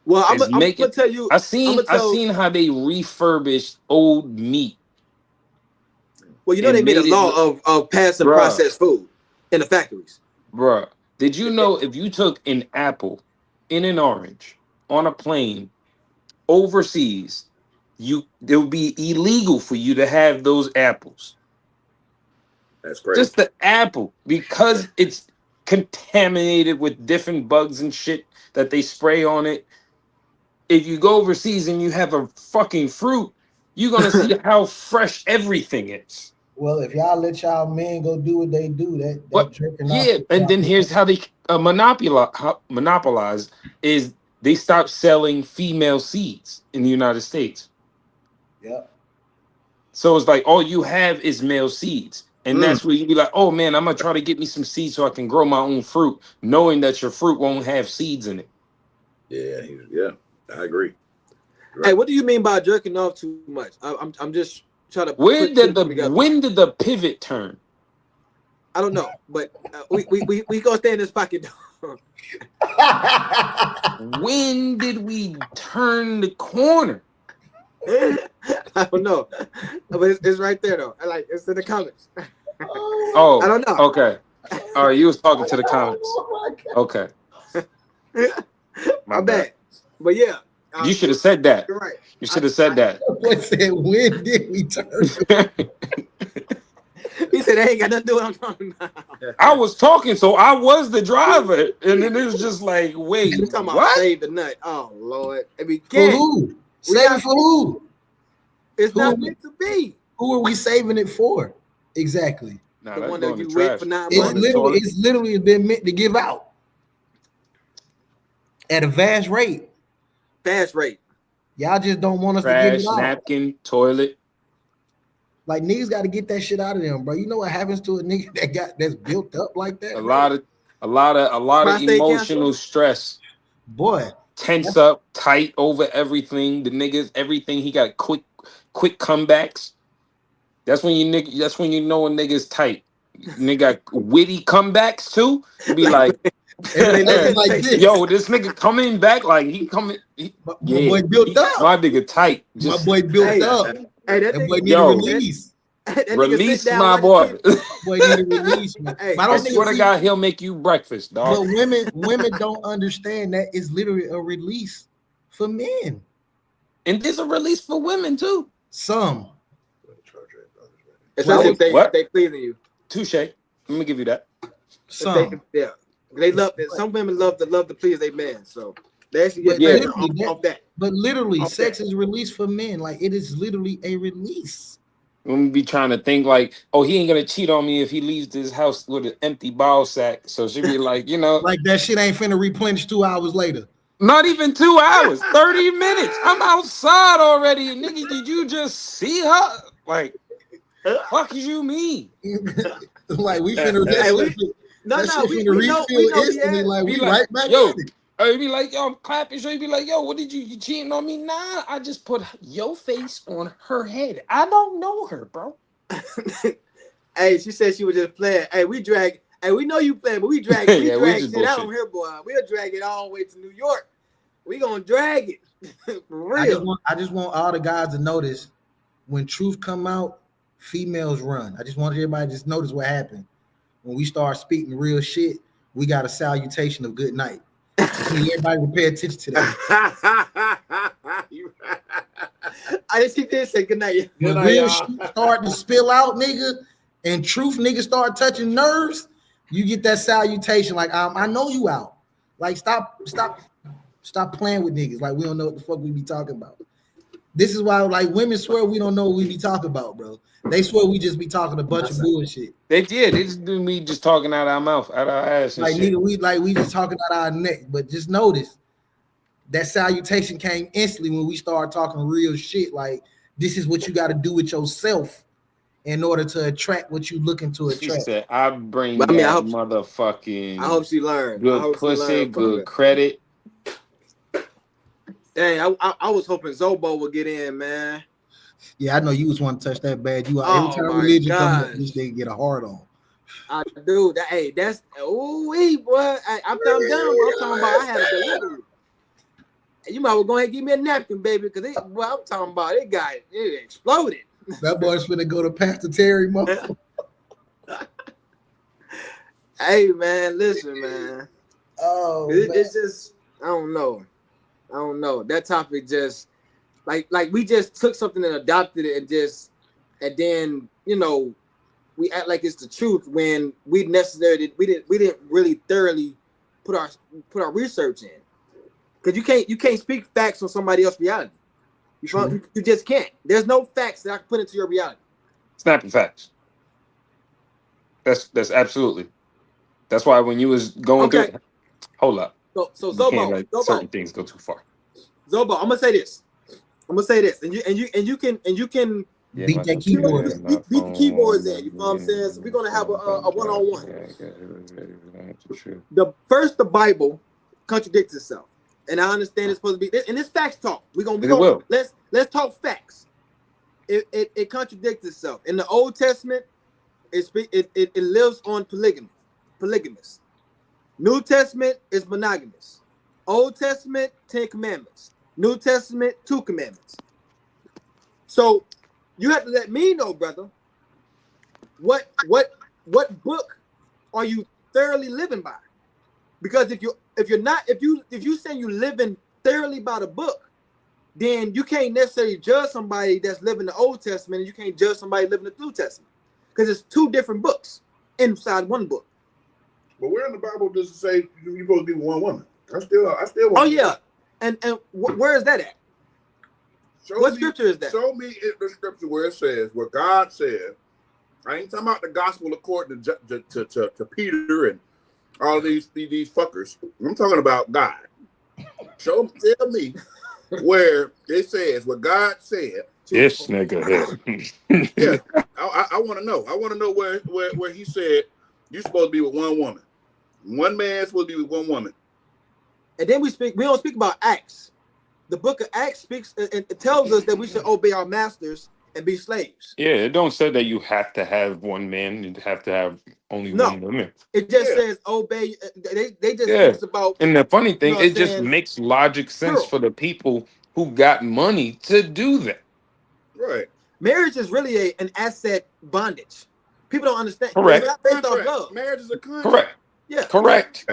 Speaker 1: Well, I'm gonna tell you.
Speaker 4: I seen how they refurbished old meat.
Speaker 1: Well, you know they made a law of passing processed food in the factories.
Speaker 4: Bruh, did you know if you took an apple in an orange on a plane overseas, it would be illegal for you to have those apples?
Speaker 3: That's crazy.
Speaker 4: Just the apple, because it's contaminated with different bugs and shit that they spray on it. If you go overseas and you have a fucking fruit, you're gonna see how fresh everything is.
Speaker 2: Well, if y'all let y'all men go do what they do,
Speaker 4: and then here's how they monopolize is they stop selling female seeds in the United States.
Speaker 2: Yeah.
Speaker 4: So it's like all you have is male seeds. And that's where you be like, oh man, I'm gonna try to get me some seeds so I can grow my own fruit, knowing that your fruit won't have seeds in it.
Speaker 3: Yeah, I agree.
Speaker 1: Right. Hey, what do you mean by jerking off too much? I'm just trying to.
Speaker 4: When did the pivot turn?
Speaker 1: I don't know, but we gonna stay in this pocket.
Speaker 4: When did we turn the corner?
Speaker 1: I don't know, but it's right there though. It's in the comments.
Speaker 4: Oh,
Speaker 1: I don't know.
Speaker 4: Okay. All right, you was talking to the comments. Okay.
Speaker 1: My bad. But yeah.
Speaker 4: You should have said that.
Speaker 1: You're right.
Speaker 4: You should have said that.
Speaker 2: What said, when did we turn?
Speaker 1: He said, "They ain't got nothing to do with what I'm talking about."
Speaker 4: I was talking, so I was the driver, and then it was just like, wait,
Speaker 1: You talking about
Speaker 4: what?
Speaker 1: save the nut? Oh Lord, and we
Speaker 2: For
Speaker 1: can't.
Speaker 2: who? Save it for who?
Speaker 1: It's
Speaker 2: Who?
Speaker 1: not meant to be.
Speaker 2: Who are we saving it for? Exactly.
Speaker 4: Nah,
Speaker 1: The
Speaker 4: that's
Speaker 1: one
Speaker 4: going
Speaker 1: that
Speaker 4: to
Speaker 1: you wait
Speaker 4: trash.
Speaker 1: for 9
Speaker 2: It's
Speaker 1: months.
Speaker 2: literally been meant to give out at a vast rate.
Speaker 1: Fast rate.
Speaker 2: Y'all just don't want us to
Speaker 4: Trash,
Speaker 2: give it out.
Speaker 4: napkin, toilet.
Speaker 2: Like niggas got to get that shit out of them, bro. You know what happens to a nigga that's built up like that?
Speaker 4: A
Speaker 2: bro?
Speaker 4: lot of
Speaker 1: Prostate
Speaker 4: emotional
Speaker 1: cancer?
Speaker 4: stress.
Speaker 2: Boy,
Speaker 4: Tense up, tight over everything. The niggas, everything. He got quick comebacks. That's when you know a nigga's tight. Nigga got witty comebacks too. You be like, yo, this nigga coming back like he coming.
Speaker 2: my boy built up.
Speaker 4: My nigga tight.
Speaker 2: My boy built up.
Speaker 1: Hey, that
Speaker 2: That boy
Speaker 1: nigga,
Speaker 2: need a release.
Speaker 1: that nigga
Speaker 4: Release
Speaker 1: sit down
Speaker 4: my
Speaker 1: like
Speaker 4: boy.
Speaker 2: Boy need a release, man.
Speaker 1: Hey,
Speaker 2: But I
Speaker 4: I
Speaker 2: don't
Speaker 4: swear to
Speaker 2: think
Speaker 4: God, he'll make you breakfast, dog.
Speaker 2: but women don't understand that it's literally a release for men.
Speaker 4: And there's a release for women too.
Speaker 2: Some.
Speaker 1: especially
Speaker 4: What?
Speaker 1: if they pleasing you.
Speaker 4: Touche. Let me give you that.
Speaker 2: Some.
Speaker 1: They love it. Some women love to please their man, so they actually get
Speaker 2: But
Speaker 1: better off that.
Speaker 2: But literally,
Speaker 1: Off
Speaker 2: sex
Speaker 1: that.
Speaker 2: is release for men. Like it is literally a release.
Speaker 4: Women be trying to think like, oh, he ain't gonna cheat on me if he leaves this house with an empty ball sack. So she be like,
Speaker 2: Like that shit ain't finna replenish 2 hours later.
Speaker 4: not even 2 hours, 30 minutes. I'm outside already. Nigga, did you just see her? Like, fuck you mean?
Speaker 2: Like we finna
Speaker 1: we know
Speaker 2: instantly. Like
Speaker 4: Be
Speaker 2: we
Speaker 4: like,
Speaker 2: right back
Speaker 4: yo,
Speaker 2: in it.
Speaker 4: or be like, yo, I'm clapping. So you be like, yo, what did you cheating on me? Nah, I just put your face on her head. I don't know her, bro.
Speaker 1: Hey, she said she was just playing. Hey, we know you playing, but we drag
Speaker 4: Yeah, we
Speaker 1: drag
Speaker 4: just
Speaker 1: shit out
Speaker 4: bullshit.
Speaker 1: here, boy. We'll drag it all the way to New York. We gonna drag it. For
Speaker 2: I
Speaker 1: real.
Speaker 2: just want all the guys to notice when truth come out, females run. I just want everybody to just notice what happened. When we start speaking real shit, we got a salutation of good night. Just need everybody to pay attention to that.
Speaker 1: I just did say good night.
Speaker 2: When real shit start to spill out, nigga, and truth niggas start touching nerves, you get that salutation. Like, I know you out. Like, stop playing with niggas. Like, we don't know what the fuck we be talking about. This is why, like, women swear we don't know what we be talking about, bro. They swear we just be talking a bunch of bullshit.
Speaker 4: They did. They just do me just talking out our mouth, out our ass and
Speaker 2: Like,
Speaker 4: shit.
Speaker 2: nigga, we just talking out our neck. But just notice that salutation came instantly when we started talking real shit. Like, this is what you got to do with yourself in order to attract what you looking to attract.
Speaker 4: She said, I bring
Speaker 1: But I mean,
Speaker 4: motherfucking
Speaker 1: I hope she learned.
Speaker 4: good pussy, good credit.
Speaker 1: Dang, I was hoping Zobo would get in, man.
Speaker 2: Yeah, I know you was want to touch that bad. You
Speaker 1: Oh,
Speaker 2: every time
Speaker 1: my
Speaker 2: religion comes up,
Speaker 1: gosh.
Speaker 2: this nigga get a hard on.
Speaker 1: I do. That's boy. I'm down. I'm talking about. I had a delivery. You might well go ahead and give me a napkin, baby, because I'm talking about it exploded.
Speaker 2: That boy's finna go to Pastor Terry, mom.
Speaker 1: Hey, man, listen, man.
Speaker 2: Oh,
Speaker 1: It's just I don't know. That topic just like we just took something and adopted it and then we act like it's the truth when we didn't really thoroughly put our research in, because you can't speak facts on somebody else's reality. You just can't. There's no facts that I can put into your reality.
Speaker 4: Snapping facts. That's absolutely. That's why when you was going through, hold up.
Speaker 1: So
Speaker 4: You
Speaker 1: Zobo,
Speaker 4: can't let certain things go too far.
Speaker 1: Zobo, I'm gonna say this, and you can
Speaker 4: Yeah,
Speaker 2: beat that keyboard.
Speaker 1: beat the keyboards in. You know what I'm saying? So we're gonna have a one-on-one. The Bible contradicts itself, and I understand it's supposed to be, and it's facts talk. Let's talk facts. It contradicts itself. In the Old Testament, it lives on polygamous. New Testament is monogamous. Old Testament, 10 commandments. New Testament, 2 commandments. So you have to let me know, brother, what book are you thoroughly living by? Because if you say you living thoroughly by the book, then you can't necessarily judge somebody that's living the Old Testament, and you can't judge somebody living the New Testament, because it's 2 different books inside one book.
Speaker 3: But where in the Bible does it say you're supposed to be one woman? I still want.
Speaker 1: Oh yeah, and where is that at? What scripture is that?
Speaker 3: Show me the scripture where it says what God said. I ain't talking about the gospel according to Peter and all these fuckers. I'm talking about God. Tell me where it says what God said.
Speaker 4: This nigga here.
Speaker 3: Yeah, I want to know. I want to know where he said you're supposed to be with one woman. One man's supposed to be with one woman.
Speaker 1: And then we don't speak about Acts. The book of Acts speaks and it tells us that we should obey our masters and be slaves.
Speaker 4: Yeah, it don't say that you have to have one man, you have to have only one woman.
Speaker 1: It just says obey. They just speaks about.
Speaker 4: And the funny thing, it just makes logic sense for the people who got money to do that.
Speaker 3: Right.
Speaker 1: Marriage is really an asset bondage. People don't understand.
Speaker 4: Correct.
Speaker 1: It's not based off love.
Speaker 3: Marriage is a contract.
Speaker 4: Correct.
Speaker 1: Yeah.
Speaker 4: Correct.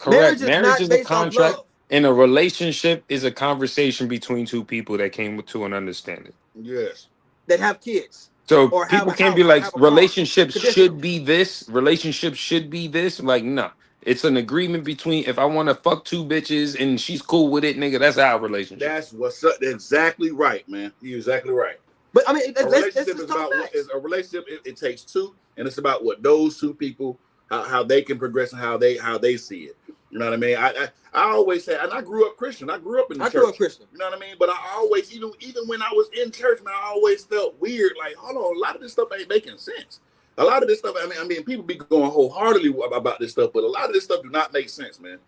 Speaker 1: Marriage
Speaker 4: is a contract, and a relationship is a conversation between 2 people that came to an understanding.
Speaker 3: Yes.
Speaker 1: That have kids.
Speaker 4: So people can't be like, relationships should be this. Relationships should be this. Like, no. It's an agreement between, if I want to fuck 2 bitches and she's cool with it, nigga, that's our relationship.
Speaker 3: That's what's up. Exactly right, man. You're exactly right.
Speaker 1: But I mean,
Speaker 3: a relationship is about a relationship. It takes 2, and it's about what those 2 people, how they can progress and how they see it. You know what I mean? I always say, and I grew up Christian. I grew up in the church.
Speaker 1: I grew up Christian.
Speaker 3: You know what I mean? But I always, even when I was in church, man, I always felt weird. Like, hold on, a lot of this stuff ain't making sense. A lot of this stuff, I mean, people be going wholeheartedly about this stuff, but a lot of this stuff do not make sense, man.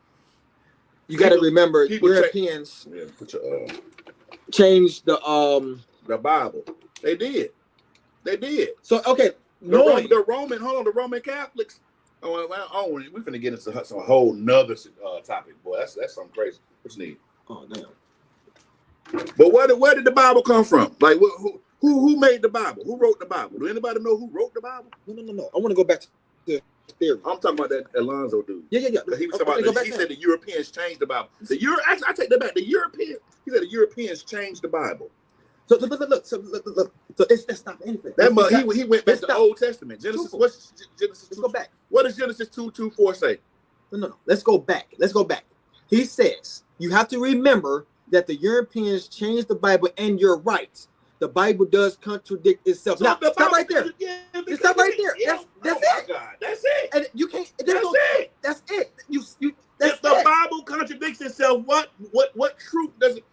Speaker 1: You got to remember, Europeans changed the Bible.
Speaker 3: They did.
Speaker 1: So okay,
Speaker 3: the Roman Catholics. Oh, we finna get into some whole nother topic, boy. That's something crazy. What you need?
Speaker 1: Oh damn.
Speaker 3: But where did the Bible come from? Like, who made the Bible? Who wrote the Bible? Do anybody know who wrote the Bible?
Speaker 1: No. I want to go back to the theory.
Speaker 3: I'm talking about that Alonzo dude.
Speaker 1: Yeah.
Speaker 3: He was talking about. He said the Europeans changed the Bible. Actually, I take that back. He said the Europeans changed the Bible.
Speaker 1: So look. So it's not anything.
Speaker 3: He went back to the Old Testament. Genesis. What's Genesis?
Speaker 1: Let's go back.
Speaker 3: What does Genesis 2:4 say?
Speaker 1: No. Let's go back. He says you have to remember that the Europeans changed the Bible, and you're right. The Bible does contradict itself. Now, stop right there. Stop right there. That's it.
Speaker 3: God, that's it.
Speaker 1: And you can't. That's it.
Speaker 3: If the Bible contradicts itself, what truth does it?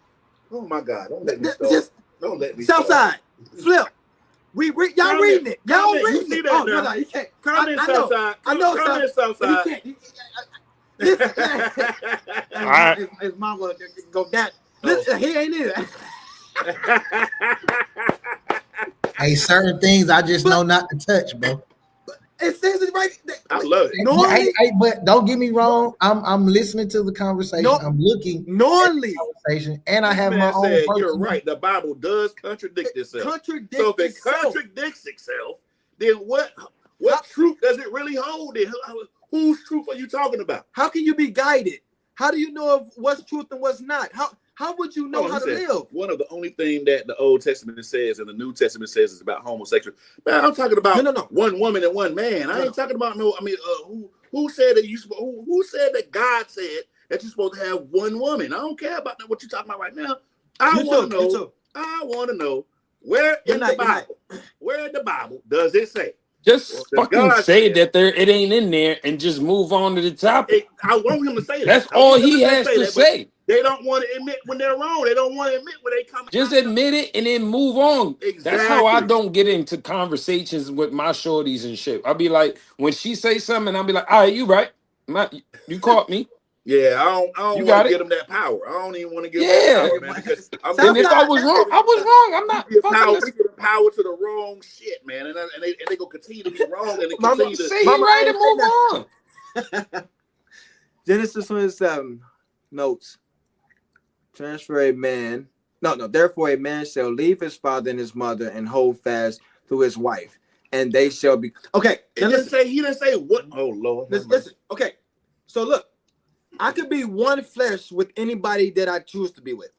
Speaker 3: Oh my God! Don't let me start. Don't let me.
Speaker 1: SouthSide, flip. Y'all reading it. Y'all reading it.
Speaker 3: Oh
Speaker 1: no, you can't.
Speaker 3: Comment SouthSide.
Speaker 1: I know
Speaker 3: SouthSide.
Speaker 1: Listen, his mom will go down. Listen, he ain't either.
Speaker 2: Hey, certain things I just know not to touch, bro.
Speaker 1: It says it right.
Speaker 3: I love it.
Speaker 2: Normally, but don't get me wrong. I'm listening to the conversation. I'm looking at the conversation, and I have my own.
Speaker 3: You're right. The Bible does contradict itself. So if it contradicts itself, then what truth does it really hold? Whose truth are you talking about?
Speaker 1: How can you be guided? How do you know of what's truth and what's not? How would you know how to live?
Speaker 3: One of the only thing that the Old Testament says and the New Testament says is about homosexual. Man, I'm talking about one woman and one man. I ain't talking about who said that who said that God said that you're supposed to have one woman. I don't care about what you're talking about right now. I want to know where in the Bible does it say?
Speaker 4: Just fucking say that it ain't in there and just move on to the topic.
Speaker 3: I want him to say that.
Speaker 4: That's all he has to say.
Speaker 3: They don't want to admit when they're wrong. They don't want to admit when they come.
Speaker 4: Just admit it and then move on. Exactly. That's how I don't get into conversations with my shorties and shit. I'll be like, when she say something, I'll be like, all right, you right. You caught me.
Speaker 3: Yeah, I don't want to give them that power. I don't even want to give them that power, man. Because if
Speaker 4: I was wrong, I was wrong. I'm not fucking
Speaker 3: power to the wrong shit, man, and they gonna continue to be wrong, and they continue to
Speaker 4: say right and move on.
Speaker 1: Genesis 27 notes. Transfer a man. No. Therefore, a man shall leave his father and his mother and hold fast to his wife, and they shall be. Okay.
Speaker 3: He didn't say what. Oh Lord.
Speaker 1: Listen. Okay. So look, I could be one flesh with anybody that I choose to be with.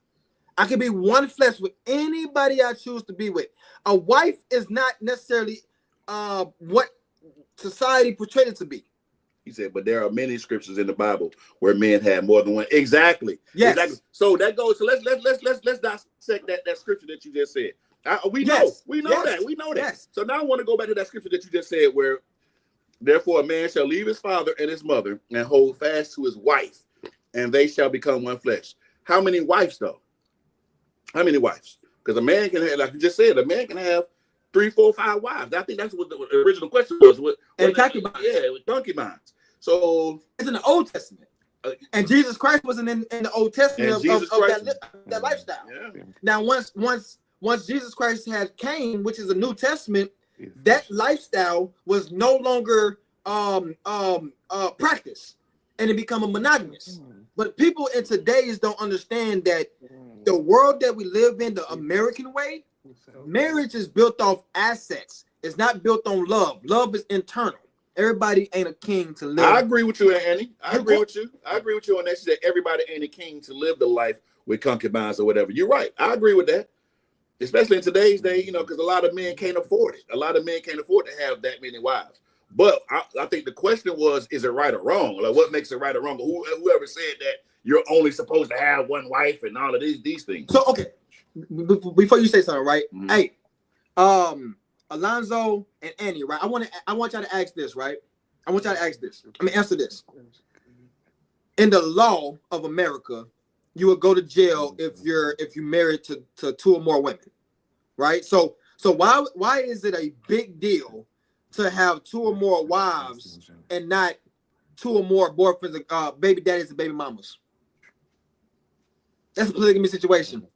Speaker 1: I could be one flesh with anybody I choose to be with. A wife is not necessarily what society portrayed it to be.
Speaker 3: He said, but there are many scriptures in the Bible where men had more than one. Exactly.
Speaker 1: Yes.
Speaker 3: Exactly. So that goes. So let's dissect that scripture that you just said. We know that.
Speaker 1: Yes.
Speaker 3: So now I want to go back to that scripture that you just said, where therefore a man shall leave his father and his mother and hold fast to his wife, and they shall become one flesh. How many wives though? How many wives? Because a man can have, like you just said, a man can have 3, 4, 5 wives. I think that's what the original question was.
Speaker 1: And concubines.
Speaker 3: Yeah, with concubines. So
Speaker 1: it's in the Old Testament, and Jesus Christ wasn't in the Old Testament of that lifestyle.
Speaker 3: Yeah.
Speaker 1: Now, once Jesus Christ came, which is a New Testament, that lifestyle was no longer practiced, and it became a monogamous. But people in today's don't understand that the world that we live in, the American way, marriage is built off assets. It's not built on love. Love is internal. Everybody ain't a king to live.
Speaker 3: I agree with you, Annie. I agree with you on that. That everybody ain't a king to live the life with concubines or whatever. You're right. I agree with that. Especially in today's day, because a lot of men can't afford it. A lot of men can't afford to have that many wives. But I think the question was, is it right or wrong? Like, what makes it right or wrong? Whoever said that you're only supposed to have one wife and all of these things.
Speaker 1: So, okay, before you say something, right?
Speaker 3: Mm-hmm.
Speaker 1: Hey, Alonzo and Annie, right? I want y'all to ask this, right? I want y'all to ask this. Answer this. In the law of America, you would go to jail if you're married to 2 or more women, right? So why is it a big deal to have 2 or more wives and not 2 or more boyfriends, baby daddies and baby mamas? That's a polygamy situation.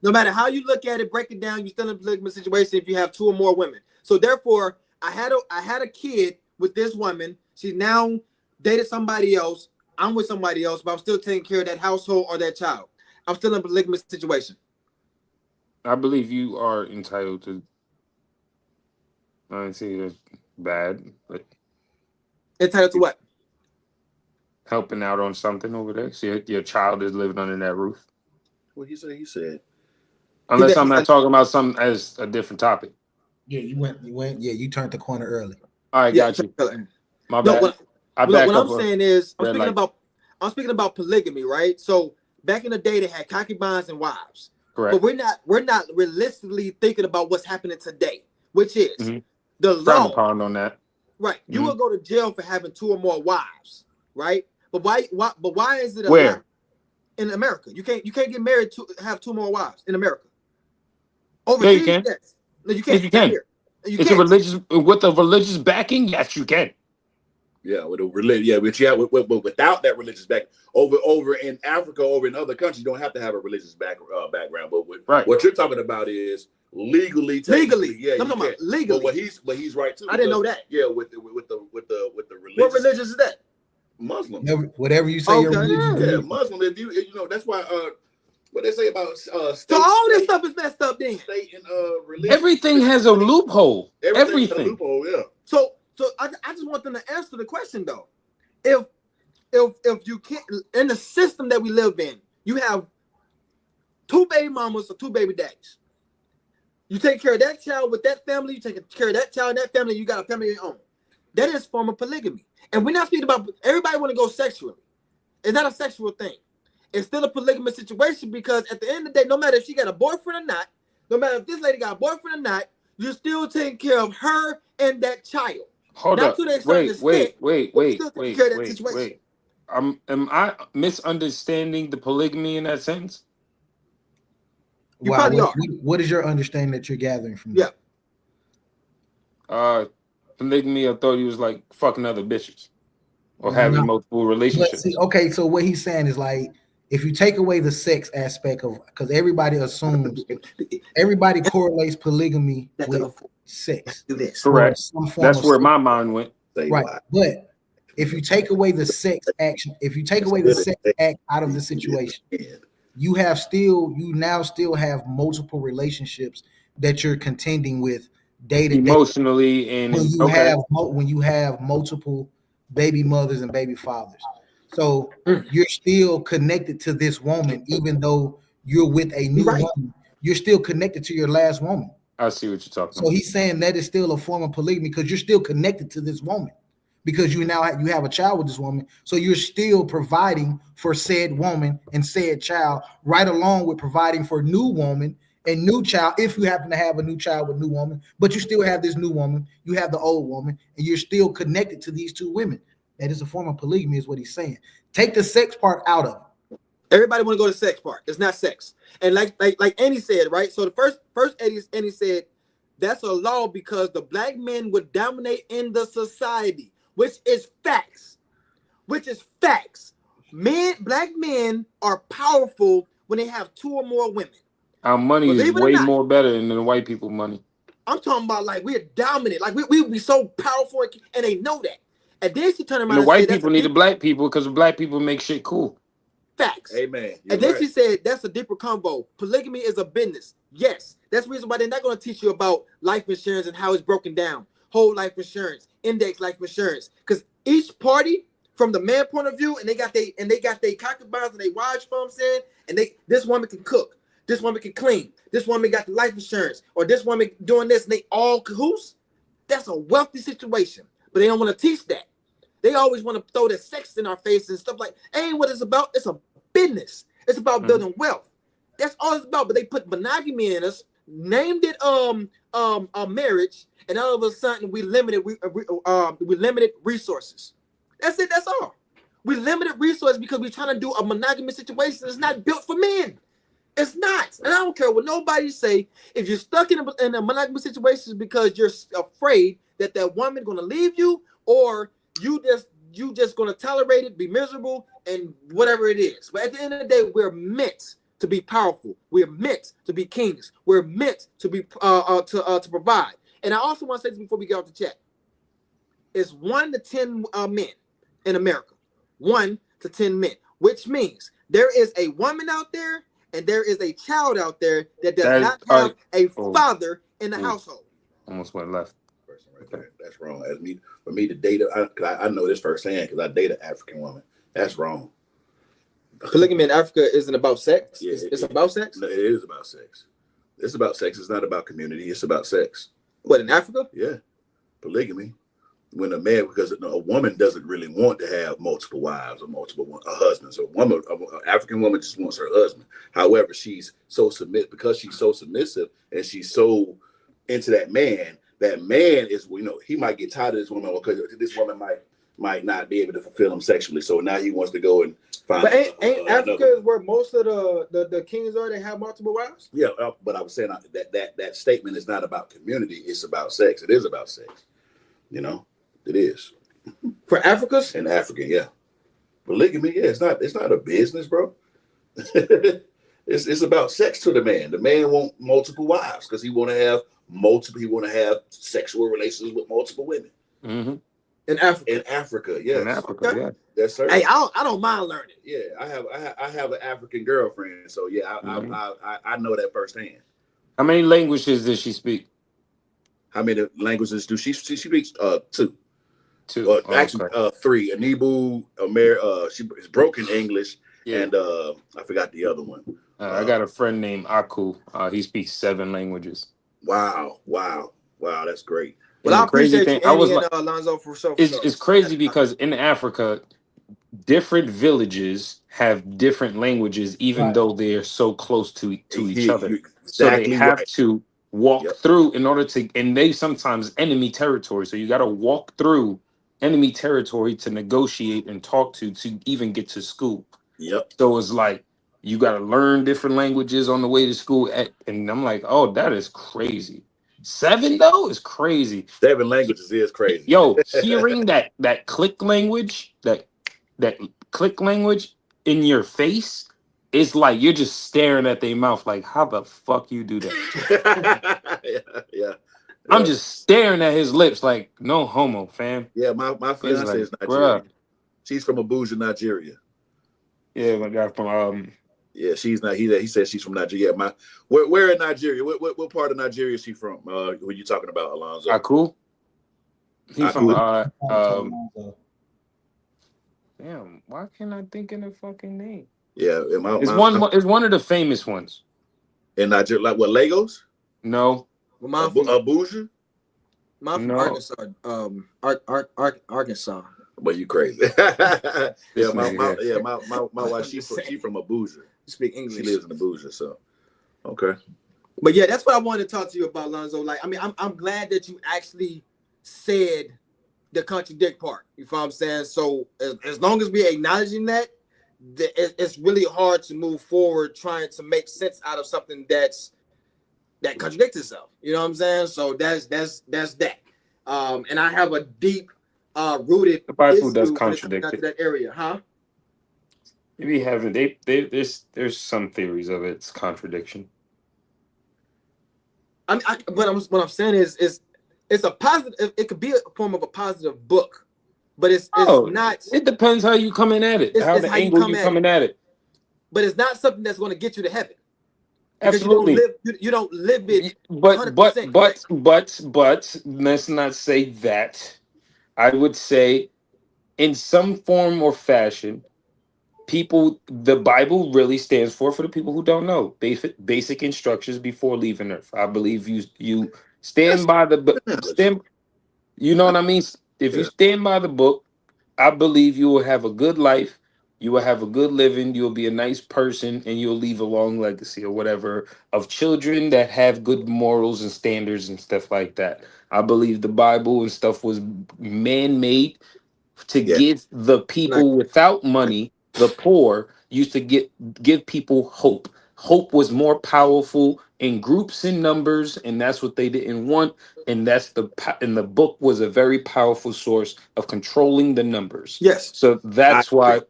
Speaker 1: No matter how you look at it, break it down, you're still in a polygamy situation if you have 2 or more women. So therefore, I had a kid with this woman. She now dated somebody else. I'm with somebody else, but I'm still taking care of that household or that child. I'm still in a polygamous situation.
Speaker 4: I believe you are entitled to. I don't say it's bad, but
Speaker 1: entitled to what?
Speaker 4: Helping out on something over there. See, your child is living under that roof.
Speaker 3: What he said.
Speaker 4: Unless I'm not talking about something as a different topic.
Speaker 2: Yeah, you went. Yeah, you turned the corner early.
Speaker 4: All right, got you. My bad.
Speaker 1: What I'm saying is, I'm speaking about polygamy, right? So back in the day, they had concubines and wives.
Speaker 4: Correct.
Speaker 1: But we're not realistically thinking about what's happening today, which is the law.
Speaker 4: Pound on that.
Speaker 1: Right. You will go to jail for having 2 or more wives, right? But why is it
Speaker 4: where
Speaker 1: in America you can't get married to have 2 more wives in America?
Speaker 4: Overseas, you can.
Speaker 1: Yes. No, you can't.
Speaker 4: Yes, you can. It's with a religious backing. Yes, you can.
Speaker 3: Yeah, with a religion. Yeah, but without that religious back, over in Africa, over in other countries, you don't have to have a religious background. But what you're talking about is legally. Yeah,
Speaker 1: I'm talking about legally.
Speaker 3: But he's right too.
Speaker 1: I didn't know that.
Speaker 3: Yeah, with the religious.
Speaker 1: What religion is that?
Speaker 3: Muslim.
Speaker 2: Whatever you say,
Speaker 1: okay.
Speaker 2: Your religion.
Speaker 3: Yeah, Muslim. If you that's why. What they say about state,
Speaker 1: so all this stuff is messed up then.
Speaker 3: State and religion.
Speaker 4: Everything has a loophole. Everything.
Speaker 3: Has a loophole, yeah.
Speaker 1: So I just want them to answer the question though. If you can't, in the system that we live in, you have 2 baby mamas or 2 baby daddies. You take care of that child with that family. You take care of that child and that family. You got a family of your own. That is a form of polygamy. And we're not speaking about everybody want to go sexually. It's not a sexual thing. It's still a polygamous situation because at the end of the day, no matter if she got a boyfriend or not, no matter if this lady got a boyfriend or not, you're still taking care of her and that child.
Speaker 4: Hold up. Wait. Am I misunderstanding the polygamy in that sense?
Speaker 1: You probably are.
Speaker 2: What is your understanding that you're gathering from
Speaker 1: that?
Speaker 4: Yeah. Polygamy, I thought he was like fucking other bitches or having multiple relationships.
Speaker 2: Okay, so what he's saying is like if you take away the sex aspect of, because everybody assumes, everybody correlates polygamy with sex.
Speaker 4: Correct. That's where my mind went.
Speaker 2: Right. But if you take away the sex action, if you take away the sex act out of the situation, you now still have multiple relationships that you're contending with day to day
Speaker 4: emotionally, and
Speaker 2: when you have multiple baby mothers and baby fathers. So you're still connected to this woman, even though you're with a new woman. You're still connected to your last woman.
Speaker 4: I see what you're talking about.
Speaker 2: So he's saying that is still a form of polygamy because you're still connected to this woman, because you have a child with this woman. So you're still providing for said woman and said child, right along with providing for new woman and new child, if you happen to have a new child with new woman. But you still have this new woman, you have the old woman, and you're still connected to these two women. That is a form of polygamy, is what he's saying. Take the sex part out of it.
Speaker 1: Everybody want to go to the sex part. It's not sex. And like Annie said, right? So the first Annie said that's a law because the black men would dominate in the society, which is facts. Black men are powerful when they have two or more women.
Speaker 4: Our money is way more better than the white people money.
Speaker 1: I'm talking about like we're dominant. Like we be so powerful, and they know that. And then she turned around
Speaker 4: and the white people need the black people because the black people make shit cool.
Speaker 1: Facts.
Speaker 3: Amen.
Speaker 1: And then she said that's a deeper combo. Polygamy is a business. Yes. That's the reason why they're not going to teach you about life insurance and how it's broken down. Whole life insurance, index life insurance. Because each party, from the man point of view, and they got their concubines and they wives, you know what I'm saying? And this woman can cook. This woman can clean. This woman got the life insurance. Or this woman doing this, and they all cahoots. That's a wealthy situation. But they don't want to teach that. They always want to throw the sex in our face and stuff like ain't what it's about. It's a business. It's about building wealth. That's all it's about. But they put monogamy in us, named it a marriage, and all of a sudden we limited resources. That's it. That's all. We limited resources because we're trying to do a monogamous situation that's not built for men. It's not. And I don't care what nobody say. If you're stuck in a monogamous situation because you're afraid that woman's going to leave you, or you just going to tolerate it, be miserable, and whatever it is. But at the end of the day, we're meant to be powerful. We're meant to be kings. We're meant to be to provide. And I also want to say this before we get off the chat. It's 1 to 10 men in America. 1 to 10 men, which means there is a woman out there and there is a child out there that does not have a father in the household.
Speaker 4: Almost went left.
Speaker 3: Okay. That's wrong. For me to date, I know this firsthand because I date an African woman. That's wrong.
Speaker 1: Polygamy in Africa isn't about sex.
Speaker 3: Yeah,
Speaker 1: it's about sex.
Speaker 3: No, it is about sex. It's about sex. It's not about community. It's about sex.
Speaker 1: What, in Africa?
Speaker 3: Yeah, polygamy. When a man, because a woman doesn't really want to have multiple wives or multiple husbands. An African woman just wants her husband. However, she's so because she's so submissive and she's so into that man. That man is, he might get tired of this woman because this woman might not be able to fulfill him sexually. So now he wants to go and find.
Speaker 1: But ain't Africa where most of the kings are? They have multiple wives.
Speaker 3: Yeah, but I was saying that statement is not about community. It's about sex. It is about sex. It is.
Speaker 1: For Africans?
Speaker 3: In Africa, yeah. Polygamy, yeah, it's not a business, bro. It's about sex to the man. The man wants multiple wives because he want to have sexual relations with multiple women.
Speaker 4: Mm-hmm.
Speaker 1: In Africa.
Speaker 3: In Africa, yes.
Speaker 4: In Africa, yeah.
Speaker 3: Yes, sir.
Speaker 1: Hey, I don't mind learning.
Speaker 3: Yeah, I have an African girlfriend, so yeah, I know that firsthand.
Speaker 4: How many languages does she speak?
Speaker 3: How many languages do she speaks? Two.
Speaker 4: Actually,
Speaker 3: 3. Anibu, she's broken English, and I forgot the other one.
Speaker 4: I got a friend named Aku. He speaks 7 languages.
Speaker 3: Wow, that's great.
Speaker 1: Well, I appreciate you, Andy and Alonzo, for sure.
Speaker 4: It's crazy because in Africa, different villages have different languages, even though they are so close to each other. Exactly, so they have to walk through in order to, and they sometimes enemy territory. So you got to walk through enemy territory to negotiate and talk to even get to school.
Speaker 3: Yep.
Speaker 4: So it's like you got to learn different languages on the way to school. And I'm like, oh, that is crazy. 7 though is crazy.
Speaker 3: 7 languages is crazy.
Speaker 4: Yo, hearing that click language, that click language in your face it's like you're just staring at their mouth like, how the fuck you do that?
Speaker 3: yeah.
Speaker 4: I'm just staring at his lips like, no homo, fam.
Speaker 3: Yeah, my fiance is Nigerian.
Speaker 4: Bruh.
Speaker 3: She's from Abuja, Nigeria.
Speaker 4: Yeah, my guy from
Speaker 3: Yeah, she's not. He said she's from Nigeria. Where in Nigeria? What part of Nigeria is she from? Who you talking about, Alonzo?
Speaker 4: Aku. He's from damn, why can't I think of the fucking name?
Speaker 3: Yeah,
Speaker 4: it's one of the famous ones.
Speaker 3: In Nigeria, like what, Lagos?
Speaker 4: No.
Speaker 3: Abuja?
Speaker 1: Mine from Arkansas. Arkansas.
Speaker 3: But you crazy. Yeah, my wife, she from Abuja.
Speaker 1: You speak English.
Speaker 3: She lives in Abuja, so okay.
Speaker 1: But yeah, that's what I wanted to talk to you about, Lonzo. Like, I mean, I'm glad that you actually said the contradict part. You know what I'm saying? So as long as we're acknowledging that, it's really hard to move forward trying to make sense out of something that contradicts itself. You know what I'm saying? So that's that. And I have a deep rooted
Speaker 4: the Bible does contradict
Speaker 1: to that area, huh?
Speaker 4: Maybe haven't there's some theories of its contradiction.
Speaker 1: What I'm saying is it's a positive. It could be a form of a positive book, but it's not.
Speaker 4: It depends how you coming at it, how the angle you coming at it.
Speaker 1: But it's not something that's going to get you to heaven.
Speaker 4: Absolutely,
Speaker 1: you don't live it.
Speaker 4: But let's not say that. I would say, in some form or fashion, the Bible really stands for the people who don't know basic instructions before leaving Earth. I believe you stand by the you know what I mean? If you stand by the book, I believe you will have a good life, you will have a good living, you'll be a nice person, and you'll leave a long legacy or whatever of children that have good morals and standards and stuff like that. I believe the Bible and stuff was man-made to give the people without money, the poor, used to give people hope. Hope was more powerful in groups and numbers, and that's what they didn't want. And the book was a very powerful source of controlling the numbers.
Speaker 1: Yes.
Speaker 4: So that's why.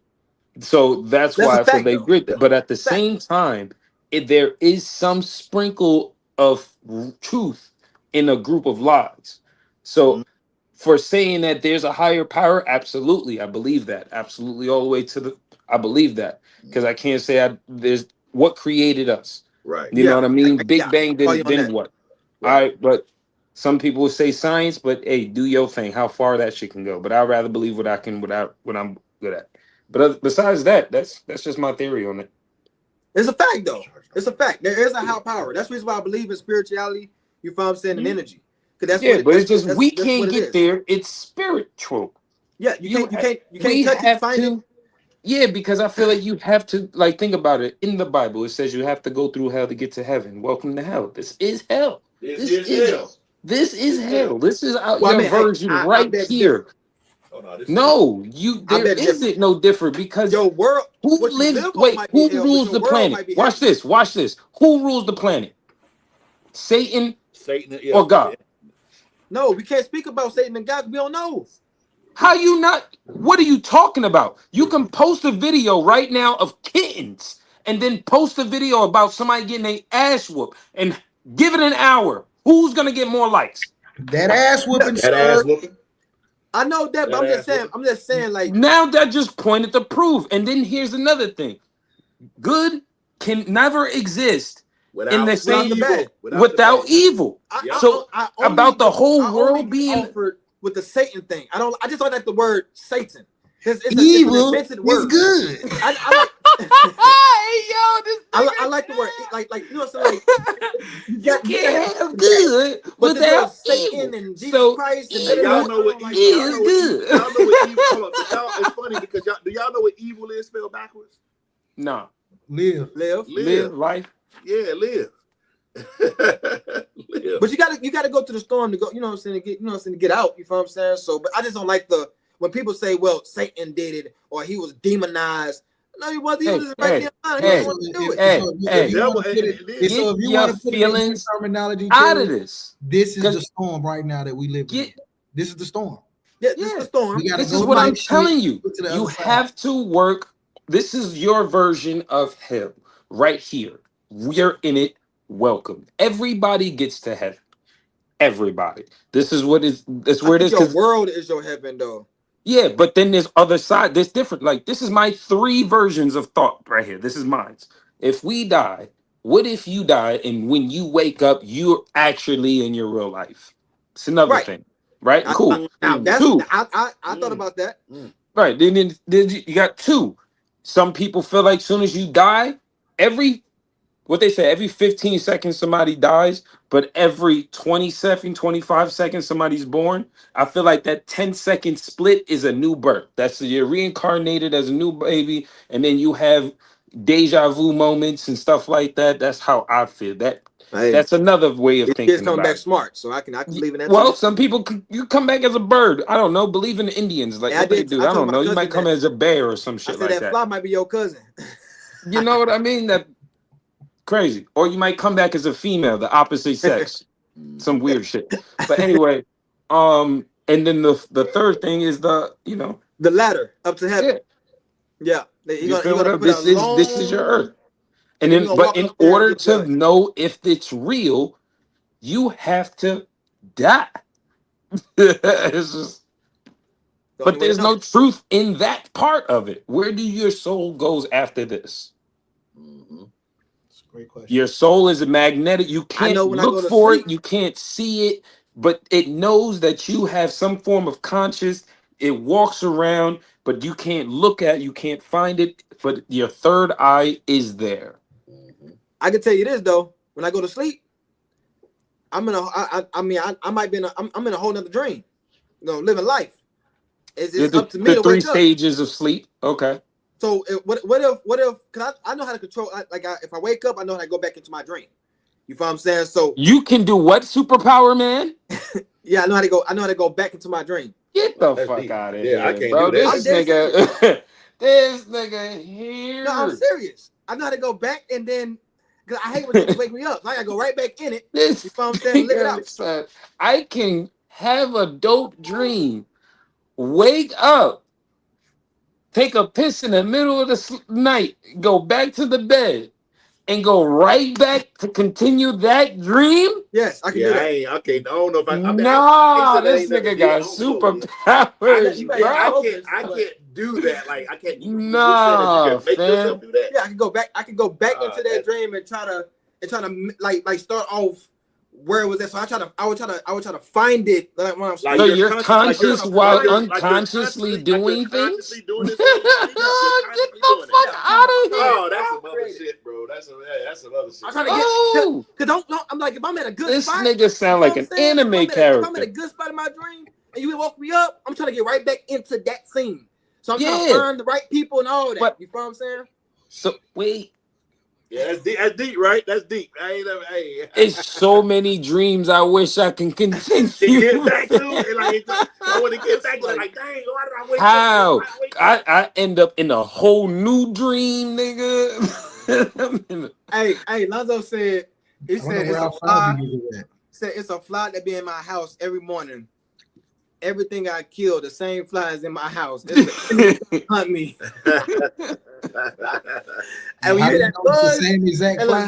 Speaker 4: So that's why I feel they agree. But at the same time, there is some sprinkle of truth in a group of lies. So for saying that there's a higher power, absolutely, I believe that. Absolutely, all the way to I believe that, because I can't say there's what created us.
Speaker 3: Right.
Speaker 4: You know what I mean? Big Bang then what? Right. All right, but some people will say science, but hey, do your thing. How far that shit can go. But I'd rather believe what I'm good at. But besides that, that's just my theory on it.
Speaker 1: It's a fact, though. It's a fact. There is a higher power. That's the reason why I believe in spirituality. You know what I'm saying? And energy. Because
Speaker 4: we can't get there. It's spiritual.
Speaker 1: Yeah, you can't touch it, find it.
Speaker 4: Yeah, because I feel like you have to think about it. In the Bible, it says you have to go through hell to get to heaven. Welcome to hell. This is hell. This is hell. This is hell. This is your version right here. No, there isn't no different, because
Speaker 1: your world.
Speaker 4: Who rules the planet? Watch this. Who rules the planet? Satan or God?
Speaker 1: No, we can't speak about Satan and God. We don't know.
Speaker 4: How you not? What are you talking about? You can post a video right now of kittens and then post a video about somebody getting their ass whooped and give it an hour. Who's gonna get more likes?
Speaker 2: That ass whooping.
Speaker 1: I know that, but I'm just saying, like,
Speaker 4: now that just pointed to proof. And then here's another thing: good can never exist without evil. About the whole world being
Speaker 1: with the Satan thing. I just don't like the word Satan. It's
Speaker 2: evil.
Speaker 1: It's good. I like the word like you know what I'm saying.
Speaker 4: You can't have good without
Speaker 1: Satan and Jesus Christ. And
Speaker 3: y'all know what evil is good. Y'all know what evil. It's funny because do y'all know what evil is spelled backwards?
Speaker 4: No.
Speaker 2: Live
Speaker 4: life.
Speaker 3: Yeah, live.
Speaker 1: But you gotta go to the storm to go, you know what I'm saying, to get out. You know what I'm saying? So, but I just don't like when people say, well, Satan did it or he was demonized. No, he wasn't. He was right there. He wanted to do it.
Speaker 2: If you want to put feelings terminology
Speaker 4: out of this,
Speaker 2: this is the storm right now that we live in. This is the storm.
Speaker 1: Yeah, this is the storm.
Speaker 4: This is what I'm telling you. You have to work this is your version of hell right here. We're in it. Welcome. Everybody gets to heaven. Everybody. This is what is. That's where it is.
Speaker 1: Your world is your heaven, though.
Speaker 4: Yeah, but then there's other side. There's different. Like, this is my 3 versions of thought right here. This is mine. If we die, what if you die and when you wake up, you're actually in your real life? It's another thing, right? Cool.
Speaker 1: Now that's
Speaker 4: two.
Speaker 1: I thought about that.
Speaker 4: Right. Then you got 2. Some people feel like soon as you die, every 15 seconds somebody dies, but every 27, 25 seconds somebody's born. I feel like that 10-second split is a new birth. That's you're reincarnated as a new baby, and then you have deja vu moments and stuff like that. That's how I feel. That's another way of thinking.
Speaker 1: Kids coming back smart, so I can believe in that.
Speaker 4: Well, some people you come back as a bird. I don't know. Believe in the Indians, like what they do. I don't know. You might come as a bear or some shit like that.
Speaker 1: That fly might be your cousin.
Speaker 4: You know what I mean? That crazy. Or you might come back as a female, the opposite sex. Some weird shit. But anyway, and then the third thing is the
Speaker 1: ladder up to heaven. Yeah.
Speaker 4: This is your earth. And then but in order to know if it's real, you have to die. It's just, but there's no truth in that part of it. Where do your soul goes after this?
Speaker 2: Great question.
Speaker 4: Your soul is magnetic. You can't look for it. You can't see it, but it knows that you have some form of conscious. It walks around, but you can't look at it. You can't find it. But your third eye is there.
Speaker 1: I can tell you this though. When I go to sleep, I might be I'm in a whole nother dream. Living life. It's up to me to
Speaker 4: 3 stages of sleep. Okay.
Speaker 1: So what if? Cause I know how to control. If I wake up, I know how to go back into my dream. You feel what I'm saying? So
Speaker 4: you can do what superpower, man?
Speaker 1: Yeah, I know how to go. I know how to go back into my dream.
Speaker 4: Get the fuck out of here!
Speaker 3: I can't
Speaker 4: bro.
Speaker 3: do that.
Speaker 4: This nigga here.
Speaker 1: No, I'm serious. I know how to go back and then. Cause I hate when people wake me up. So I gotta go right back in it. You feel what I'm saying? Live it out.
Speaker 4: I can have a dope dream, wake up, take a piss in the middle of the night, go back to the bed, and go right back to continue that dream?
Speaker 1: Yes, I can do that.
Speaker 3: I don't know if
Speaker 4: this nigga got superpowers.
Speaker 3: I can't do that. Like I can't.
Speaker 4: Nah,
Speaker 3: make yourself do that.
Speaker 1: Yeah, I can go back. I can go back into that dream and try to like start off where it was at. So I would try to find it. Like when I'm
Speaker 4: so you're conscious while unconsciously doing things. Get the fuck out of here!
Speaker 3: Oh, that's some other shit, bro. That's some other shit.
Speaker 1: I'm trying to get. Cause I'm like, if I'm at a good spot,
Speaker 4: this nigga sound like an anime character.
Speaker 1: If I'm at a good spot in my dream and you woke me up, I'm trying to get right back into that scene. So I'm trying to find the right people and all that. But, you feel what I'm saying?
Speaker 4: So wait.
Speaker 3: Yeah, that's deep, right? That's deep.
Speaker 4: It's so many dreams I wish I can continue.
Speaker 3: Get back to it. I want to get back to it. Like, dang, why did I wake
Speaker 4: How?
Speaker 3: up?
Speaker 4: I end up in a whole new dream, nigga.
Speaker 1: Hey, Lonzo said it's a fly that be in my house every morning. Everything I kill, the same fly is in my house. Hunt me. And when you hear that buzz,
Speaker 2: the same exact fly.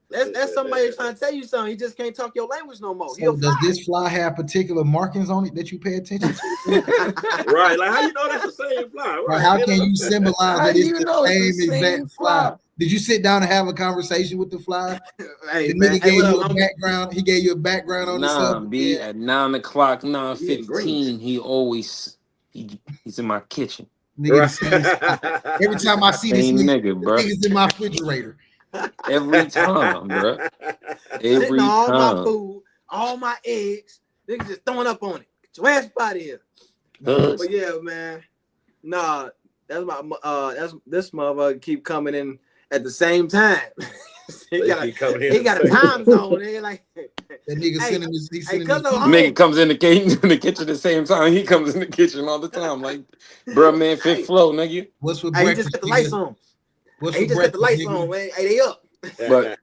Speaker 1: That's somebody trying to tell you something. He just can't talk your language no more.
Speaker 2: So does this fly have particular markings on it that you pay attention to?
Speaker 3: Right. Like how you know that's the same fly? Right.
Speaker 2: How can you symbolize that it's the same exact fly? Did you sit down and have a conversation with the fly?
Speaker 1: Hey,
Speaker 2: the nigga gave you a background. He gave you a background on the subject.
Speaker 4: At 9 o'clock, 9:15, he's in my kitchen.
Speaker 2: Nigga, every time I see this
Speaker 4: nigga, bro,
Speaker 2: nigga's in my refrigerator.
Speaker 4: Every time, bro. Every time.
Speaker 1: All my food, all my eggs, niggas just throwing up on it. Get your ass out of here. But yeah, man. Nah, that's this motherfucker keep coming in at the same time. he got a time zone. They like
Speaker 2: that nigga sending his
Speaker 4: nigga comes in the kitchen at the same time. He comes in the kitchen all the time. Like, bro, man, fifth floor, nigga.
Speaker 2: What's for
Speaker 1: breakfast? He just got the lights on. He just got the lights on, man. Hey, they up.
Speaker 4: But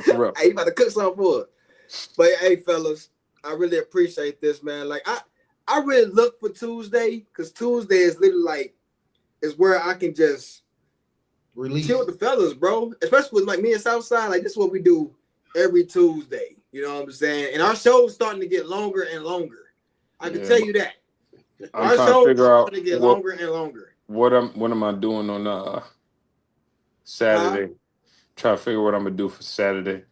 Speaker 4: for real.
Speaker 1: Hey, you about to cook something for it. But hey, fellas, I really appreciate this, man. Like I really look for Tuesday because Tuesday is literally like is where I can just chill with the fellas, bro. Especially with like me and SouthSide. Like this is what we do every Tuesday. You know what I'm saying? And our show's starting to get longer and longer. I can tell you that.
Speaker 4: I'm trying to figure out
Speaker 1: to get longer and longer.
Speaker 4: What am I doing on Saturday? Try to figure what I'm gonna do for Saturday.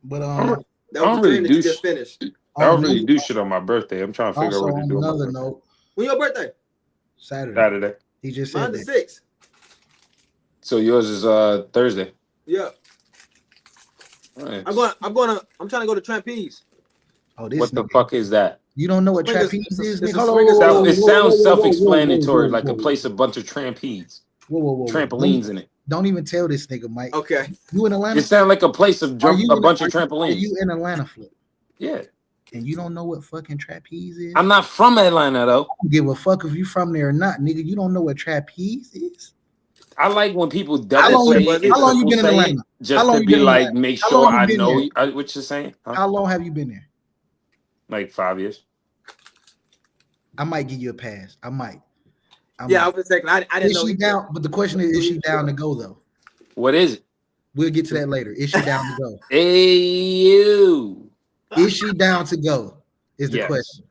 Speaker 2: But
Speaker 4: I don't really do
Speaker 1: just finished.
Speaker 4: I don't really do shit on my birthday. I'm trying to figure out what to do.
Speaker 2: On another note,
Speaker 1: when your birthday?
Speaker 2: Saturday. He just said
Speaker 1: mine's the 6th.
Speaker 4: So yours is Thursday.
Speaker 1: Yeah.
Speaker 4: Right.
Speaker 1: I'm trying to go to Trapeze.
Speaker 4: Oh, what the fuck is that?
Speaker 2: You don't know what trapeze is?
Speaker 4: It sounds self-explanatory, like a place a bunch of trapeze. Trampolines in it.
Speaker 2: Don't even tell this nigga, Mike.
Speaker 1: Okay.
Speaker 2: You in Atlanta?
Speaker 4: It sounds like a place of a bunch of trampolines.
Speaker 2: Are you in Atlanta, Flip?
Speaker 4: Yeah.
Speaker 2: And you don't know what fucking trapeze is?
Speaker 4: I'm not from Atlanta, though.
Speaker 2: I don't give a fuck if you from there or not, nigga. You don't know what trapeze is?
Speaker 4: I like when people
Speaker 2: double say it. How long you been in Atlanta?
Speaker 4: Just to be like, make sure I know what you're saying. Huh?
Speaker 2: How long have you been there?
Speaker 4: Like 5 years.
Speaker 2: I might give you a pass. I might.
Speaker 1: I was thinking. I didn't know.
Speaker 2: Is she down? But the question is she down to go though?
Speaker 4: What is it?
Speaker 2: We'll get to that later. Is she down to go?
Speaker 4: Hey you.
Speaker 2: Is she down to go? Is the question.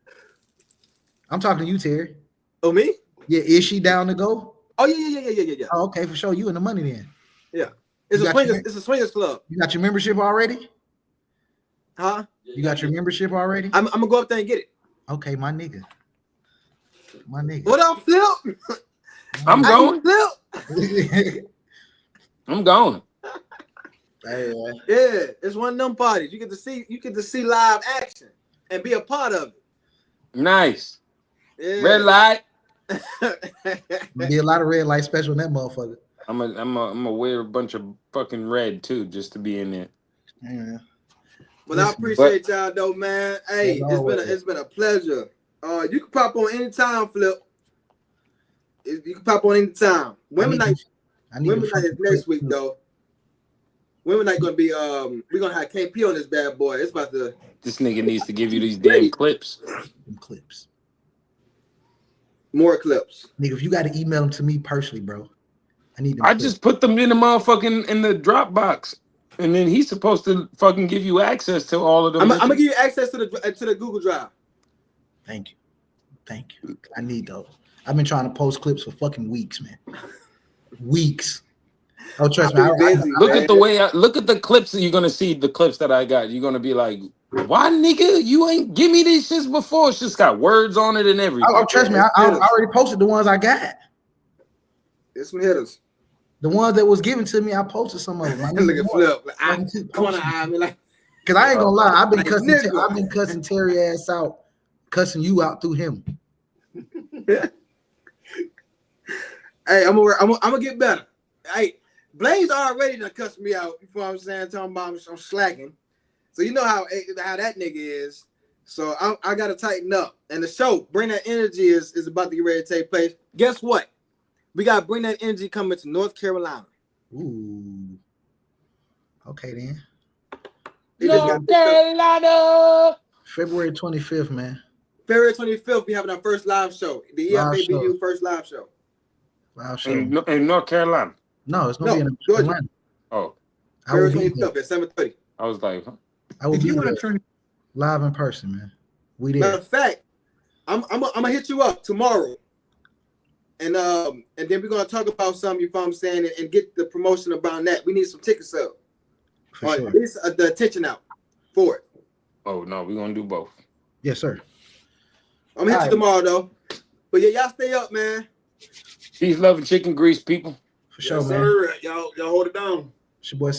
Speaker 2: I'm talking to you, Terry.
Speaker 1: Oh, me?
Speaker 2: Yeah. Is she down to go?
Speaker 1: Oh yeah.
Speaker 2: Oh, okay, for sure. You in the money then?
Speaker 1: Yeah. It's a swingers club.
Speaker 2: You got your membership already?
Speaker 1: Huh?
Speaker 2: You got your membership already?
Speaker 1: I'm gonna go up there and get it.
Speaker 2: Okay, my nigga.
Speaker 1: What up, Flip?
Speaker 4: I'm going.
Speaker 1: Flip.
Speaker 4: I'm going.
Speaker 1: Yeah, it's one of them parties. You get to see live action and be a part of it.
Speaker 4: Nice.
Speaker 1: Yeah.
Speaker 4: Red light.
Speaker 2: Be a lot of red light special in that motherfucker.
Speaker 4: I'm gonna wear a bunch of fucking red too, just to be in there.
Speaker 2: Yeah.
Speaker 1: Well, I appreciate y'all though, man. Hey, it's been a pleasure. You can pop on anytime, Flip. You can pop on anytime. Women night is next week though. Women night gonna be we're gonna have KP on this bad boy. It's about to.
Speaker 4: This nigga needs to give you these damn clips.
Speaker 1: More clips.
Speaker 2: Nigga, if you got to email them to me personally, bro.
Speaker 4: I just put them in the motherfucking in the Dropbox, and then he's supposed to fucking give you access to all of them.
Speaker 1: I'm gonna give you access to the Google Drive.
Speaker 2: Thank you. I need those. I've been trying to post clips for fucking weeks, man. Weeks. Oh, trust me.
Speaker 4: Look at the clips that you're gonna see. The clips that I got, you're gonna be like, "Why, nigga? You ain't give me these shits before." It's just got words on it and everything.
Speaker 2: Oh, trust me. I already posted the ones I got.
Speaker 1: It's some hitters.
Speaker 2: The ones that was given to me, I posted some of them.
Speaker 1: Look at Flip. I mean, like,
Speaker 2: because I ain't gonna lie, I've been cussing Terry ass out, cussing you out through him.
Speaker 1: Hey, I'm gonna get better. Hey, Blaze already done cussed me out. You know what I'm saying? Talking about I'm slacking. So you know how that nigga is. So I gotta tighten up. And the show, Bring That Energy, is about to get ready to take place. Guess what? We gotta Bring That Energy coming to North Carolina.
Speaker 2: Ooh. Okay then.
Speaker 4: North Carolina.
Speaker 2: February 25th, man.
Speaker 1: February 25th, we having our first live show. The EFABU first live show.
Speaker 2: Live show.
Speaker 4: In North Carolina.
Speaker 2: No, it's gonna be in Georgia.
Speaker 4: Oh.
Speaker 1: February 25th at 7:30.
Speaker 4: I was like, huh?
Speaker 2: I will be live in person, man. We did.
Speaker 1: Matter of fact, I'm gonna hit you up tomorrow. And then we're gonna talk about something, you know what I'm saying, and get the promotion about that. We need some tickets up.
Speaker 2: For sure.
Speaker 1: At least the attention out for it.
Speaker 4: Oh no, we're gonna do both.
Speaker 2: Yes, sir.
Speaker 1: I'm gonna hit you tomorrow though. But yeah, y'all stay up, man.
Speaker 4: Peace, love, and chicken grease, people.
Speaker 2: For sure,
Speaker 3: yes,
Speaker 2: man.
Speaker 3: Sir. Y'all hold it down.
Speaker 2: It's your boy South.